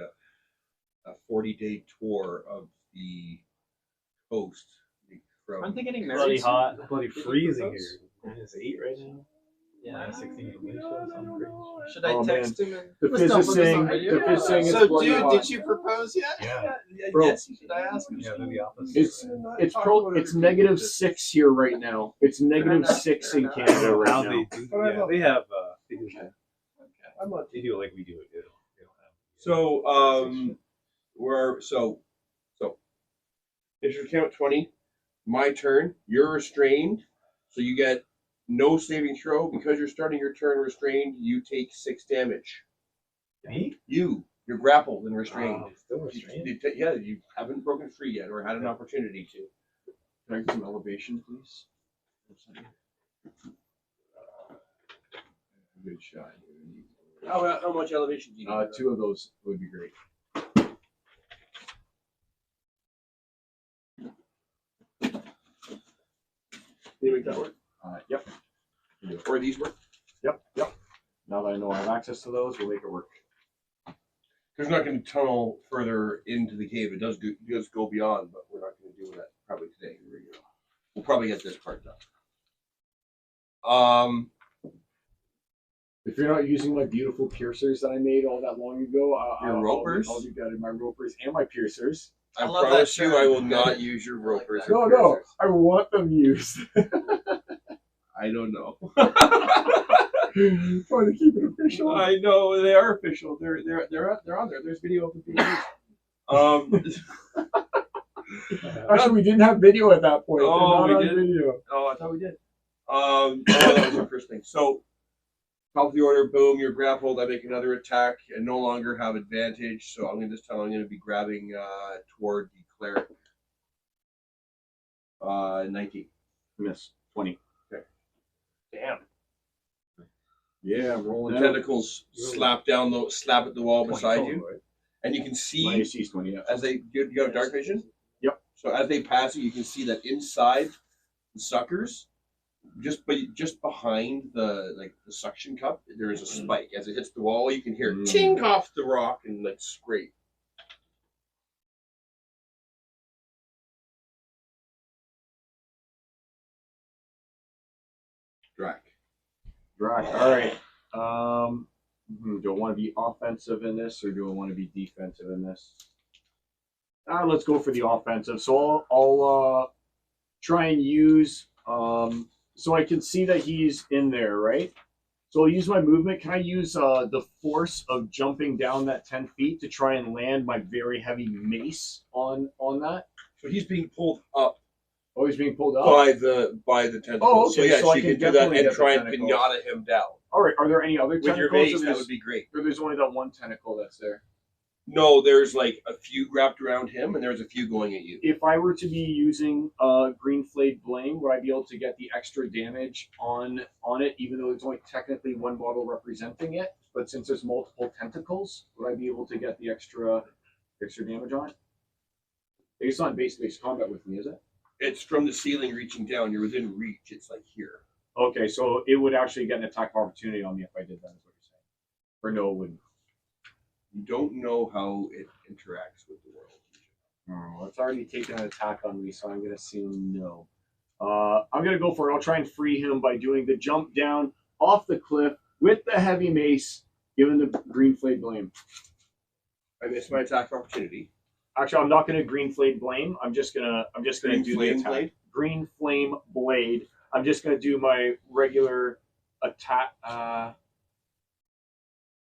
a 40-day tour of the coast. From Aren't they getting Bloody married? hot. soon? Bloody Did you freezing propose? here. -8 right now. Yeah. -16 in Malaysia. Something crazy. Should I Oh, text him? And... The Let's not fizz put is this saying, on the video. fizz saying So, it's bloody dude, hot. did you propose yet? Yeah. Bro. Yes. Should I ask him? Yeah, they're the opposite. It's -6 here right now. It's -6 in Canada right How now. they do? Yeah, they have. They do. They do it like we do it. They don't have. So initiative count 20. My turn. You're restrained, so you get no saving throw because you're starting your turn restrained. You take 6 damage. Me? You're grappled and restrained. Still restrained. Yeah, you haven't broken free yet or had an opportunity to. Can I get some elevation, please? Good shot. How much elevation do you need? 2 of those would be great. Can you make that work? Yep. Or these work? Yep. Now that I know I have access to those, we'll make it work. Because we're not going to tunnel further into the cave. It does go beyond, but we're not going to do that probably today. We'll probably get this part done. If you're not using my beautiful piercers that I made all that long ago, Your ropers? I'll do that in my ropers and my piercers. I love that promise you, shirt. I will not use your I like ropers. that. or No, piercers. I want them used. I don't know. Trying to keep it official. I know they are official. They're on there. There's video of them being used. Actually, we didn't have video at that point. Oh, They're not we on did? video. Oh, I thought we did. That was the first thing. So, top of the order, boom, you're grappled. I make another attack and no longer have advantage. So this time I'm going to be grabbing toward the cleric. 19. Miss 20. Damn. Yeah, I'm The rolling out. tentacles slap at the wall beside you, and you can My see AC is 20. Yeah. as they you have dark vision. Yep. So as they pass you, you can see that inside the suckers, just behind the suction cup, there is a spike. As it hits the wall, you can hear it tink off the rock and scrape. Drac. All right. Do I want to be offensive in this or do I want to be defensive in this? Let's go for the offensive. So I'll try and use so I can see that he's in there, right? So I'll use my movement. Can I use the force of jumping down that 10 feet to try and land my very heavy mace on that? So he's being pulled up Oh, he's being pulled up. by the tentacles. Oh, okay, So yeah, so I she can can do that definitely and get the try and tentacles. pinata him down. All right. Are there any other With your tentacles? base, or that there's- would be great. or there's only that one tentacle that's there. No, there's like a few wrapped around him, and there's a few going at you. If I were to be using green flayed blame, would I be able to get the extra damage on it, even though there's only technically one bottle representing it? But since there's multiple tentacles, would I be able to get the extra damage on it? It's not base-based combat with me, is it? It's from the ceiling reaching down. You're within reach. It's like here. Okay, so it would actually get an attack of opportunity on me if I did that, is what you're saying. Or no, it wouldn't. You don't know how it interacts with the world. Oh, it's already taken an attack on me, so I'm gonna assume no. I'm gonna go for it. I'll try and free him by doing the jump down off the cliff with the heavy mace, given the green flayed blame. I missed my attack of opportunity. Actually, I'm not gonna green flayed blame. I'm just gonna Green do flame the attack. blade? Green flame blade. I'm just gonna do my regular attack.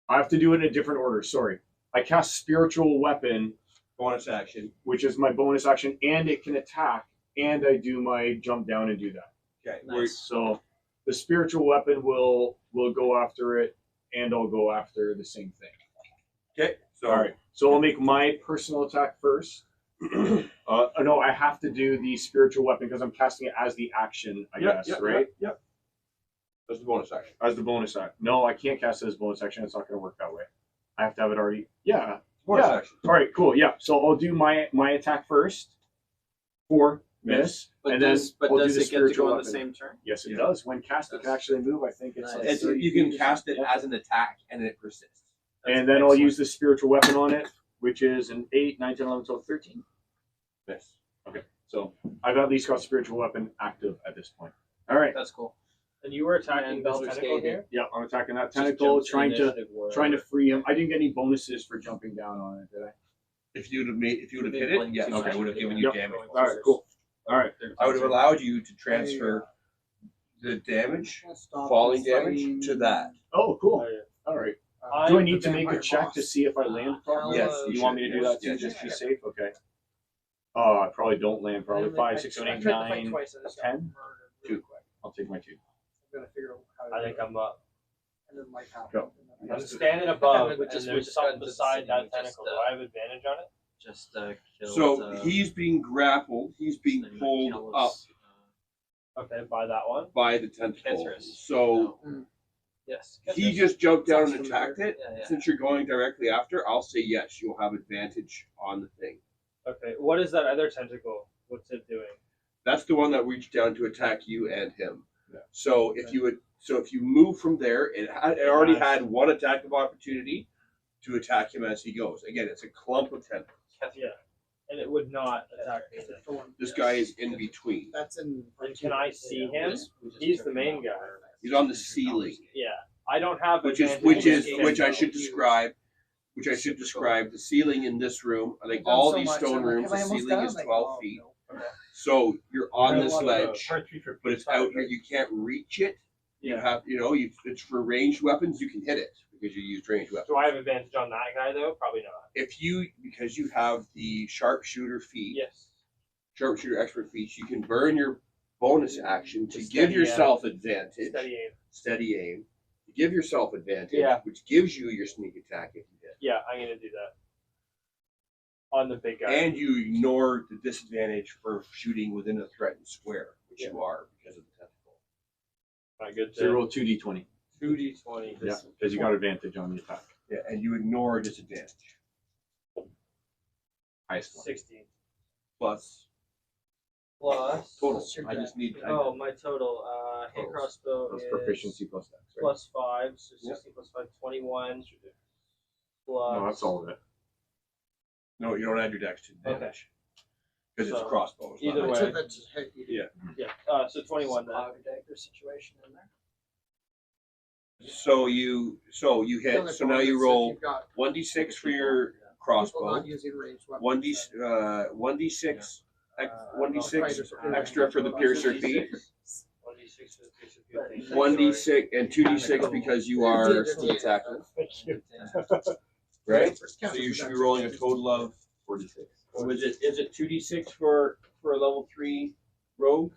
I have to do it in a different order. Sorry. I cast spiritual weapon, Bonus action. which is my bonus action, and it can attack, and I do my jump down and do that. Okay. Nice. So the spiritual weapon will go after it, and I'll go after the same thing. Okay. So All right. So I'll make my personal attack first. No, I have to do the spiritual weapon because I'm casting it as the action, I guess, right? Yep. That's the bonus action. As the bonus action. No, I can't cast it as bonus action. It's not going to work that way. I have to have it already. Yeah. Bonus Yeah. action. All right. Cool. Yeah. So I'll do my attack first. 4 miss, But and does then I'll do does the it get to spiritual go on the weapon. same turn? Yes, it Yeah. does. When cast, it can actually move. I think it's Nice. like It's, 30 you feet can or cast it something. as an attack, and it persists. And then I'll use the spiritual weapon on it, which is an 8, 9, 10, 11, 12, 13. Miss. So I've at least got spiritual weapon active at this point. All right. That's cool. And you were attacking And this Baldur's tentacle Gate here? Yeah, I'm attacking that Just tentacle, jumps trying to initiative where- free him. I didn't get any bonuses for jumping down on it, did I? If you would have hit it, yes, Okay. I would have given you Yep. damage. All right, cool. All right. I would have allowed you to transfer the damage, falling damage, to that. Oh, cool. Oh, yeah. All right. I- Do I need to make a check to see if I land properly? Yes, You want me to do that too, yes, just to be yes. safe? Okay. Oh, I probably don't land. Probably 5, 6, 7, 8, 9, Twice, I just got 10. murdered really 2. quick. I'll take my 2. I'm gonna figure out how to I do think it. I'm up. And then life happened. Go. And then I I'm just- standing above, Which and is- there's which is something good to beside see, that just, tentacle. Do I have advantage on it? Just kill. So he's being grappled. He's being pulled up Okay, by that one. by the tentacle. Cancerous. So Yes. he just jumped down and Sounds attacked familiar. it. Yeah, yeah. Since you're going directly after, I'll say yes. You'll have advantage on the thing. Okay, what is that other tentacle? What's it doing? That's the one that reached down to attack you and him. Yeah. So if you move from there, it already had one attack of opportunity to attack him as he goes. Again, it's a clump of tentacles. Yeah, and it would not attack me. For one- This guy is in between. That's in. And can I see him? He's the main guy. He's on the ceiling, Yeah, I don't have which advantage I against should him. describe. Which I should describe. The ceiling in this room, I think I've done all so these much, stone I'm like, rooms, have I the almost ceiling done? is Like, 12 oh, feet. no. So you're on this Part ledge, three for but it's out here. You can't reach it. You Yeah. have, it's for ranged weapons. You can hit it because you used ranged weapons. Do I have advantage on that guy though? Probably not. Because you have the sharpshooter feat, Yes. sharpshooter expert feats, you can burn your bonus action to Steady give aim. yourself advantage. Steady aim. Steady aim. To give yourself advantage, Yeah. which gives you your sneak attack if you hit. Yeah, I'm gonna do that. On the big guy. And you ignore the disadvantage for shooting within a threatened square, which you are because of the tentacle. Am I good So you to roll 2d20. 2d20. Yeah, because you got advantage on the attack. Yeah, and you ignore disadvantage. Highest one. 16. Plus Plus. total. What's your I just need. Oh, my total. Hit Totals. crossbow Plus is proficiency plus dex, right? plus 5, so Yep. 16 plus 5, 21. Plus. No, that's all of it. No, you don't add your dex to advantage. Because it's So, crossbow. It's not either like- way. So that's just hit you. Yeah. Yeah. So 21 then. Cloud dagger situation in there. So you hit. Another So now bonus you if roll you've got 1d6 for your people crossbow. not using ranged weapons. 1d6 Fighters are extra for the piercer feat. 1d6 for the piercer feat. 1d6 and 2d6 because you are sneak attacking, right? So you should be rolling a total of 46. what is it? Is it 2d6 for a level 3 rogue.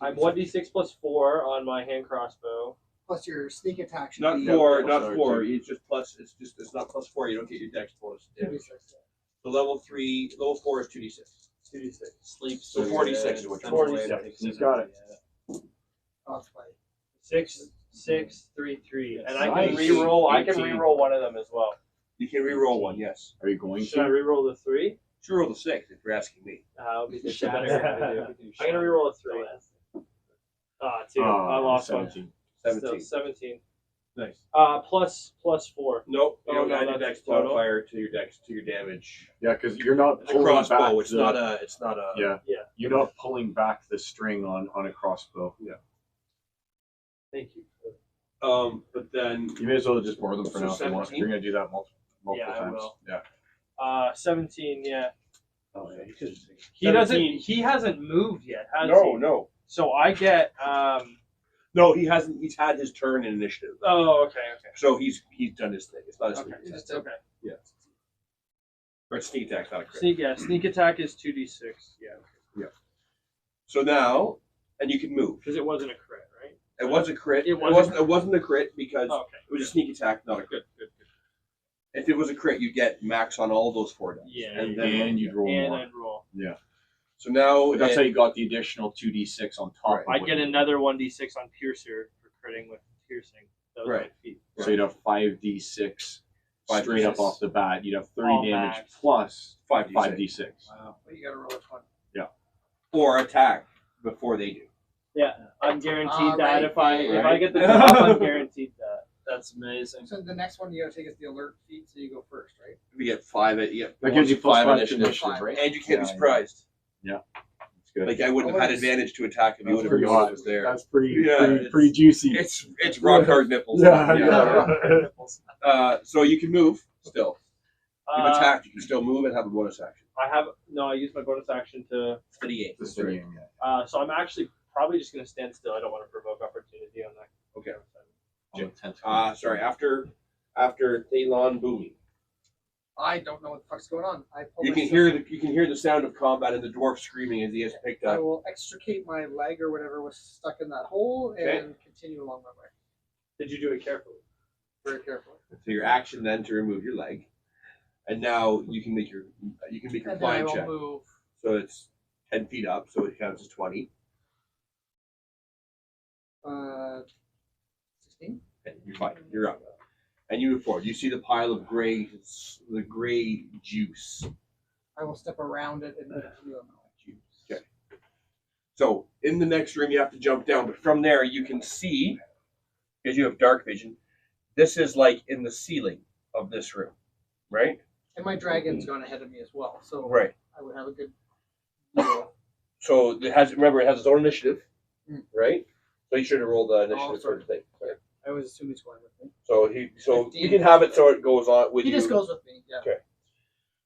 I'm 1d6 plus 4 on my hand crossbow. Plus your sneak attack should Not be four, Yeah, not sorry, four. sorry. It's just plus. It's not plus 4. You don't get your dex bonus. 2d6. So level 4 is 2d6. 2d6. Sleep. So 46 is what you're 46. He's got it. Oh, it's fine. 6, 6, 3, 3, and I Nice. can re-roll. I can 18. re-roll one of them as well. You can re-roll one, yes. Are you going Should I to? re-roll the 3? Sure, roll the 6 if you're asking me. I'll be the Should better. better. I'm gonna re-roll a 3. 2. I lost 17. 17. one. Still 17. Nice. Plus 4. Nope. You Oh, don't no, add your that's dex total. modifier to your dex to your damage. Yeah, because you're not It's a pulling back. crossbow. It's the- not a. It's not a. Yeah. Yeah. You're not pulling back the string on a crossbow. Thank you. But then You may as well just borrow them for So now if you want. 17? You're gonna do that multiple Yeah, I times. will. Yeah. 17. Yeah. Oh yeah, you could just. He doesn't. 17. He hasn't moved yet, has no, he? no, So I get. no. He hasn't. He's had his turn in initiative, Oh, okay. so he's done his thing. It's not a Okay. sneak Okay. attack. Just okay. Or sneak attack's not a crit. Sneak attack is 2d6. Yeah. So now, and you can move. Because it wasn't a crit, right? It was a crit. It It wasn't- wasn't. It wasn't a crit because Oh, okay. it was a sneak attack, not a crit. Good. If it was a crit, you get max on all those 4 dice. Yeah. And yeah. then you'd roll And more. I'd roll. So now But that's it- how you got the additional 2d6 on top. Right. of I'd what get you- another 1d6 on piercer for critting with piercing. Those Right. feet. So you'd have 5d6 5d6. straight up off the bat. You'd have 30 All damage max. plus 5d6. 5d6. Wow. But you gotta roll a 20. or attack before they do. Yeah, I'm guaranteed that Right. if I Right. get the drop, I'm guaranteed that. That's amazing. So the next one you gotta take is the alert feat, so you go first, right? If you get 5, you get That gives you plus 5 initiative. initiative, right? And you can't be Yeah, surprised. That's good. Like I wouldn't have had advantage to attack if you That's would have pretty known hot. it was there. That's pretty, Yeah, pretty, it's- pretty juicy. It's rock hard nipples. So you can move still. You've attacked. You can still move and have a bonus action. I use my bonus action to. Steady aim. The stadium, yeah. So I'm actually probably just gonna stand still. I don't want to provoke opportunity on that. Okay. On the 10th. Sorry. After Thalon booming, I don't know what the fuck's going on. I pull you can hear the sound of combat and the dwarf screaming as he has picked I up. will extricate my leg or whatever was stuck in that hole Okay. and continue along my way. Did you do it carefully? Very carefully. So your action then to remove your leg, and now you can make your And then I climb will check. move. So it's 10 feet up, so it counts as 20. 16. Okay, you're fine. You're up. And you move forward. You see the pile of gray juice. I will step around it and continue on my way. Okay. So in the next room, you have to jump down, but from there you can see, because you have dark vision. This is like in the ceiling of this room, right? And my dragon's gone ahead of me as well, so Right. I would have a good view. So it has its own initiative, Mm. right? So you should have rolled the initiative Oh, for sorry. the thing. Right? I always assume he's going with me. So you 15. can have it so it goes on with He you. just goes with me, yeah. Okay.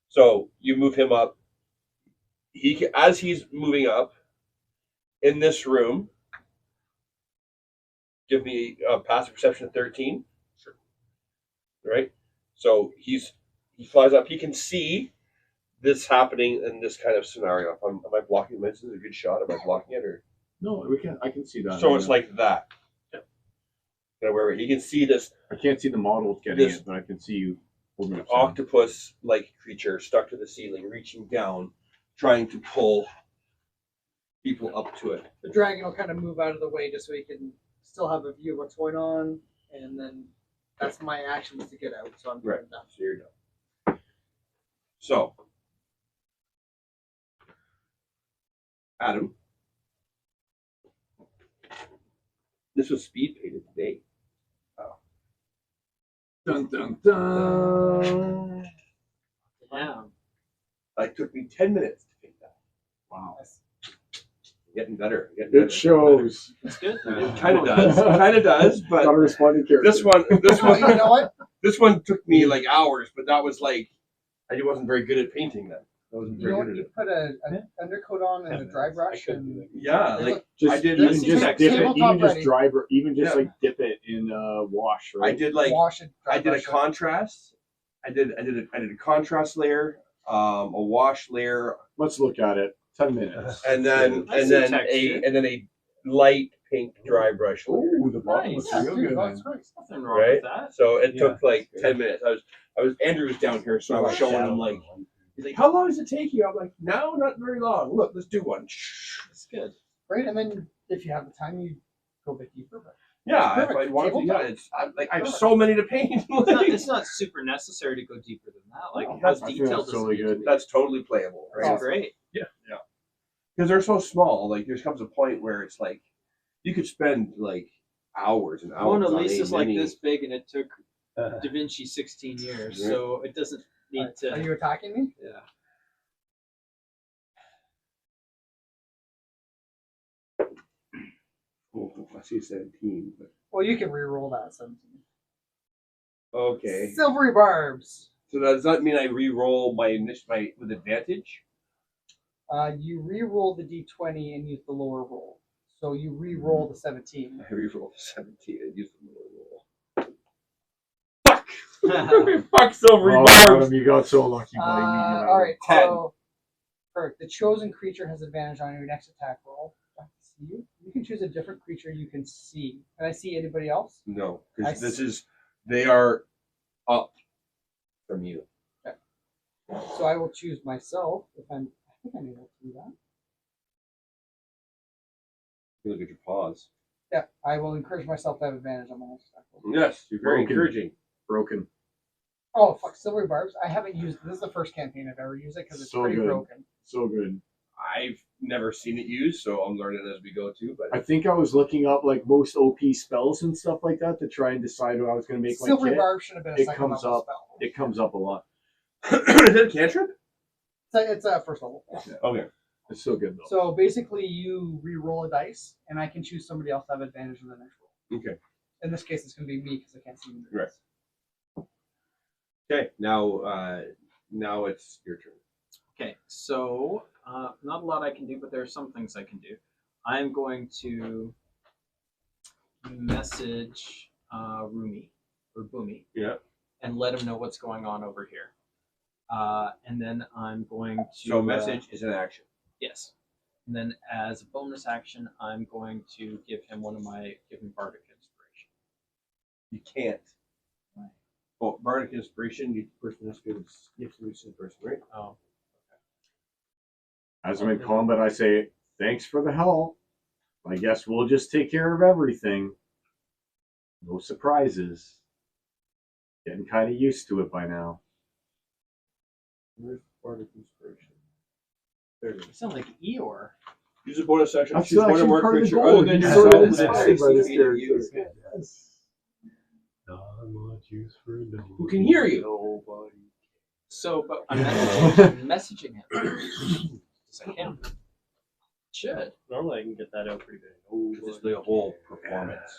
So you move him up. As he's moving up in this room, give me a passive perception of 13. Sure. Right. So he flies up. He can see this happening in this kind of scenario. Am I blocking? This is a good shot. Am I blocking it or? No, I can see that. So it's like that. Yeah, where he can see this I can't see the models getting This- it, but I can see you holding up. octopus-like creature stuck to the ceiling, reaching down, trying to pull people up to it. The dragon will kind of move out of the way just so he can still have a view of what's going on, and then that's my action is to get out. So I'm Right. doing that. So you're done. So, Adam, this was speed painted today. Dun dun dun. Yeah. It took me 10 minutes to paint that. Wow. Getting better. It shows. That's good. It kind of does. Kind of does. But Got a responding character. this one, You know what? this one took me like hours. But that was like, I wasn't very good at painting that. I wasn't You very know what? good at You it. put an undercoat on and a dry brush, and Yeah, like Just, I did even this just table- dip it, tabletop even just ready. dry, even just Yeah. like dip it in wash, I right? did like wash it. Dry I did a brush it. contrast. I did a contrast layer, a wash layer. Let's look at it. 10 minutes. and then I see texture. a light pink dry brush. Ooh, the bottom Nice. looks Yeah, real dude, good. that's great. Nothing wrong Right? with that. So it Yeah, took like that's 10 minutes. I was Andrew was down here, so I was showing him like, he's like, how long does it take you? I'm like, no, not very long. Look, let's do one. That's good. Great, and then if you have the time, you go a bit deeper. But Yeah, if Perfect. I wanted to, yeah, Tabletop. I have so many to paint. It's not super necessary to go deeper than that. Like, No, how I think detailed that's does totally it need good. to be? That's totally playable, right? That's great. Because they're so small. Like there comes a point where it's like you could spend like hours and hours. Mona on Lisa's a like mini- this big, and it took Da Vinci 16 years, Yeah. so it doesn't need Are to. you attacking me? Yeah. Oh, I see 17. But Well, you can re-roll that 17. okay. Silvery barbs. So does that mean I re-roll my with advantage? You re-roll the d20 and use the lower roll. So you re-roll the 17. I re-roll 17 and use the lower roll. Fuck silvery Oh, barbs. Adam, you got so lucky, buddy. meeting All right, 10. so perfect. The chosen creature has advantage on your next attack roll. I can see you. You can choose a different creature you can see. Can I see anybody else? No, I because they are up from you. So I will choose myself if I think I'm able to do that. You look at your paws. Yeah, I will encourage myself to have advantage on my next attack roll. Yes, you're very Broken. encouraging. Broken. Oh fuck, silvery barbs! I haven't used. This is the first campaign I've ever used it because it's So pretty good. broken. So good. I've never seen it used, so I'm learning as we go too. But I think I was looking up like most OP spells and stuff like that to try and decide what I was going to make my Silvery kit. barb should have been a It second comes level up. spell. It comes up a lot. is it a cantrip? It's a first level. Okay. It's still good though. So basically, you re-roll a dice, and I can choose somebody else to have advantage on the next roll. Okay. In this case, it's going to be me because I can't see anybody Right. else. Okay. Now it's your turn. Okay, so not a lot I can do, but there are some things I can do. I'm going to message Rumi or Boomy. Yeah. And let him know what's going on over here. And then I'm going to. So message is an action. Yes. And then as a bonus action, I'm going to give him Bardic Inspiration. You can't. Oh, bardic inspiration. You person has to give to the person, right? Oh. As I'm in combat, I say, "Thanks for the help. I guess we'll just take care of everything. No surprises. Getting kind of used to it by now." Where's bardic inspiration? There it You is. sound like Eeyore. Use a bonus action. That's Choose one or actually more part of the creature goal. other than He's yourself sort of within inspired by 60 this feet of you. character. Yes. Not much use for no. Who can hear you? Nobody. So, but I'm messaging him. Yes, I can. Should. Normally I can get that out pretty good. It's the whole performance,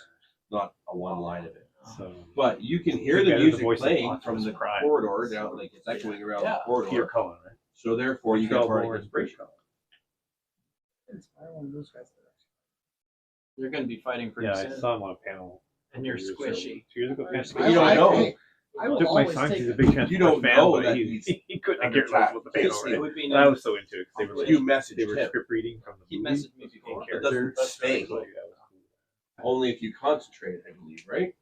not a one line of it. So But you can hear You the get the music voice of playing Lots from of the surprise. corridor down, like it's echoing around Yeah. the corridor. Peter Cullen, right? So therefore, you get bardic inspiration. Inspire one of those guys. They're going to be fighting pretty Yeah, I soon. saw him on a panel. And you're years squishy. 2 years ago. You're Yeah. squishy. You don't know. Hey, I will Took my always son. take He's a it. big Transformers You don't fan, know but that he couldn't under get close with the attack. panel. It would be And I nice. was so into it because they were like, You messaged they were him. script reading from the He movie. messaged me before. It doesn't stay. So, yeah, that was cool. Only if you concentrate, I believe, right?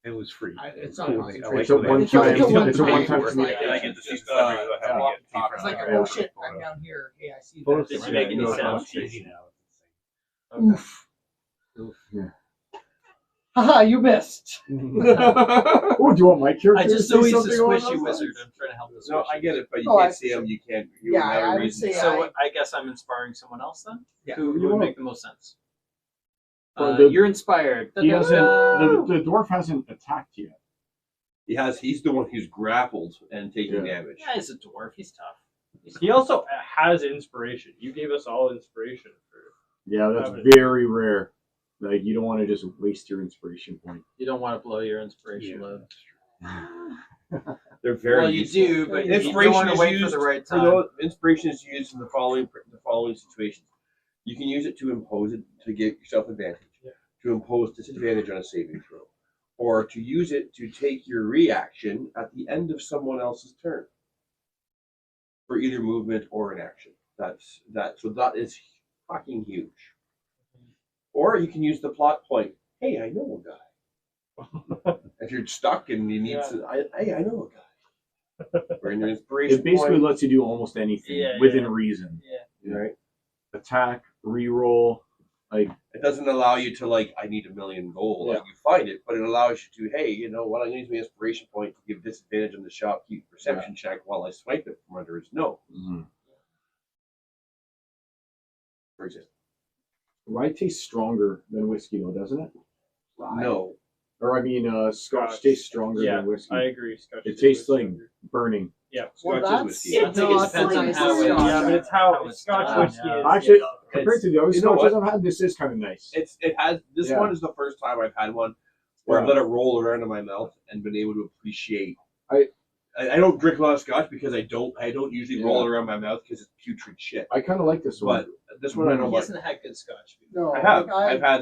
It was free. It's Cool. not I concentration. like It's a when they- one-time- it's a one-time Where, commitment. and I get to see Just, stuff. I have to talk- get talk It's like, about oh Yeah. shit, I'm down here. Hey, I see Photos that. Did you make any sound? It's easy now. Oof. Haha, you missed. Oh, do you want my character? I just to know say he's a something along squishy those wizard. lines? I'm trying to help the squishy. No, I get it, but you Oh, can't I- see him. You can't. You Yeah, wouldn't have a I would reason. say So I guess I'm inspiring someone else then? Yeah. Who You would are. make the most sense? Well, the- You're inspired. He hasn't. Da-da-da. The dwarf hasn't attacked yet. He has. He's the one who's grappled and taking Yeah. damage. Yeah, he's a dwarf. He's tough. He also has inspiration. You gave us all inspiration for. Yeah, that's Haven't. very rare. Like you don't want to just waste your inspiration point. You don't want to blow your inspiration Yeah. load. They're very. Well, you useful. do, but you don't Inspiration want to is wait used for the right For time. those, inspiration is used in the following situations. You can use it to impose it to give yourself advantage, to impose disadvantage on a saving throw, or to use it to take your reaction at the end of someone else's turn for either movement or an action. So that is fucking huge. Or you can use the plot point. Hey, I know a guy. If you're stuck and you need hey, I know a guy. Or in your inspiration It basically point, lets you do almost anything Yeah, within yeah. reason. Yeah. right? Attack, reroll, like It doesn't allow you to like, I need 1,000,000 gold. Like you find it, but it allows you to, hey, you know what? I'm going to use my inspiration point to give disadvantage on the shopkeep perception check while I swipe it from under his nose. For example. rye tastes stronger than whiskey, though, doesn't it? No. Or I mean, Scotch tastes stronger Yeah, than whiskey. I agree. Scotch It is tastes like stronger. burning. Yeah. Well, Scotch is that's whiskey. I think it not depends on nice how it- Scotch. Yeah, but it's how it's Scotch done, whiskey yeah. is. Actually, It's- compared to the other you know Scotches what? I've had, this is kind of nice. It has this Yeah. one is the first time I've had one where I've let it roll around in my mouth and been able to appreciate. I don't drink a lot of Scotch because I don't usually roll it around my mouth because it's putrid shit. I kind of like this one. But this one I don't He like. hasn't had good Scotch before. No, I have.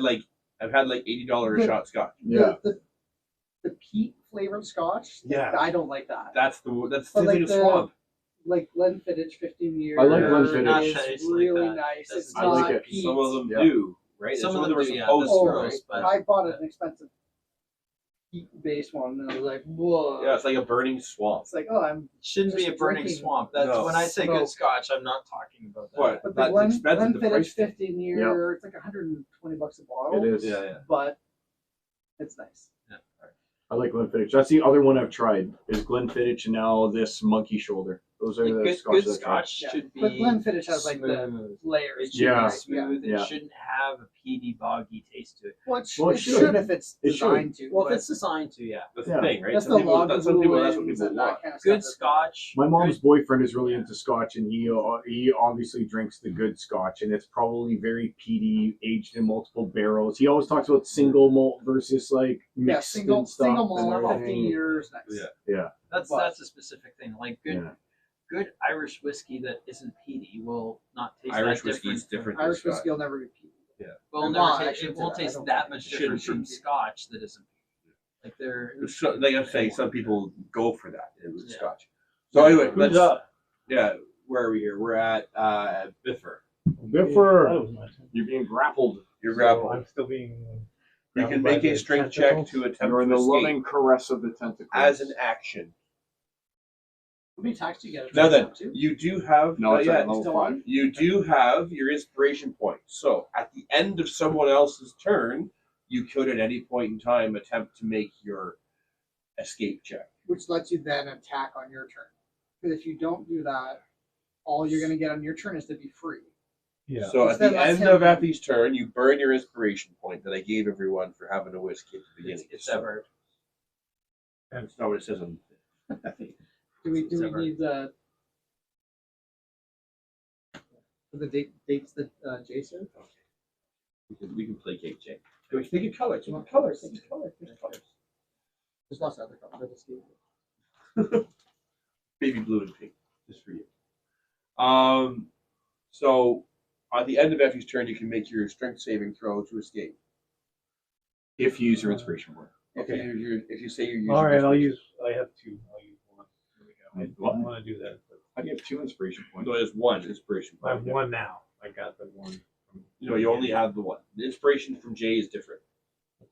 like, I've had like $80 a shot Scotch. Yeah. The peat flavored Scotch. Yeah. I don't like that. That's the But thing like in the- swamp. Like Glenfiddich 15 years. I like Glenfiddich. Is Not tastes like really that. nice. Doesn't It's I not like it. peat. Some of them Yeah. do, right? Some And of them are do, yeah, supposed that's to, gross, right? but I bought an expensive peat-based one, and I was like, whoa. Yeah, it's like a burning swamp. It's like, oh, I'm. shouldn't be a Just burning drinking swamp. That's No. when I say smoke. good Scotch, I'm not talking about that. What? But the That's expensive. The Glenfiddich price. 15 year, it's like $120 a bottle. It is. Yeah. But it's nice. I like Glenfiddich. That's the other one I've tried. Is Glenfiddich and now this monkey shoulder. Those are the Good Scotches I've tried. Scotch Yeah. should be But Glenfiddich has like the smooth. layers. It should Yeah. be smooth. Yeah. It shouldn't have a peaty, boggy taste to it. Well, It should if it's It should. designed to. Well, if but it's designed to, yeah. That's Yeah. the thing, right? that's Some the people, log that's what people ruins and want. that kind of Good stuff. Scotch. My mom's boyfriend is really into Scotch, and he obviously drinks the good Scotch, and it's probably very peaty, aged in multiple barrels. He always talks about single malt versus like mixed single and stuff. single and malt, everything. 15 years. Nice. Yeah. That's a specific thing. Like good Yeah. good Irish whiskey that isn't peaty will not taste Irish that whiskey is different than Irish Scotch. whiskey will never be peaty. Will Well, never I taste, shouldn't it say won't that. I taste don't that think much it different shouldn't from be. Scotch that isn't peaty. Like they're So, like I'm saying, some people go for that with Yeah. Scotch. So anyway, Who's let's. up? Yeah, where are we here? We're at Biffer. Biffer, That was my turn. you're being grappled. You're So grappled. I'm still being. You grappled can by make a the strength tentacles. check to attempt You're in to the escape loving caress of the tentacles. as an action. How many attacks do you get? Now then, Two? you do have No, it's at yet. level Still 5. on? You do have your inspiration point. So at the end of someone else's turn, you could at any point in time attempt to make your escape check. Which lets you then attack on your turn. Because if you don't do that, all you're going to get on your turn is to be free. Yeah. So at Then the let's end hit of him. Effie's turn, you burn your inspiration point that I gave everyone for having a whiskey at the beginning. it's So- ever. That's not what it says on. Do we Sever. need the dates that Jay said? We can play Cake Jake. Do we think of colors? You want colors? Think of colors. Think of colors. There's lots of other colors. I just gave you. Baby blue and pink, just for you. So at the end of Effie's turn, you can make your strength saving throw to escape. If you use your inspiration point. If you say you're using. All right, your I'll inspiration- use. I have two. I'll use one. There we go. I What? want to do that. But How do you have 2 inspiration points? No, there's one inspiration I have point. one now. I got the one. From No, you only have the one. The inspiration from Jay is different.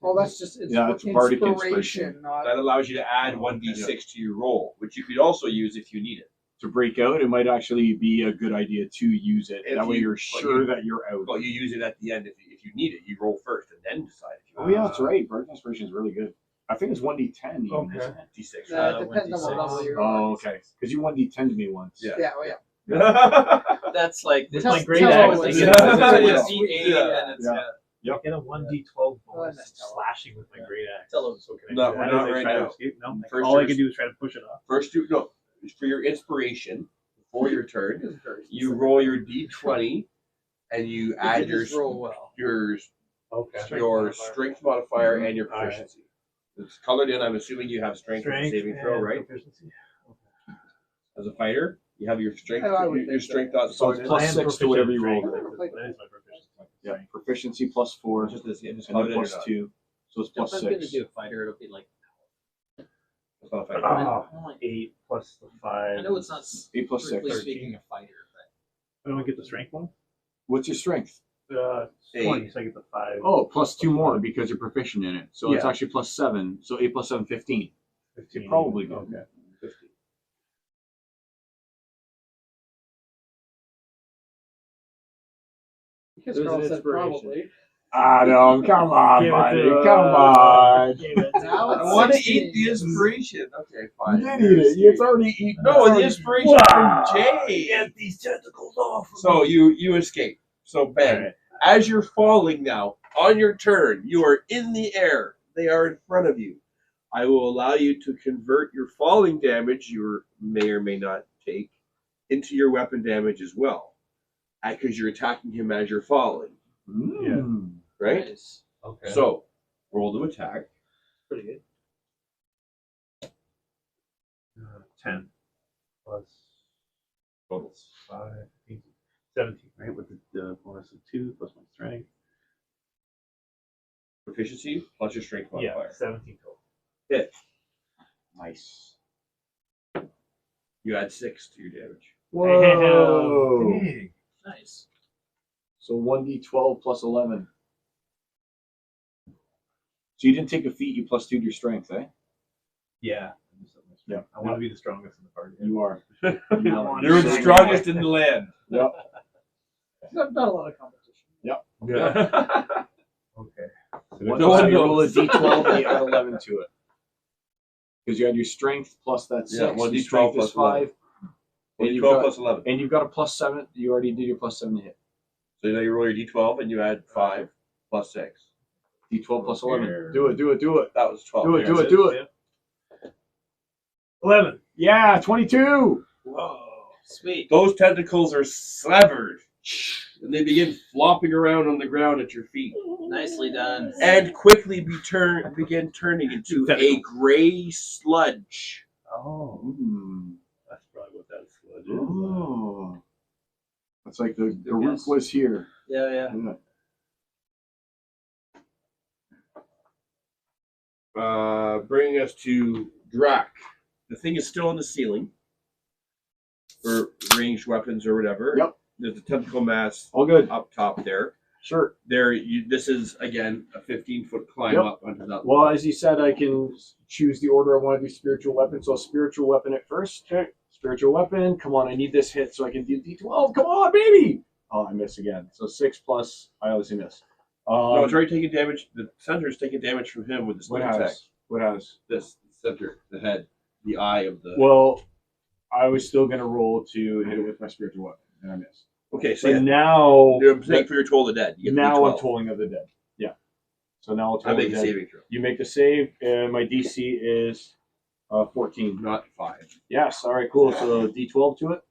Well, that's just Yeah, it's bardic inspiration. not. That allows you to add 1d6 to your roll, which you could also use if you need it. To break out, it might actually be a good idea to use it. If That way you- you're but sure you- that you're out. But you use it at the end if you need it. You roll first and then decide if you Oh want yeah, that's right. Bardic inspiration is really good. I think it's 1d10 even, Okay. isn't it? D6. Yeah, Uh, it depends on what 1d6. level you're Oh, on. okay. Because you 1d10 to me once. Yeah. Yeah, well, yeah. That's like It's this. like great Tell axe. us. It's Yeah. a D8 and it's Yeah. I get a 1d12 Oh, bonus that's slashing with my great axe. Tell 'em. So can I No, do we're that not as I right try to now. escape? No. First All I yours- can do is try to push it off. First, for your inspiration before your turn, It's very you specific. roll your d20 and you You add can just roll well. your Okay. strength modifier and your All right. proficiency. It's colored in. I'm assuming you have strength, as a saving throw, and right? proficiency. As a fighter, you have your strength. I would your think strength so. dot So it's colored in. plus I am 6 to proficient whatever in you roll. strength. Never played That is my proficiency. Yeah, proficiency plus 4, Just and then colored in or plus not. 2. So it's If plus I'm gonna 6. do a fighter, it'll be like. It's not a fighter. Ah. I'm like- 8 plus the 5. I know it's not 8 plus 6. strictly speaking a fighter, I don't get the strength one. What's your strength? 20, so I get the 5. Oh, plus 2 more because you're proficient in it. So it's Yeah. actually plus 7. So 8 plus 7, 15. 15. You're probably good. Okay. 50. Because There's Carl an said inspiration. probably. No, come on, Give it buddy. to, Come on. Now I it's want to 16. eat the inspiration. Okay, You fine. did eat it. It's already eaten. No, the inspiration from Jay. Get these tentacles off. So you escape. So bang. Alright. As you're falling now, on your turn, you are in the air. They are in front of you. I will allow you to convert your falling damage you may or may not take into your weapon damage as well. Because you're attacking him as you're falling. Mm. Right? Nice. Okay. So, roll to attack. pretty good. 10 plus Totals. 5, 18, 17, right? With the bonus of 2 plus my strength. Proficiency plus your strength Yeah, modifier. 17 total. Hit. Nice. You add 6 to your damage. Whoa. Dang. Nice. So 1d12 plus 11. So you didn't take a feat, you plus 2 to your strength, eh? Yeah. Yeah. I want to be the strongest in the party. You are. You're the strongest in the land. Yep. Not a lot of competition. Yeah. Okay. One, No one so you roll a knows. d12 and you add 11 to it. Because you had your strength plus that 6. Yeah, one your d12 strength plus is 5. And you've 12 got, plus 11. and you've got a plus 7. You already did your plus 7 to hit. So now you roll your d12 and you add 5 plus 6. D12 plus 11. Here. Do it, do it, do it. That was 12. Do it, do it, do it. 11. Yeah, 22. Whoa. Sweet. Those tentacles are severed. And they begin flopping around on the ground at your feet. Nicely done. And quickly begin turning into a Tentacles. gray sludge. Oh. That's probably what that sludge is. Oh. That's like the Good Garruk guess. was here. Yeah. Bringing us to Drak. The thing is still on the ceiling for ranged weapons or whatever. Yep. There's a tentacle mass All good. up top there. Sure. This is again a 15-foot climb Yep. up onto that. Well, as you said, I can choose the order I want to do spiritual weapon. So spiritual weapon at first. Okay. Spiritual weapon. Come on, I need this hit so I can do D12. Come on, baby. Oh, I miss again. So 6 plus. I obviously miss. No, it's already taking damage. The center is taking damage from him with the what sneak attack. has? What has? This center, the head, the eye of the. Well, I was still gonna roll to hit it with my spiritual weapon, and I missed. Okay, so So yeah, now, you're saying for your toll of the dead. You get now I'm D12. tolling of the dead. Yeah. So now I'll I toll make the a dead. saving throw. You make the save, and my DC is 14. Not 5. Yes. All right. Cool. So D12 to it.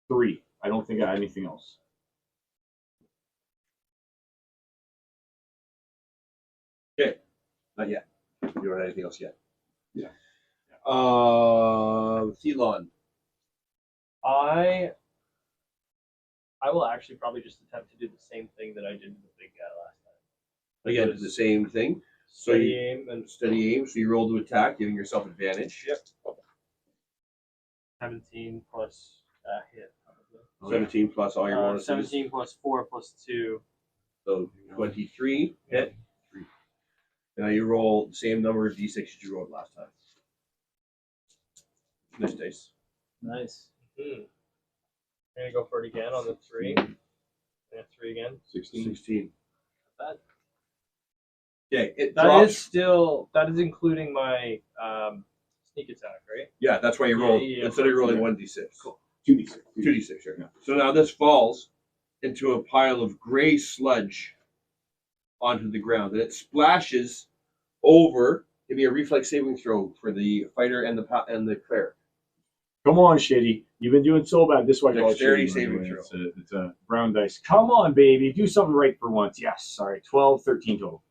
3. I don't think I had anything else. Not yet. You don't have anything else yet. Yeah. Thelon. I will actually probably just attempt to do the same thing that I did with the big guy last time. Again, the same thing. So Steady you aim and steady aim. So you roll to attack, giving yourself advantage. Yep. 17 plus hit. Probably. 17 plus all your bonuses. 17 plus 4 plus 2. So 23 hit. Now you roll the same number of d6 as you rolled last time. This dice. Nice. I'm gonna go for it again on the 3. Yeah, 3 again. 16. Not bad. Okay, it That drops. is including my sneak attack, right? Yeah, that's why you Yeah, rolled yeah, instead of rolling yeah. 1d6. Cool. 2d6. 2d6, sure. Yeah. So now this falls into a pile of gray sludge onto the ground, and it splashes over. Give me a reflex saving throw for the fighter and the cleric. Come on, Shitty. You've been doing so bad. This is why I call it Dexterity Shitty, by the saving way. throw. It's a brown dice. Come on, baby. Do something right for once. Yes. All right. 12, 13 total.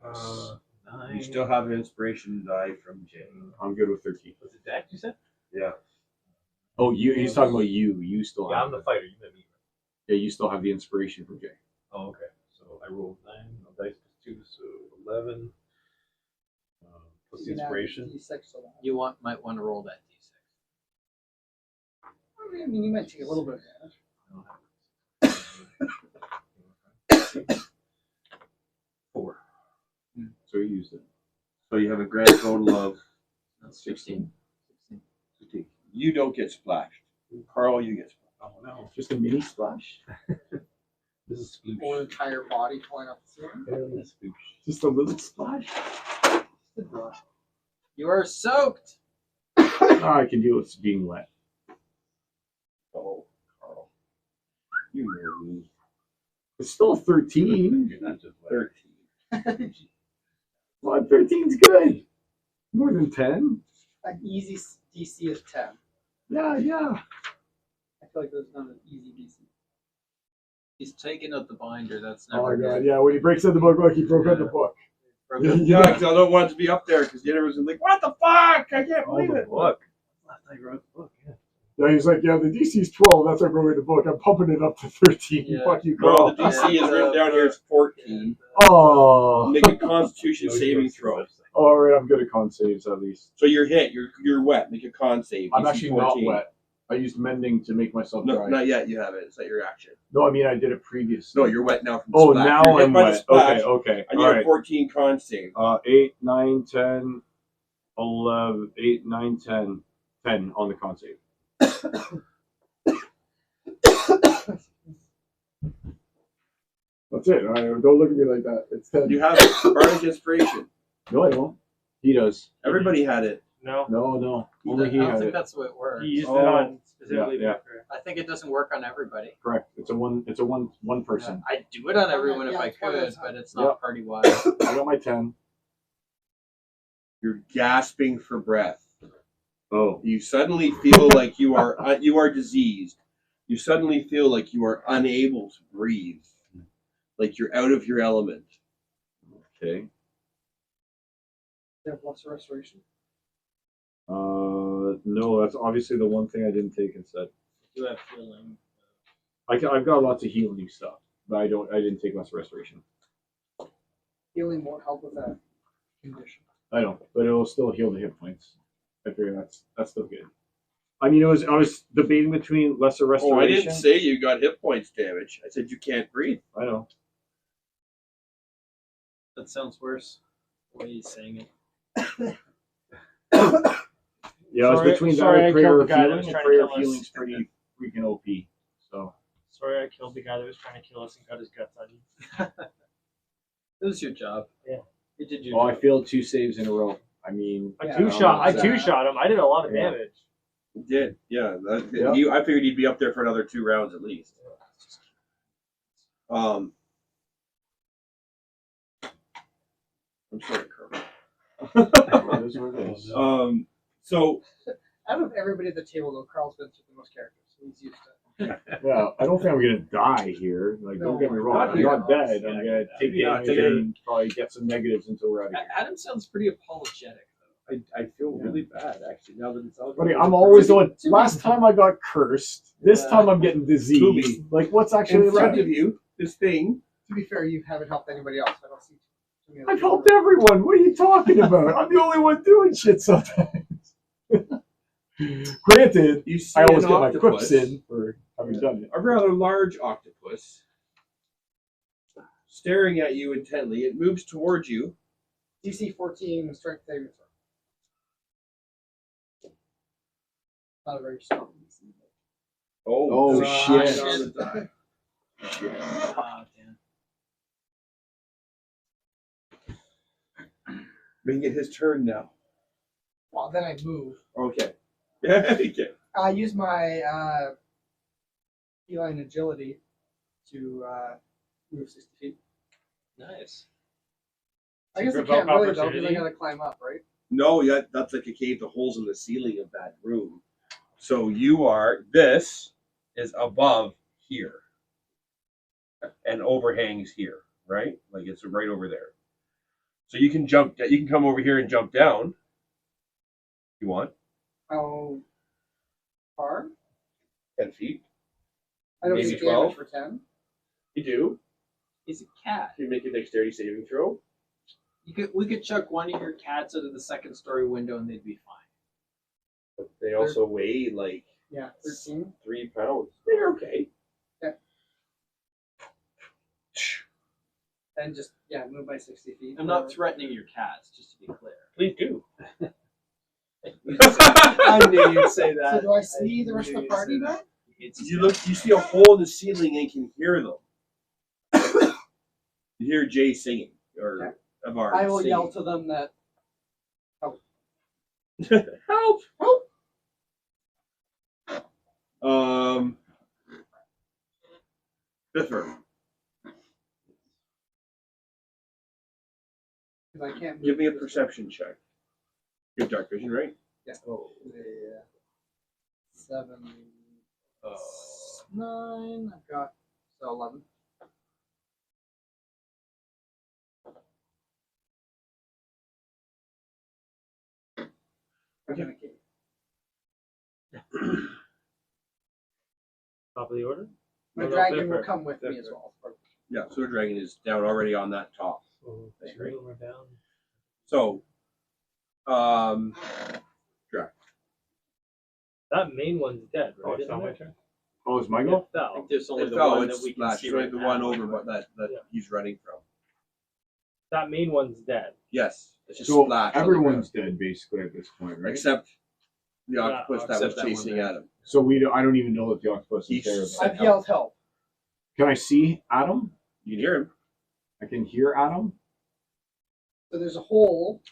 9. You still have an inspiration die from Jay. I'm good with 13. Was it Dex, you said? Yeah. Oh, he's talking about you. You still Yeah, have I'm the fighter. You meant me. Yeah, you still have the inspiration from Jay. Oh, okay. So I rolled 9 on dice plus 2, so 11. Plus the You can add inspiration. D6 to that. Might want to roll that d6. I mean, you might take a little bit of damage. 4. So you used it. So you have a grand total of 16. 16. You don't get splashed. Carl, you get splashed. Oh no. Just a mini splash. This is sploosh. Or entire body flying off the ceiling. Barely a sploosh. Just a little splash. You are soaked. I can deal with being wet. Oh, Carl. You know me. It's still a 13. You're not just wet. 13. Well, 13's good. More than 10. An easy DC is 10. Yeah. I feel like that's not an easy DC. He's taking out the binder. That's Oh never my god, good. yeah. When he breaks out the book, like he broke out the book. Yeah, because I don't want it to be up there because the other was like, what the fuck? I can't Oh, believe the it. book. Last time I wrote the book, yeah. Yeah, he's like, yeah, the DC's 12. That's why I broke out the book. I'm pumping it up to 13. Yeah. Fuck you, Well, Carl. the DC is written down here as 14. Oh. Make a Constitution saving throw. All right, I'm good at con saves at least. So you're hit. You're wet. Make a con save. I'm DC actually 14. not wet. I used mending to make myself No, dry. not yet. You haven't. It's not your action. No, I mean I did it previously. No, you're wet now from the Oh, splash. now You're hit I'm by the wet. splash. Okay. And All you have right. 14 con save. 8, 9, 10, 11, 8, 9, 10, 10 on the con save. That's it. All right, don't look at me like that. It's 10. You have Bardic Inspiration. No, I don't. He does. Everybody had it. No, No. I Only he don't had think it. that's the way it works. he used Oh, it on specifically yeah. Baker. I think it doesn't work on everybody. Correct. It's a one person. I'd do it on everyone if Yeah, I it's one at a could, time. but it's not party wide. I got my 10. You're gasping for breath. Oh. You suddenly feel like you are diseased. You suddenly feel like you are unable to breathe, like you're out of your element. Okay. They have lesser restoration. No, that's obviously the one thing I didn't take instead. You have healing. I've got lots of healing stuff, but I didn't take less restoration. Healing won't help with that condition. I don't, but it'll still heal the hit points. I figure that's still good. I mean, I was debating between lesser restoration. Oh, I didn't say you got hit points damage. I said you can't breathe. I know. That sounds worse. The way he's saying it. Yeah, I was Sorry- between sorry, that I and prayer killed the of guy that healing, was and trying to prayer kill of us. healing's pretty freaking OP. So Sorry, I killed the guy that was trying to kill us and got his guts on you. It was your job. Yeah. You did your I job. failed 2 saves in a row. I mean, I Yeah, two-shot him. I did a lot of Yeah. damage. You did, yeah. Yeah. I figured you'd be up there for another 2 rounds at least. I'm sorry, Carl. it is what it is. So Out of everybody at the table, though, Carl's been through the most characters, so he's used to it. Yeah, I don't think I'm gonna die here. Like, don't get me wrong, Not I'm here. not dead. I'm gonna take You're not damage dead. and probably get some negatives until we're out of here. Adam sounds pretty apologetic. I feel really bad actually now that it's out. Buddy, I'm always doing. Last time I got cursed. This time I'm getting diseased. Like, what's actually in front left? of you. This thing. To be fair, you haven't helped anybody else. I don't see too many other I've people. helped everyone. What are you talking about? I'm the only one doing shit sometimes. Granted, You see I always an get my octopus, quips in for having done it. a rather large octopus, staring at you intently. It moves towards you. DC 14 strength saving throw. Not a very strong DC. Oh, shit. shit. Ah, damn. Make it his turn now. Well, then I move. Okay. Yeah, okay. I use my feline agility to move 60 feet. Nice. I guess I Provoke can't really though, because I opportunity. gotta climb up, right? No, yeah, that's like a cave. The holes in the ceiling of that room. So you are. This is above here, and overhangs here, right? Like it's right over there. So you can jump. You can come over here and jump down. If you want How far? 10 feet. I don't Maybe take 12? damage for 10. You do. He's a cat. You make a dexterity saving throw. We could chuck one of your cats out of the second story window and they'd be fine. But they also weigh like Yeah, 13. 3 pounds. They're okay. And just, move by 60 feet. I'm not threatening your cats, just to be clear. Please do. I knew you'd say So that. do I see the rest of the party now? You see a hole in the ceiling and can hear them. You hear Jay singing, or Avar I will singing. yell to them that Help! help. Biffer, Because I can't. give me a move this perception check. You have dark vision, right? Yeah. Oh, yeah. 7, 9. I've got 11. I'm gonna keep. Top of the order. My No, dragon will different. come with me as Different. well. Yeah, so the dragon is down already on that top. So That's two right. of them are down. So, That main one's dead, Oh, right? it's not Isn't my it? turn. Oh, it's my It go? I fell. think there's only it the fell, one it's that we can splashed see right right the now. one over, but that Yeah. he's running from. That main one's dead. Yes, it's just So splashed. on the everyone's dead basically at this point, ground. right? Except the octopus that was except that one chasing there. at him. So I don't even know that the octopus is He's there. set I've yelled help. Can I see Adam? You can hear him. I can hear Adam. So there's a hole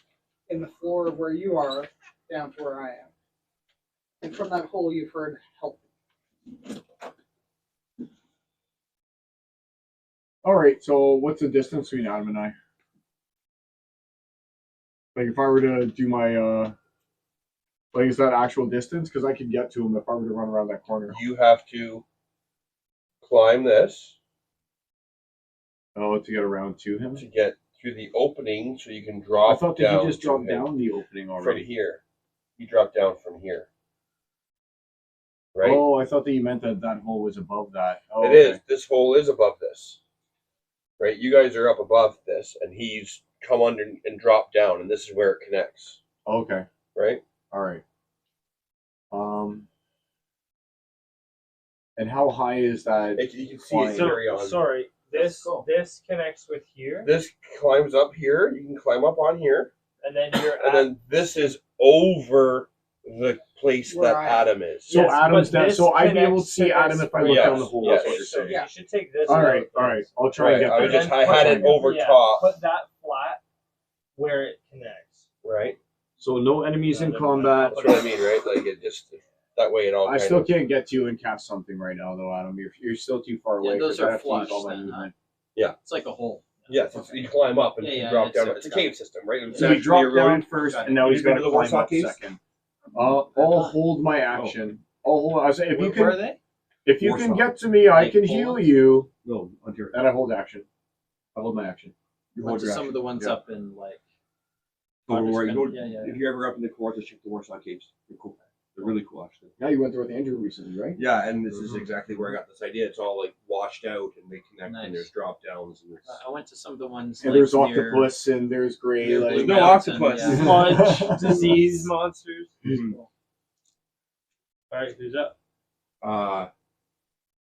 in the floor of where you are down to where I am. And from that hole you've heard help. All right. So what's the distance between Adam and I? Like if I were to do my like is that actual distance? Because I could get to him if I were to run around that corner. You have to climb this Oh, to get around to him. to get through the opening, so you can I drop thought that down. he just to dropped him down the opening from already. here. He dropped down from here. Right. Oh, I thought that you meant that that hole was above that. Oh, It is. This hole is above this. Right. You guys are up above this, and he's come under and dropped down, and this is where it connects. Okay. Right. All right. And how high is that? You can see it Fine. carry on. Sorry, this Cool. this connects with here, This climbs up here. You can climb up on here, and then you're and then this is over the place Where that I am. Adam is. So Yes, Adam's but down. this So I'd be able to connects see to Adam this if I look Yes, down the hole. yes. That's what you're saying. You should take this. All out right, of all right. this. I'll try and Right. get I there. was just. And I then had put- it over yeah, top. Put that flat where it connects. Right. So no enemies in Yeah, combat. That's what I mean, right? Like it just that way it all. I kind still of, can't get to you and cast something right now, though, Adam. You're still too far Yeah, away. those 'cause I are have to use flush all my then, huh? movement. It's like a hole. Yes, you climb up and Yeah, you yeah, drop it's down. a- It's a cave system, right? It's So he naturally dropped down eroded. first, Got it. and now Have he's you been got to to the climb Warsaw up Caves? second. I'll hold my action. I'll hold. I say if you Where are can, they? if you can Warsaw. get to me, I Like can heal Poland? you, No, Ontario. and I hold action. I hold my action. You Went hold to your some action. of the ones Yeah. up in like. Go to where you go. Yeah, yeah. If you're ever up in the Kawartha, check the Warsaw Caves. They're cool. They're really cool, actually. Yeah, you went there with Andrew recently, right? Yeah, and this is exactly where I got this idea. It's all like washed out, and they connect, Nice. and there's drop downs, and it's. I went to some of the ones. And like, there's near- octopus, and there's gray. near Like Blue No Mountain, octopus. yeah. Sludge, disease, monsters. Mhm. All right, who's up?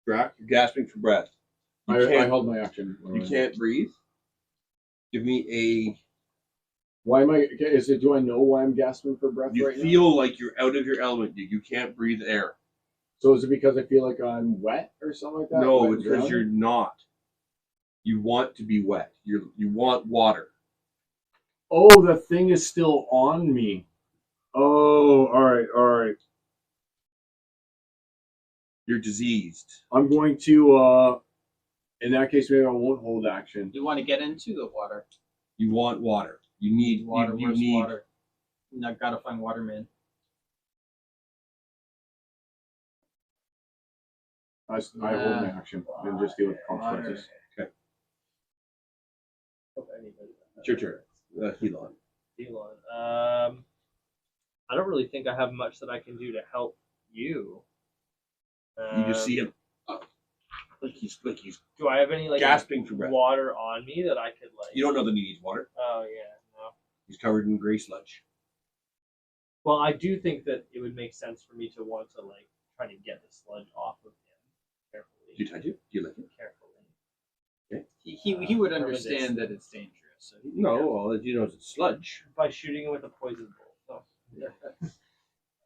Drac, you're gasping for breath. You I can't. held my action. You can't breathe. Give me a. Why am I? Is it? Do I know why I'm gasping for breath You right now? feel like you're out of your element. You can't breathe air. So is it because I feel like I'm wet or something like that? No, Wet it's and because drowning? you're not. You want to be wet. You want water. Oh, the thing is still on me. Oh, all right, all right. You're diseased. I'm going to. In that case, maybe I won't hold action. You want to get into the water? You want water. You need Water. You Where's need. water? I gotta find water, man. I hold my action and just deal with the consequences. It's your turn. Elon. Elon. I don't really think I have much that I can do to help you. You just see him. Like he's Do I have any like gasping for breath. water on me that I could like? You don't know that he needs water. Oh yeah, no. He's covered in gray sludge. Well, I do think that it would make sense for me to want to like trying to get the sludge off of him carefully. Do you touch it? Do you lick it? Carefully. He would understand that it's dangerous. So he'd be No, careful. all that you know is it's sludge. By shooting him with a poison bolt. So.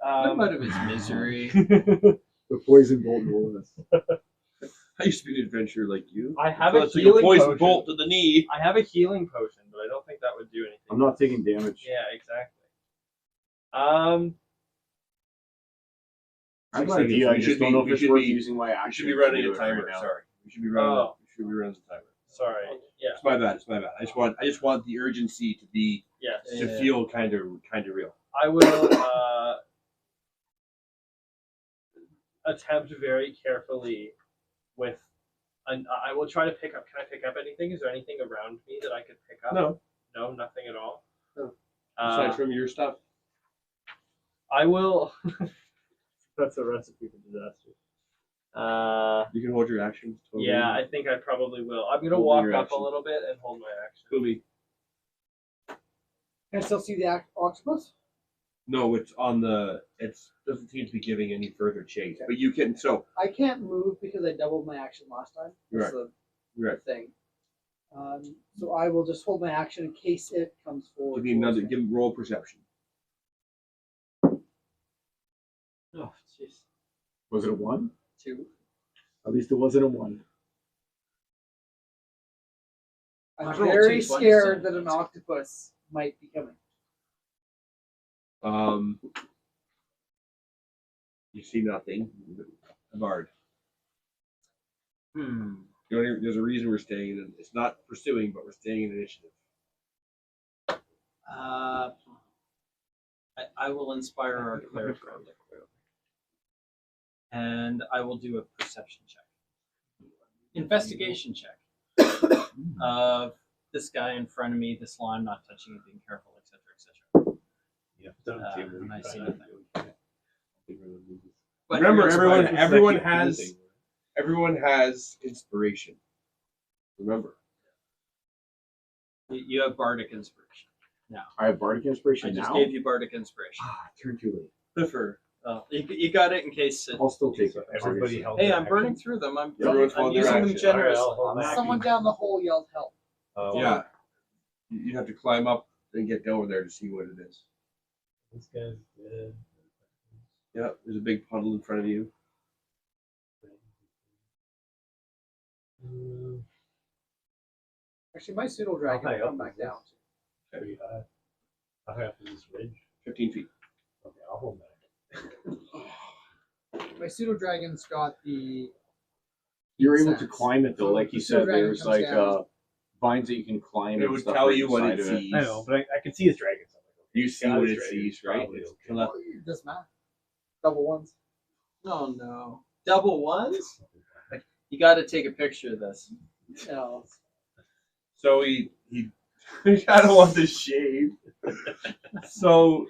What about of his misery? The poison bolt bonus. I used to be an adventurer like you. I have So a it's like healing poison potion. bolt to the knee. I have a healing potion, but I don't think that would do anything. I'm not taking damage. Yeah, exactly. I have an Six idea. I seconds. just don't know if it's worth using my I action. should be running to a do it timer. right now. Sorry, we should be running. Oh. We should be running a timer. Sorry. Yeah. It's my bad. It's my bad. I just want the urgency to be Yes. to feel kind of real. I will attempt very carefully with. I will try to pick up. Can I pick up anything? Is there anything around me that I could pick up? No, No, nothing at all. No. aside from your stuff. I will. That's a recipe for disaster. You can hold your actions. Totally. Yeah, I think I probably will. I'm gonna Hold walk your up action. a little bit and hold my action. Movie. Can I still see the octopus? No, it's on the. It doesn't seem to be giving any further chase, but you can. So I can't move because I doubled my action last time. That's Right. the right. thing. So I will just hold my action in case it comes forward. Give me another. towards me. Give roll perception. Oh, jeez. Was it a 1? 2. At least it wasn't a 1. I'm I rolled very 2 20, scared so- that an octopus might be coming. You see nothing. A bard. There's a reason we're staying in. It's not pursuing, but we're staying in initiative. I will inspire our cleric, and I will do a perception check, investigation check of this guy in front of me, this line, not touching it, being careful, etc., etc. Yeah, And I see nothing. But Remember, you're inspired. everyone has inspiration. Remember. You have bardic inspiration. I have bardic I inspiration just now. gave you bardic inspiration. Turn too late. Prefer. You got it in case. I'll still take it. Everybody held Hey, their I'm burning action. through them. I'm Everyone's I'm held their using them action. generously. Alright, I'll hold my Someone down the hole yelled help. Oh, Yeah. You have to climb up and get over there to see what it is. This guy's dead. Yeah, there's a big puddle in front of you. Actually, my pseudo dragon How high will come up back is this? down. Pretty high. How high up is this ridge? 15 feet. Okay, I'll hold that. My pseudo dragon's got the. You're able to sense. climb it though, So like the you pseudo said. dragon There's comes like down. vines that you can climb. It and would stuff tell right you what beside it of sees. I know, but I can see his dragon. So I'm like, okay, You see got what his it dragon, sees, right? probably It's okay. to left. It doesn't matter. Double ones. Oh no. Double ones? You got to take a picture of this. No. So he kind of wants to shave. So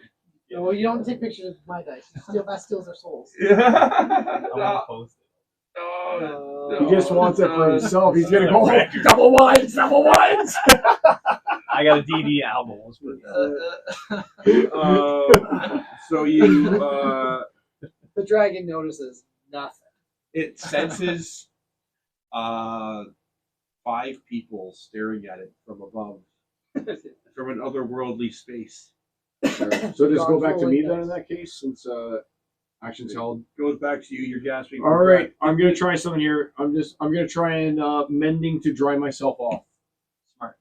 No, you don't take pictures of my dice. That steals their souls. I'm gonna post it. He just wants it for himself. He's gonna go double ones, double ones. I got a DD album. Let's put it so you The dragon notices nothing. it senses 5 people staring at it from above, from an otherworldly space. So just go back to me then in that case, since action's held. Goes back to you. You're gasping. All right, I'm gonna try something here. I'm gonna try and mending to dry myself off. Smart.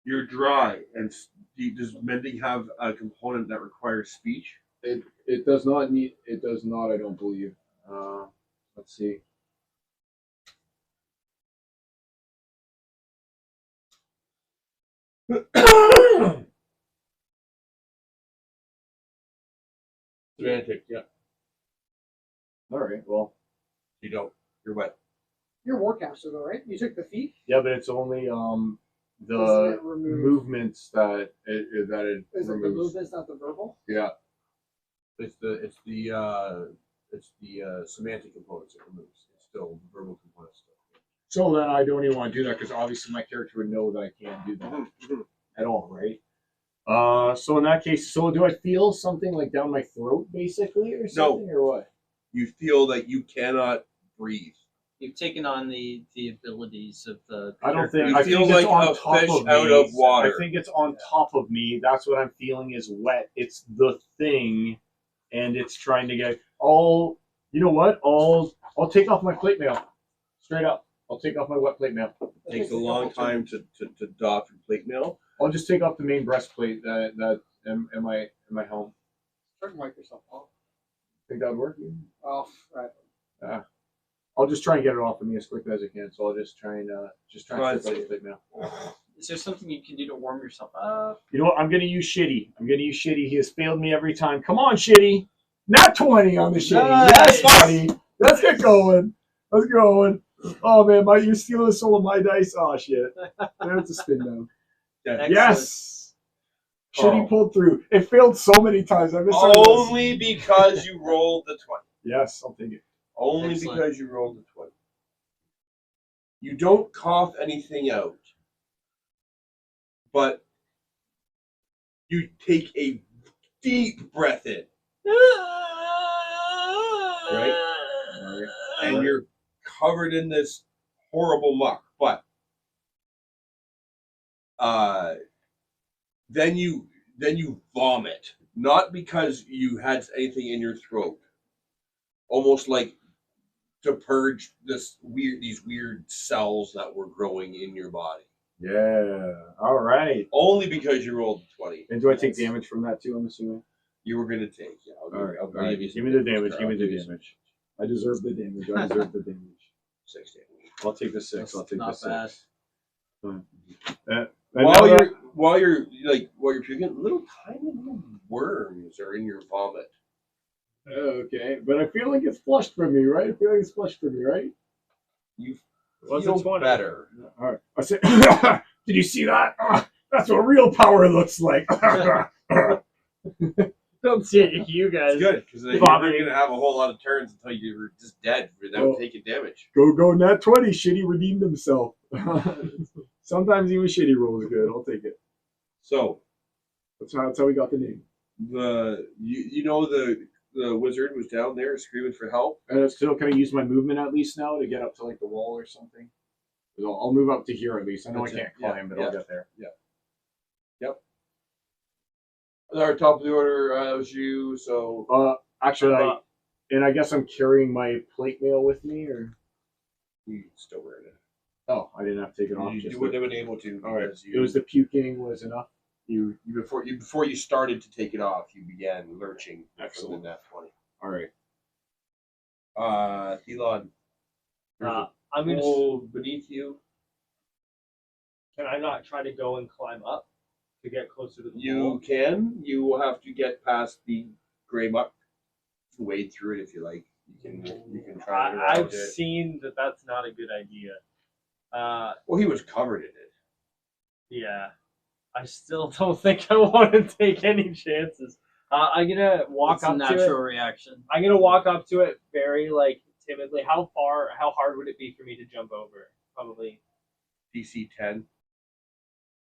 You're dry, and does mending have a component that requires speech? It does not need. It does not. I don't believe. Let's see. Semantic, yeah. All right. Well, You don't. You're wet. You're a warcaster though, right? You took the feet. yeah, but it's only Doesn't the it remove? movements that it Is it the removes. movements, not the verbal? Yeah. It's the semantic components it removes. It's still the verbal components. So then I don't even want to do that because obviously my character would know that I can't do that at all, right? So in that case, so do I feel something like down my throat, basically, or something, or what? You feel that you cannot breathe. You've taken on the abilities of the. I don't think. You I feel think like it's on a top fish of out me. of water. I think it's on top of me. That's what I'm feeling is wet. It's the thing, and it's trying to get. You know what? I'll take off my plate mail. Straight up. I'll take off my wet plate mail. It takes a long time to doff your plate mail. I'll just take off the main breastplate that in my helm. Try to wipe yourself off. Think that would work? Off, right. I'll just try and get it off of me as quick as I can. So I'll just try and strip out the plate mail. Is there something you can do to warm yourself up? You know what? I'm gonna use Shitty. He has failed me every time. Come on, Shitty. Not 20 on the Shitty. Nice. Yes, buddy. Let's get going. Let's go. Oh man, you're stealing some of my dice. Oh shit. There's a spin down. Yeah. Yes. Shitty Oh. pulled through. It failed so many times. I missed our list. Only because you rolled the 20. Yes, I'll take it. Only Excellent. because you rolled the 20. You don't cough anything out, but you take a deep breath in, right? And you're covered in this horrible muck. But then you vomit, not because you had anything in your throat, almost like to purge these weird cells that were growing in your body. Yeah. All right. Only because you rolled the 20. And do I take damage from that too? I'm assuming. You were gonna take. Yeah, I'll give you some Give me the damage. damage. Give me the damage. I deserve the damage. I deserve the damage. 6 damage. I'll take the 6. I'll take the Not 6. bad. While you're puking, little tiny little worms are in your vomit. Okay, but I feel like it's flushed from me, right? I feel like it's flushed from me, right? You What's feel the 20? better. All right. I said, did you see that? That's what real power looks like. Don't see it, you guys. It's good because then you're Vomiting. gonna have a whole lot of turns until you're just dead without Well, taking damage. go, Nat 20. Shitty redeemed himself. Sometimes even Shitty rolls good. I'll take it. So That's how we got the name. the wizard was down there screaming for help. And still, can I use my movement at least now to get up to like the wall or something? 'Cause I'll move up to here at least. I know That's I can't it. Yeah, climb, but yeah. I'll get there. Our top of the order was you, so Actually, I guess I'm carrying my plate mail with me, or you still wearing it. oh, I didn't have to take it off. You Just wouldn't have been able to. all right. Because It was the puking was enough. before you started to take it off, you began lurching. Excellent. From the nat 20. All right. Elon, I'm gonna. hole beneath you. Can I not try to go and climb up to get closer to the You wall? can. You will have to get past the gray muck. Wade through it if you like. You can try it around I've it. seen that that's not a good idea. Well, he was covered in it. Yeah. I still don't think I want to take any chances. I'm gonna walk It's a up to natural it. reaction. I'm gonna walk up to it very timidly. How hard would it be for me to jump over? Probably DC 10.